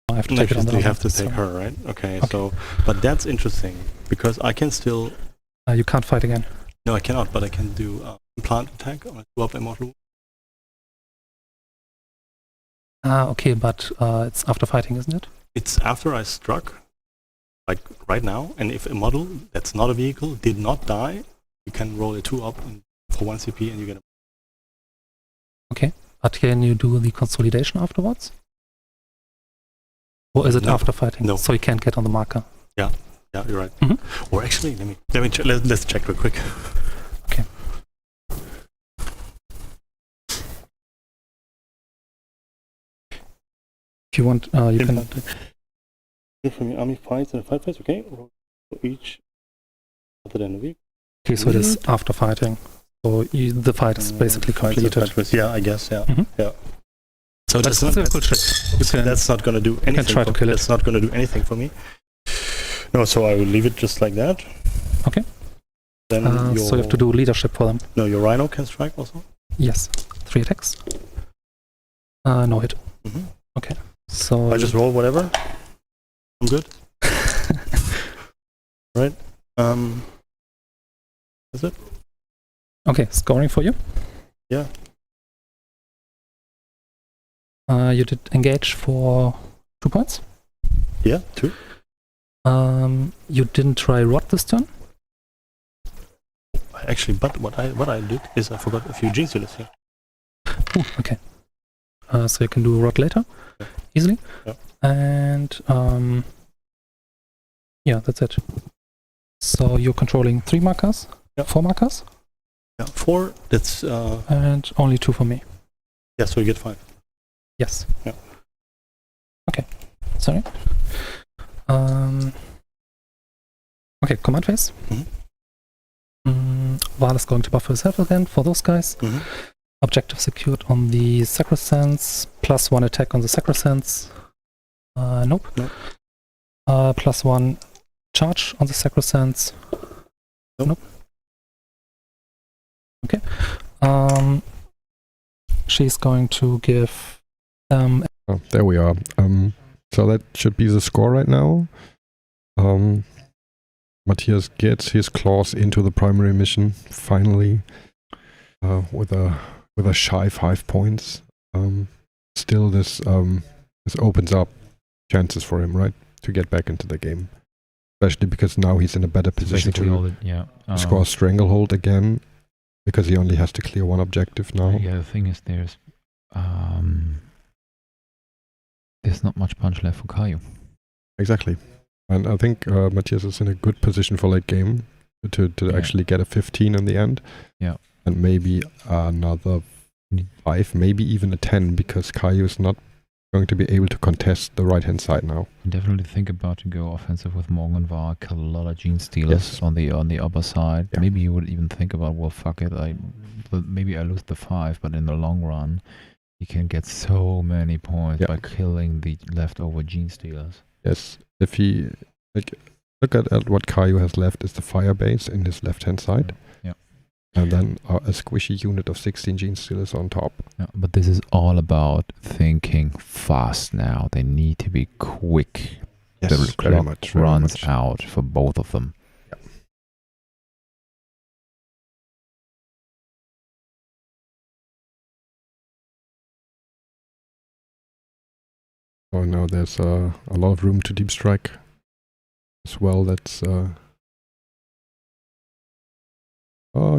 I have to take it on the You have to other, take so- her, right? Okay, so, but that's interesting, because I can still... You can't fight again. No, I cannot, but I can do plant attack on a 2-up immortal. Okay, but it's after fighting, isn't it? It's after I struck, like right now, and if a model that's not a vehicle did not die, you can roll a 2-up for 1 CP and you get a... But can you do the consolidation afterwards? Or is it No. after fighting? No. So you can't get on the marker. Yeah, you're right. Mhm. Or actually, let's check real quick. Okay. If you want, you can... From your army fights in a fight phase, okay? Roll for each other than a week. Okay, so it is after fighting. So the fight is basically completed. Yeah, I guess, yeah. Mhm. Yeah. So That's that's not, a cool trick. You can, that's not gonna do anything. try to kill it. That's not gonna do anything for me. No, so I will leave it just like that. Okay. Then so you have to do leadership for them. No, your Rhino can strike also. Yes. 3 attacks. No hit. Mhm. Okay. So I just roll whatever. I'm good. Right. Is it? okay, scoring for you. Yeah. You did engage for 2 points. Yeah, 2. You didn't try rot this turn. Actually, but what I did is I forgot a few gene sealers here. Ooh, okay. So you can do rot later, Yeah. easily. Yeah. And yeah, that's it. So you're controlling 3 markers, Yeah. 4 markers, Yeah, 4. That's and only 2 for me. yeah. So you get 5. Yes. Yeah. Okay. Sorry. Okay, command phase. Mhm. Val is going to buffer herself again for those guys. Mhm. Objective secured on the Sacrosands. +1 attack on the Sacrosands. Nope. Nope. +1 charge on the Sacrosands. Nope. Okay. She's going to give Oh, there we are. So that should be the score right now. Matthias gets his claws into the primary mission finally, with a shy 5 points. Still, this opens up chances for him, right, to get back into the game. Especially because now he's in a better position Basically all to the, yeah. score Stranglehold again, because he only has to clear 1 objective now. Yeah, the thing is there's not much punch left for Caillou. Exactly. And I think Matthias is in a good position for late game to Yeah. actually get a 15 in the end. Yeah. And maybe another 5, maybe even a 10, because Caillou is not going to be able to contest the right-hand side now. Definitely think about to go offensive with Morgan and Var, kill a lot of gene stealers Yes. on the upper side. Yeah. Maybe you would even think about, well, fuck it, maybe I lose the 5, but in the long run, you can get so many points Yeah. by killing the leftover gene stealers. Yes. If he... look at what Caillou has left is the fire base in his left-hand side. Yeah. And then a squishy unit of 16 gene stealers on top. Yeah, but this is all about thinking fast now. They need to be quick. Yes, The very clock much. Very runs much. out for both of them. So now there's a lot of room to deep strike as well. That's oh,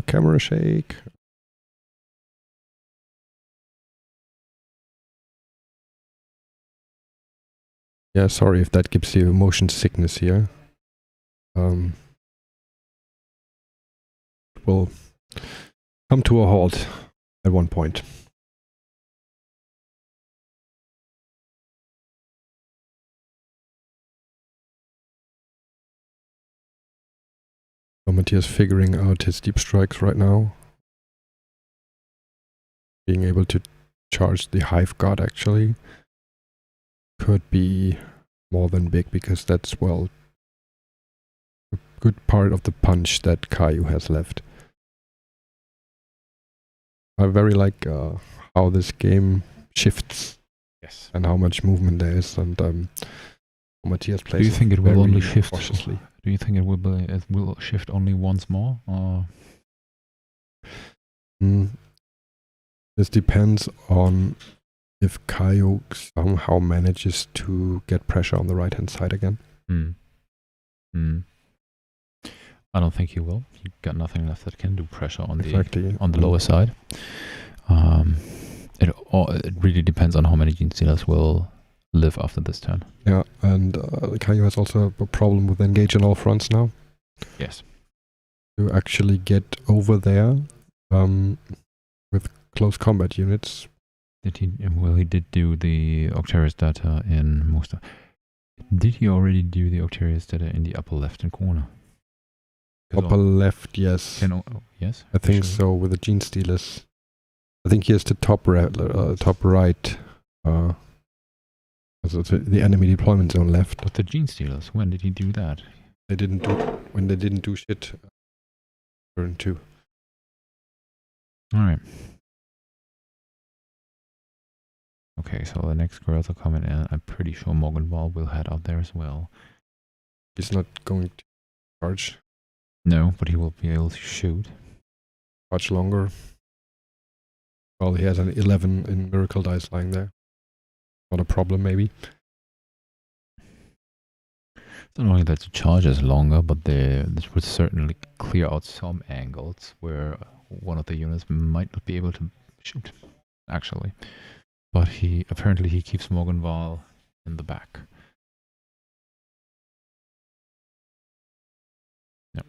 camera shake. Yeah, sorry if that gives you motion sickness here. Will come to a halt at one point. So Matthias figuring out his deep strikes right now. being able to charge the Hive Guard actually could be more than big, because that's, well, a good part of the punch that Caillou has left. I very like how this game shifts. Yes. And how much movement there is, and Matthias plays. Do you think it will only shift cautiously? Do you think it will shift only once more, or? This depends on if Caillou somehow manages to get pressure on the right hand side again. I don't think he will. He got nothing left that can do pressure on Exactly. on the lower side. It really depends on how many Gene Stealers will live after this turn. Yeah, and Caillou has also a problem with engage on all fronts now. Yes. To actually get over there with close combat units. Did he? Well, he did do the Octarius data in most of. Did he already do the Octarius data in the upper left-hand corner? Upper left, yes. Yes? I think so, with the Gene Stealers. I think he has the top right. So the enemy deployment zone left. But the Gene Stealers, when did he do that? They didn't do shit. Turn 2. Alright. Okay, so the next girls are coming in. I'm pretty sure Morgan Wall will head out there as well. He's not going to charge No, but he will be able to shoot. much longer. Well, he has an 11 in Miracle Dice lying there. Not a problem, maybe. Not only that the charge is longer, but this would certainly clear out some angles where one of the units might not be able to shoot, actually. But apparently he keeps Morgenval in the back. Yep.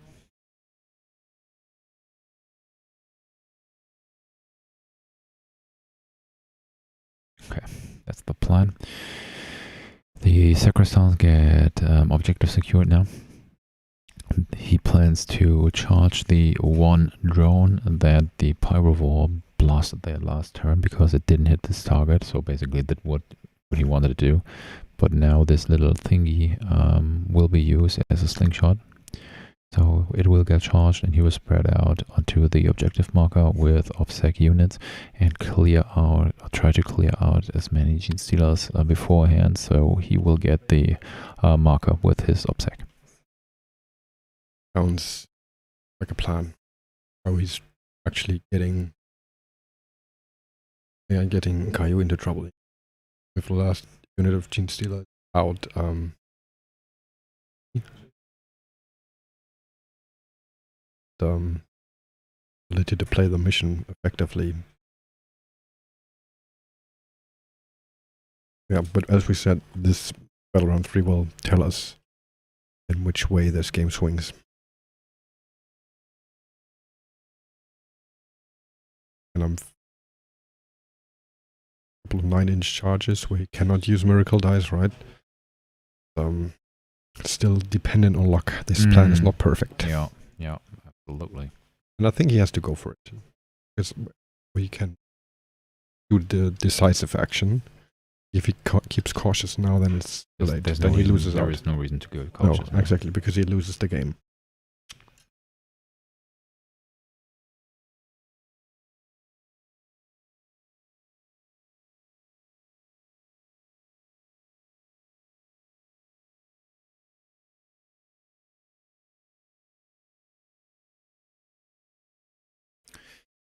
Okay, that's the plan. The sacristans get objective secured now. He plans to charge the one drone that the Pyrovore blasted there last turn because it didn't hit this target, so basically did what he wanted to do. But now this little thingy will be used as a slingshot. So it will get charged and he will spread out onto the objective marker with OBSEC units and try to clear out as many Gene Stealers beforehand, so he will get the marker with his OBSEC. Sounds like a plan. How he's actually getting Caillou into trouble. With the last unit of Gene Stealer out, ability to play the mission effectively. Yeah, but as we said, this Battle Round 3 will tell us in which way this game swings. And a couple of 9-inch charges where he cannot use Miracle Dice, right? Still dependent on luck. This plan is not perfect. Yeah, absolutely. And I think he has to go for it. Because he can do the decisive action. If he keeps cautious now, then it's too late. Then he loses out. There is no reason to go cautious. No, exactly, because he loses the game.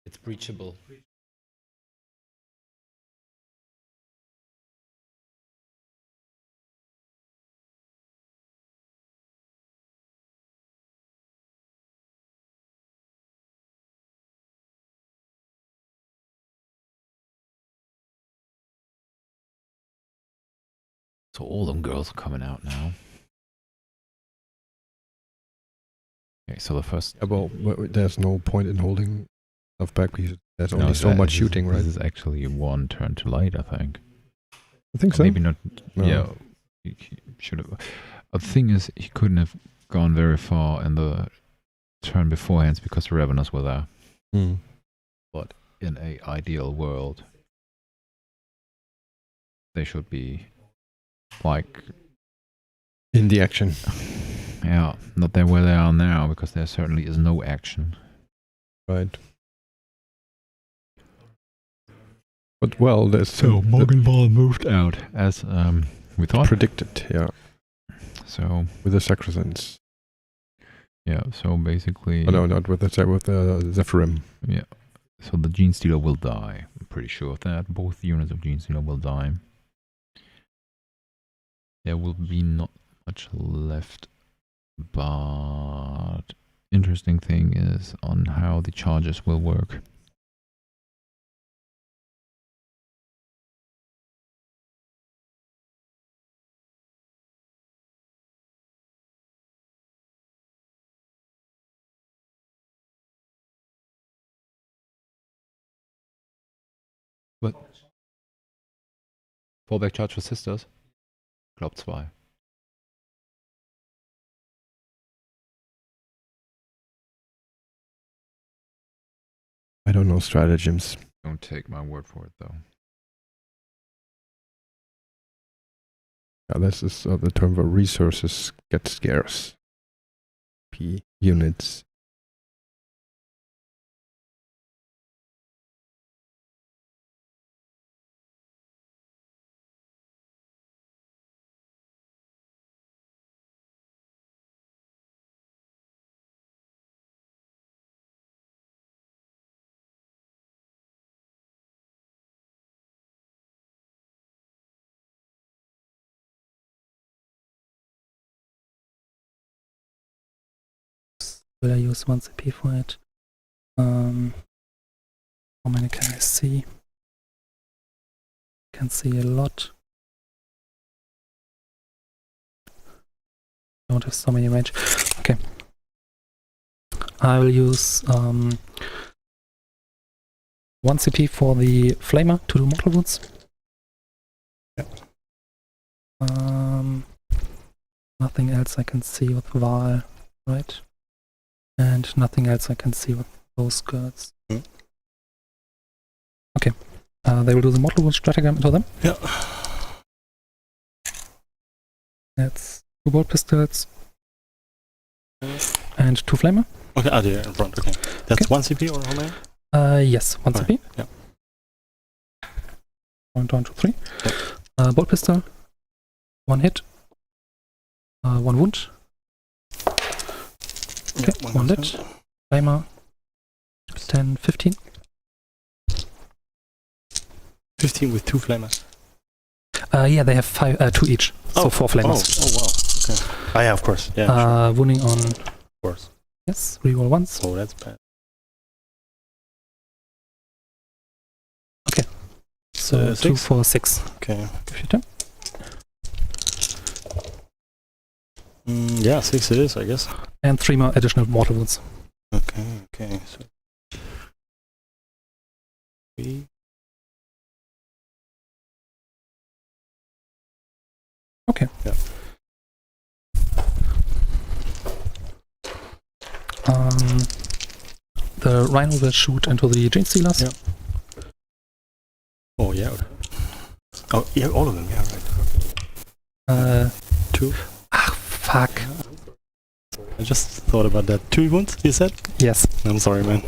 It's breachable. So all them girls are coming out now. Okay, so the first... Yeah, well, there's no point in holding stuff back because there's only so much shooting, right? This is actually one turn to light, I think. I think so. Maybe not. No. Yeah, he should have. The thing is, he couldn't have gone very far in the turn beforehand because the Revenants were there. Mm. But in a ideal world, they should be like In the action. yeah, not there where they are now, because there certainly is no action. Right. But well, there's Morgenthau moved out as we thought. predicted, yeah, So with the Sacrosands. yeah, so basically, Oh, no, not with the Zephyrim. yeah. So the Gene Stealer will die. I'm pretty sure of that. Both units of Gene Stealer will die. There will be not much left, but interesting thing is on how the charges will work. But Fallback Charge for Sisters? Glaub 2. I don't know stratagems. Don't take my word for it though. Yeah, this is the term where resources get scarce. P units. Will I use 1 CP for it? How many can I see? Can see a lot. Don't have so many range. Okay. I will use 1 CP for the Flamer to do mortal wounds. Yep. Nothing else I can see with Val, right? And nothing else I can see with those skirts. Mm. Okay. They will do the mortal wound stratagram into them. Yeah. That's 2 bolt pistols and 2 flamer. Okay, they're in front. Okay, that's Okay. 1 CP or how many? Yes, 1 CP. Yeah. 1, 2, 3. Bolt pistol. 1 hit. 1 wound. Okay, Yeah, 1 hit. Flamer. 10, 15. 15 with 2 flamers. Yeah, they have 2 each. So 4 flamers. Oh wow. Okay. Yeah, of course. Yeah, sure. Wounding on. Of course. Yes, reroll once. Oh, that's bad. So 2 6? for 6. Okay. Give you 10. Yeah, 6 it is, I guess. And 3 more additional mortal wounds. Okay, okay. So 3. Okay. Yeah. The Rhino will shoot into the Gene Stealers. Yeah. Oh yeah. Oh yeah, all of them. Yeah, right. 2. Ah, fuck. I just thought about that. 2 wounds, you said? Yes. I'm sorry, man.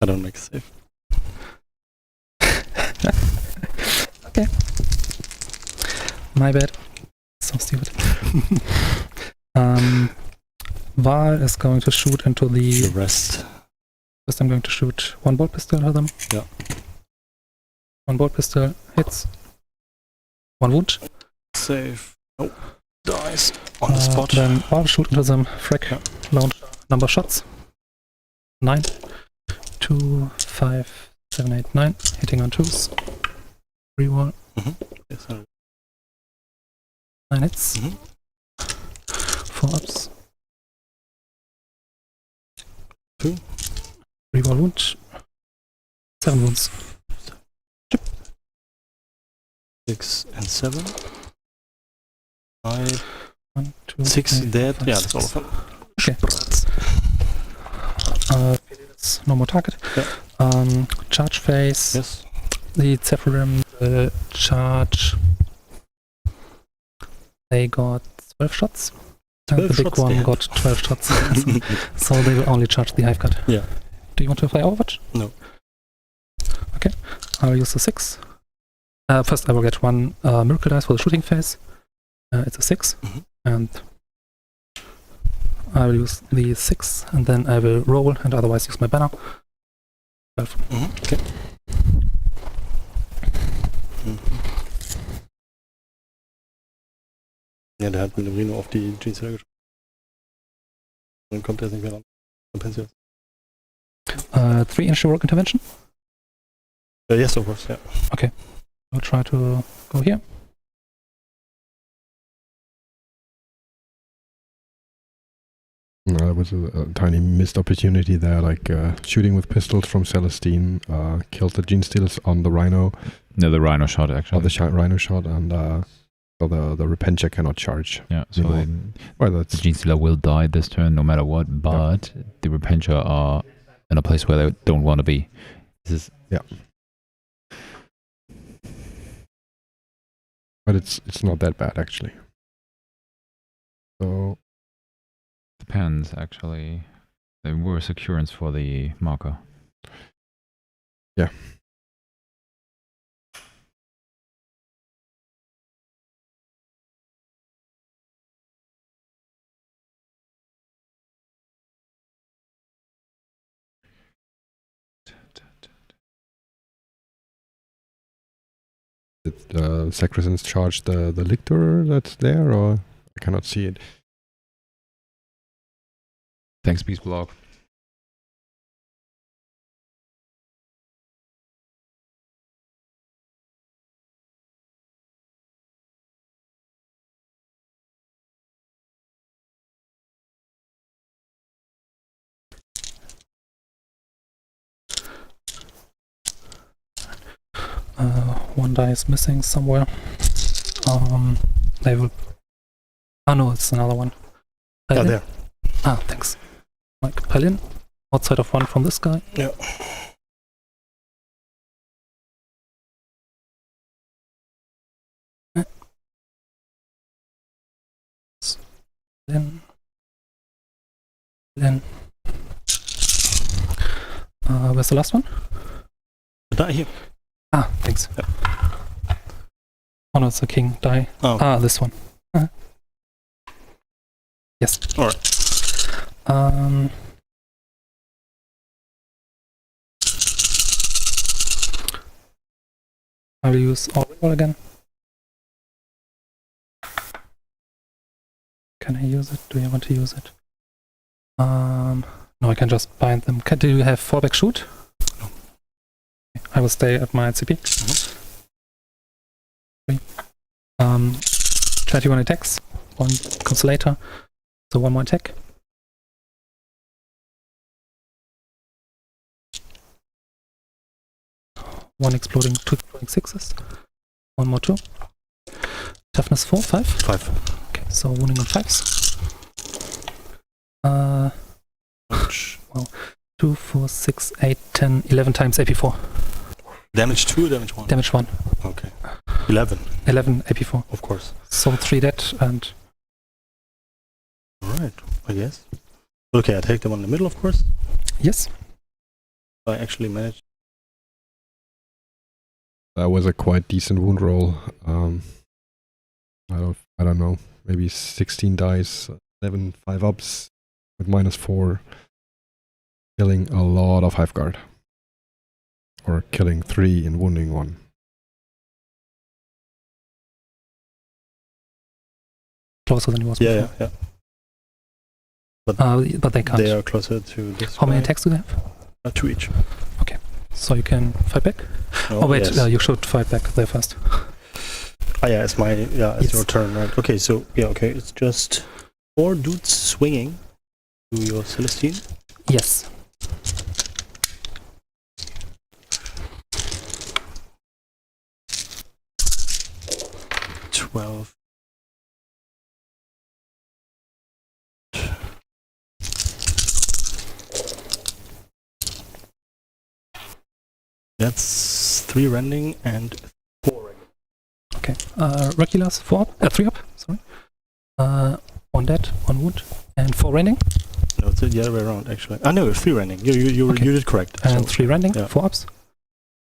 I don't make a save. Okay. My bad. So stupid. Val is going to shoot into The the. rest. First, I'm going to shoot 1 bolt pistol at them. Yeah. 1 bolt pistol hits. 1 wound. Save. Oh, dies on the spot. Then Val shoot into them. Frack. Yeah. Launch number of shots. 9. 2, 5, 7, 8, 9. Hitting on 2s. Reroll. Yes, 9 hits. Mhm. 4 ups. 2. Reroll wound. 7 wounds. 6 and 7. 5, 1, 2, 6 3, dead. 5, Yeah, that's all of them. Okay. It's no more target. Yeah. Charge phase. Yes. The Zephyrim charge. They got 12 shots. 12 and the big shots one they got 12 shots. So they will only charge the Hive Guard. Yeah. Do you want to play Overwatch? No. Okay. I'll use the 6. First I will get one Miracle Dice for the shooting phase. It's a 6. Mhm. And I will use the 6, and then I will roll, and otherwise use my banner. 12. Okay. Ja, der hat mit dem Reno auf die Jeans-Hülle geschossen. Dann kommt er jetzt nicht mehr ran. Kompensiert. 3-inch rogue intervention. Yes, of course, yeah. I'll try to go here. No, there was a tiny missed opportunity there, like shooting with pistols from Celestine, killed the Gene Stealers on the Rhino, No, the Rhino shot actually. or the Rhino shot, and so the Repentia cannot charge. Yeah, so anymore. Well, the that's Gene Stealer will die this turn no matter what, but the Repentia are in a place where they don't want to be. This is but it's not that bad actually. So depends actually. There were securance for the marker. Yeah. Did the Sacristans charge the lictor that's there, or I cannot see it? Thanks, Beast Block. One die is missing somewhere. They will. Oh no, it's another one. Yeah, Paladin? there. Ah, thanks. Like Paladin, outside of one from this guy. Yeah. Then. Where's the last one? Die here. Ah, thanks. Yeah. Oh no, it's a king die. Oh. Ah, this one. Yes. Alright. I will use all again. Can I use it? Do you want to use it? No, I can just bind them. Do you have fallback shoot? No. I will stay at my CP. 21 attacks, 1 consolator, so 1 more attack. One exploding, 2 exploding 6s. 1 more 2. Toughness 4, 5? 5. Okay, so wounding on 5s. Well, 2, 4, 6, 8, 10, 11 times AP4. Damage 2 or damage 1? Damage 1. Okay. 11, 11 AP4. of course. So 3 dead and... Alright, I guess. Okay, I take the one in the middle, of course. Yes. I actually managed. That was a quite decent wound roll. I don't know, maybe 16 dice, 11 5-ups with -4, killing a lot of Hive Guard. Or killing 3 and wounding 1. Closer than he was Yeah, before. yeah. But they can't. They are closer to this. How many guy. attacks do they have? 2 each. So you can fight back? No, Oh wait, yes. you should fight back there first. Ah, yeah, it's my, it's Yes. your turn, right? Okay, so, yeah, okay, it's just 4 dudes swinging to your Celestine. Yes. Twelve. That's 3 rending and 4 rending. Okay. Regulars 4 up, 3 up. Sorry. 1 dead, 1 wound, and 4 rending. No, it's the other way around actually. No, it's 3 rending. You did correct. And So, 3 rending, yeah. 4 ups.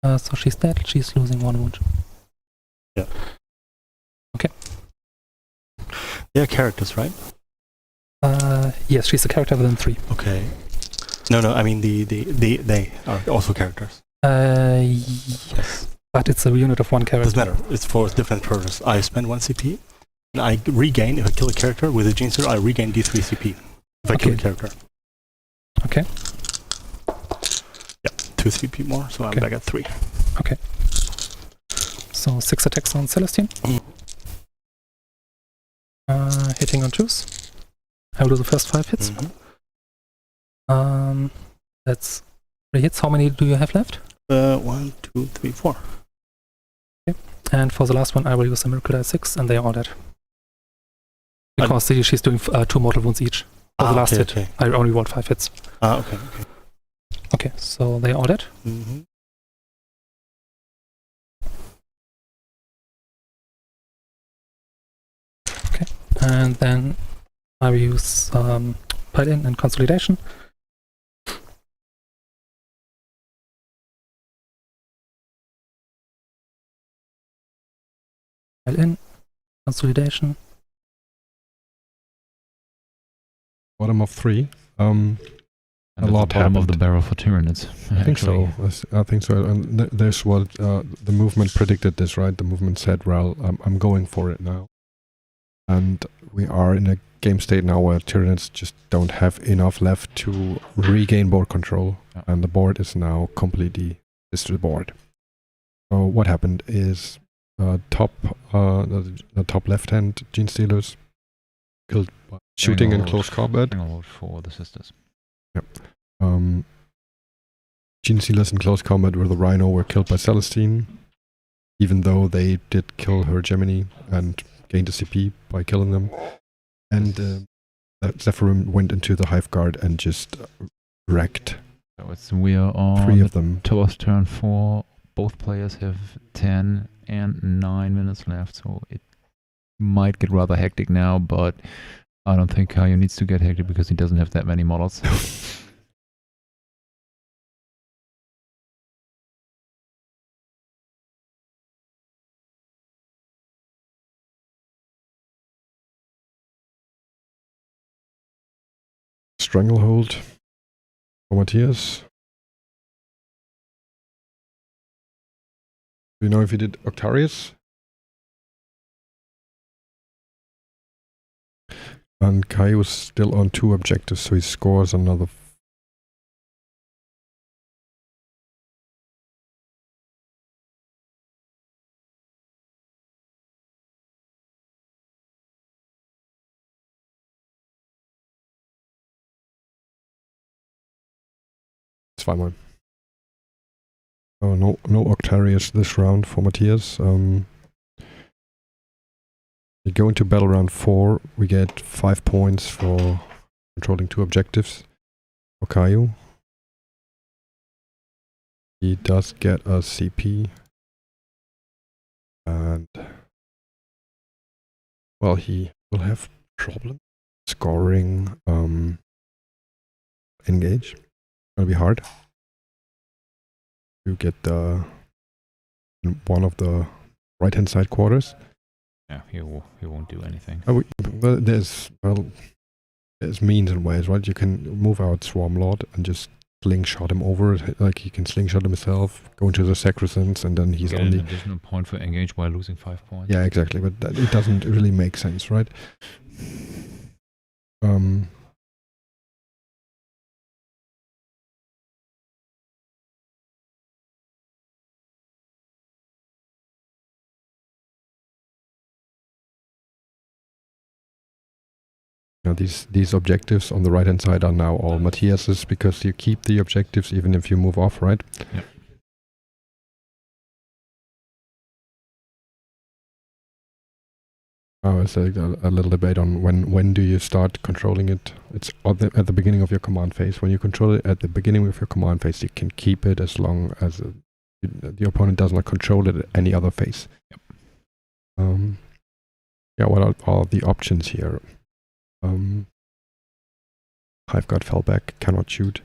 So she's dead. She's losing 1 wound. Yeah. Okay. They're characters, right? Yes, she's a character within 3. Okay. No, I mean they are also characters. Yes. But it's a unit of 1 character. Doesn't matter. It's for different purposes. I spend 1 CP, and I regain, if I kill a character with a Gene Stealer, I regain D3 CP. If I kill a character. Okay. Yeah, 2 CP more, so I'm back at 3. Okay. So 6 attacks on Celestine. Hitting on 2s. I will do the first 5 hits. That's 3 hits. How many do you have left? 1, 2, 3, 4. Okay. And for the last one, I will use a Miracle Die 6, and they are all dead. Because she's doing 2 mortal wounds each. For the last hit, I only rolled 5 hits. Okay. Okay, so they are all dead. Okay, and then I will use Pile-In and Consolidation. Pile-In, Consolidation. Bottom of 3. And a lot bottom happened. of the barrel for Tyranids. I think so. I think so. And there's what the movement predicted this, right? The movement said, well, I'm going for it now. And we are in a game state now where Tyranids just don't have enough left to regain board control. Yeah. And the board is now completely destroyed. So what happened is the top left-hand Gene Stealers killed by shooting in close combat. For the sisters. Gene Stealers in close combat with the Rhino were killed by Celestine, even though they did kill her Gemini and gained a CP by killing them. And Zephyrin went into the Hive Guard and just wrecked So we are on 3 of them. towards turn 4. Both players have 10 and 9 minutes left, so it might get rather hectic now, but I don't think Kaio needs to get hectic because he doesn't have that many models. Stranglehold for Matthias. Do you know if he did Octarius? And Kai was still on 2 objectives, so he scores another. It's fine, man. Oh, no Octarius this round for Matthias. We go into battle round 4. We get 5 points for controlling 2 objectives. For Kaio. He does get a CP. And well, he will have problem scoring engage. Gonna be hard. You get one of the right hand side quarters. Yeah, he won't do anything. There's means and ways, right? You can move out Swarm Lord and just slingshot him over. Like he can slingshot himself, go into the Sacrosands, and then he's Get only an additional point for engage while losing 5 points. Yeah, exactly. But it doesn't really make sense, right? Now these objectives on the right hand side are now all Matthias's because you keep the objectives even if you move off, right? Yeah. It's a little debate on when do you start controlling it. It's at the beginning of your command phase. When you control it at the beginning of your command phase, you can keep it as long as The opponent does not control it any other phase. Yep. Yeah, what are the options here? Hive Guard fell back, cannot shoot.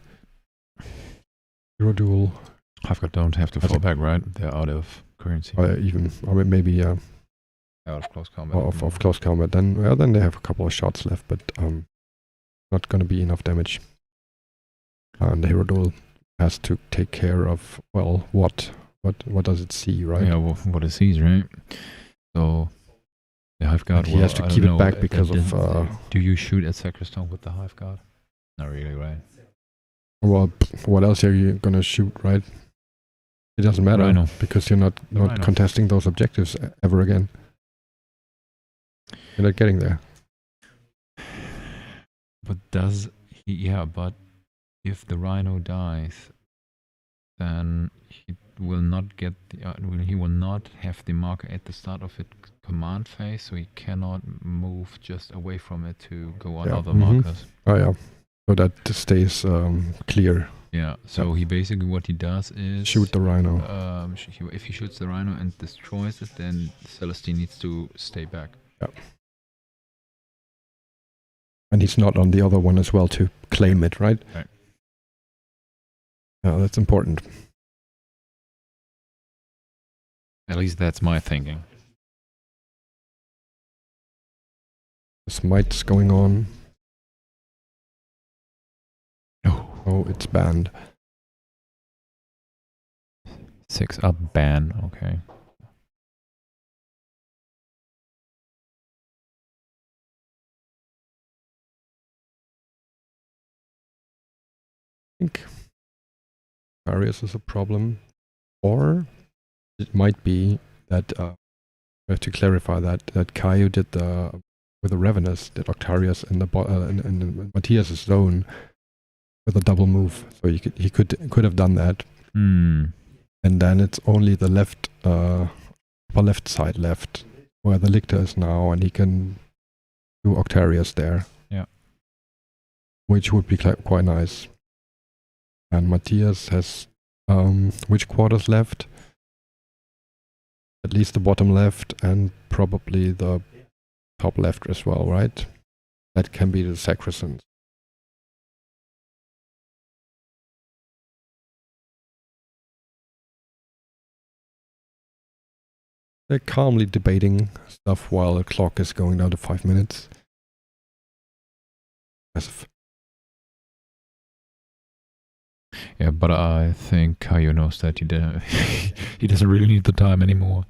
Hero duel. Hive Guard don't have to fall back, right? They're out of currency. Or maybe out of close combat. Of close combat. Then they have a couple of shots left, but not going to be enough damage. And the hero duel has to take care of, well, what does it see, right? Yeah, what it sees, right? So the Hive Guard. He has to keep it back because of. Do you shoot at Sacriston with the Hive Guard? Not really, right? Well, what else are you gonna shoot, right? It doesn't matter because you're not contesting those objectives ever again. You're not getting there. But does he? Yeah, but if the Rhino dies, then he will not get he will not have the marker at the start of its command phase, so he cannot move just away from it to go on other markers. Oh yeah, so that stays clear. Yeah. So he basically what he does is shoot the Rhino. If he shoots the Rhino and destroys it, then Celestine needs to stay back. Yeah. And he's not on the other one as well to claim it, right? Right. Yeah, that's important. At least that's my thinking. Smite's going on. Oh, it's banned. 6 up ban, okay. I think Arius is a problem, or it might be that we have to clarify that Caio did with the Ravenous, did Octarius in the Matthias' zone with a double move, so he could have done that. And then it's only the left upper left side left where the Lictor is now, and he can do Octarius there. Yeah, which would be quite nice. And Matthias has which quarters left? At least the bottom left and probably the top left as well, right? That can be the Sacrisans. They're calmly debating stuff while the clock is going down to 5 minutes. Impressive. Yeah, but I think Caio knows that he doesn't really need the time anymore.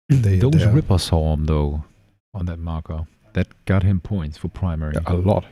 Those Ripper saw him though on that marker. That got him points for primary. Yeah, a lot.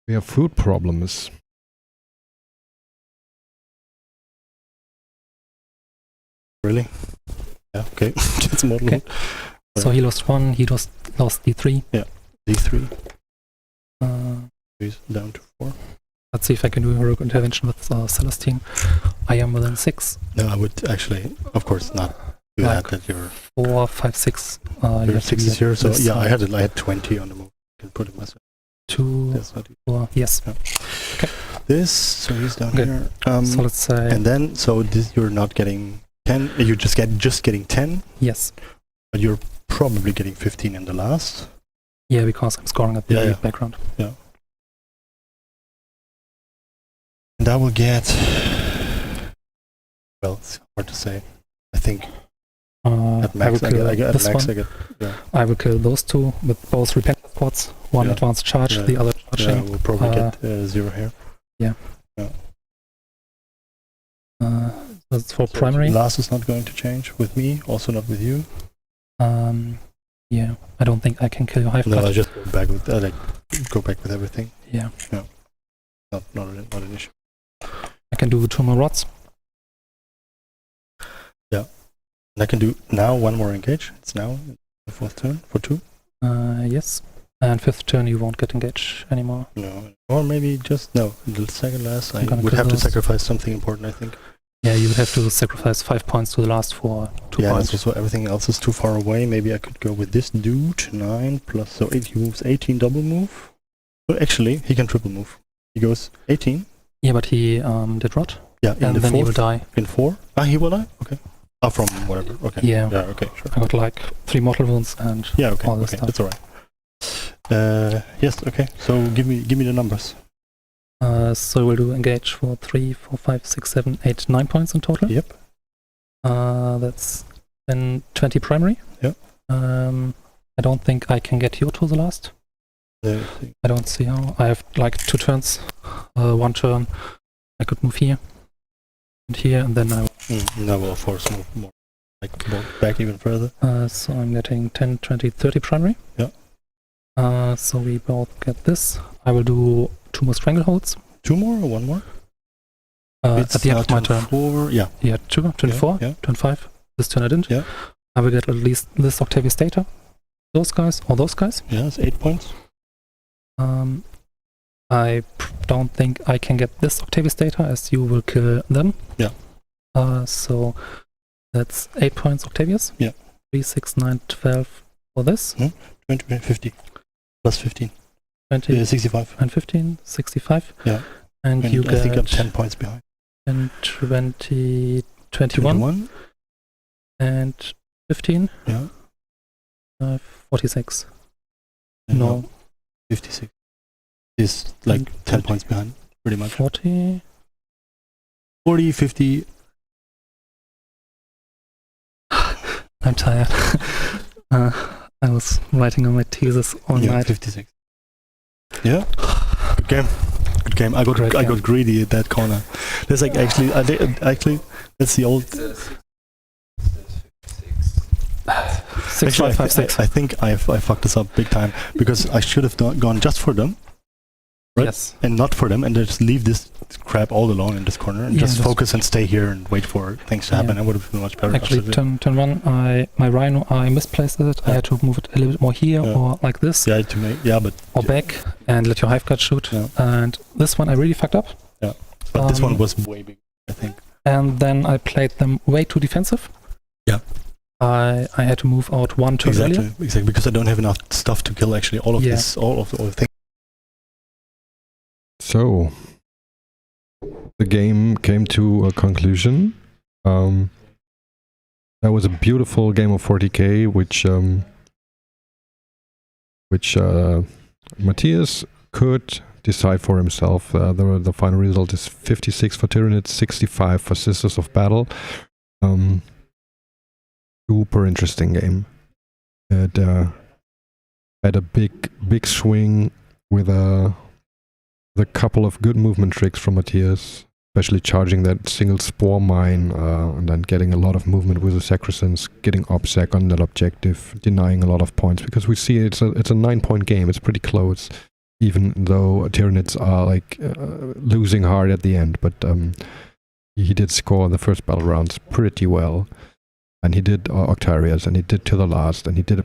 We have food problems. Really? Yeah, okay. It's a model. Okay. So he lost 1, he lost D3. Yeah, D3. Uh, He's down to 4. Let's see if I can do a heroic intervention with Celestine. I am within 6. No, I would actually, of course, not do that you're 4, 5, 6. You're 60 so yeah, I had 20 on the move. I can put it myself. 2, That's not 4, yes. Yeah. Okay. This, so he's down here. So let's say. And then, so this you're not getting 10. You're just getting 10. Yes. But you're probably getting 15 in the last. Yeah, because I'm scoring at the background. Yeah. And I will get. Well, it's hard to say. I think. At max, I will kill those 2 with both Repentant Squads. One advanced charge, the other charging. Yeah, we'll probably get 0 here. Yeah. That's for primary. Last is not going to change with me, also not with you. Yeah, I don't think I can kill your Hive Guard. No, I just go back with go back with everything. Yeah. not an issue. I can do 2 more rods. And I can do now 1 more engage. It's now the 4th turn for 2. Yes. And 5th turn you won't get engage anymore. No, or maybe just no. The second last, I I'm gonna would kill have to those. sacrifice something important, I think. Yeah, you would have to sacrifice 5 points to the last for 2 Yeah, points. so everything else is too far away. Maybe I could go with this dude, 9 plus, so 8, he moves 18 double move. Well, actually, he can triple move. He goes 18. Yeah, but he did rot, Yeah, in and the then he will 4th. die. In 4? Ah, he will die? Okay. Ah, from whatever. Okay. Yeah. Yeah, okay, sure. I got like 3 mortal wounds and Yeah, okay, all this okay, stuff. that's alright. Yes, okay, so give me the numbers. So we'll do engage for 3, 4, 5, 6, 7, 8, 9 points in total. Yep. That's then 20 primary. Yep. I don't think I can get you to the last. I don't see how. I have like 2 turns. 1 turn I could move here and here, and then I Now we'll force move more, like back even further. so I'm getting 10, 20, 30 primary. Yeah. So we both get this. I will do 2 more strangleholds. 2 more or 1 more? At the end of my turn. 4, yeah. Yeah, 2, turn 4, Yeah. turn 5. This turn I didn't. Yeah. I will get at least this Octavius Data. Those guys, or those guys. Yeah, it's 8 points. I don't think I can get this Octavius Data, as you will kill them. Yeah. So that's 8 points Octavius. Yeah. 3, 6, 9, 12 for this. 20, 50. Plus 15. 20 65. and 15, 65. Yeah. And you I think I'm get 10 points behind. and 20, 21 and 15. Yeah. 46. And No. 56. Is like 10 points behind, pretty much. 40. 40, 50. I'm tired. I was writing on my thesis all Yeah, night. 56. Yeah. Good game. Good game. I Great game. got greedy at that corner. There's like actually that's the old. 6, Actually, 5, 5, 6. I think I fucked this up big time because I should have gone just for them, right? Yes. And not for them, and just leave this crap all alone in this corner and Yeah, just that's- focus and stay here and wait for things to happen. Yeah. I would have been much better. Actually, absolutely. turn 1, my Rhino, I misplaced it. I Yeah. had to move it a little bit more here Yeah. or like this Yeah, to make but or back and let your Hive Guard shoot. Yeah. And this one I really fucked up. but this one was way bigger, I think. And then I played them way too defensive. Yeah. I had to move out 1 turn earlier. Exactly, because I don't have enough stuff to kill actually all of Yeah. this, all of the things. So, the game came to a conclusion. That was a beautiful game of 40k, which Matthias could decide for himself. The final result is 56 for Tyranids, 65 for Sisters of Battle. Super interesting game. It had a big swing with a couple of good movement tricks from Matthias, especially charging that single spore mine and then getting a lot of movement with the Sacrosands, getting OBSEC on that objective, denying a lot of points, because we see it's a 9-point game. It's pretty close, even though Tyranids are like losing hard at the end, but he did score the first battle rounds pretty well, and he did Octarius, and he did to the last, and he did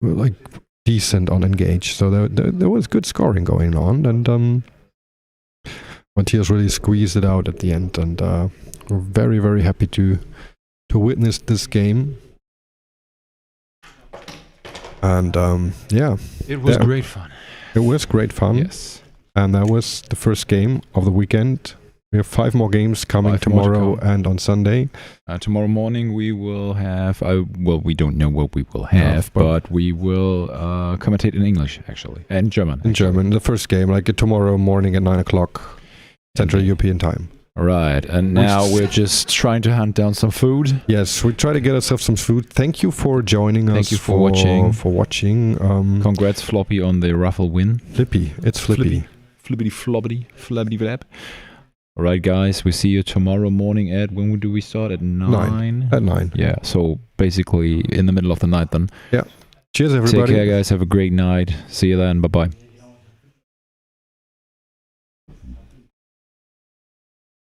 like decent on engage, so there was good scoring going on, and Matthias really squeezed it out at the end, and we're very, very happy to witness this game. And yeah, It was Yeah. great fun. it was great fun. Yes. And that was the first game of the weekend. We have 5 more games coming 5 more to tomorrow come. and on Sunday. Tomorrow morning we will have, well, we don't know what we will have, but- but we will commentate in English, actually, and German. In actually. German, the first game, like tomorrow morning at 9 o'clock Central Indeed. European time. All right, and Which- now we're just trying to hunt down some food. Yes, we try to get ourselves some food. Thank you for joining us. Thank you for watching. For watching. Congrats, Floppy, on the Raffle win. Flippy. It's Flippy. Flippity flobbity, flabbity flab. All right, guys, we see you tomorrow morning at, when do we start? At 9? At 9. Yeah, so basically in the middle of the night then. Cheers, everybody. Take care, guys. Have a great night. See you then. Bye-bye.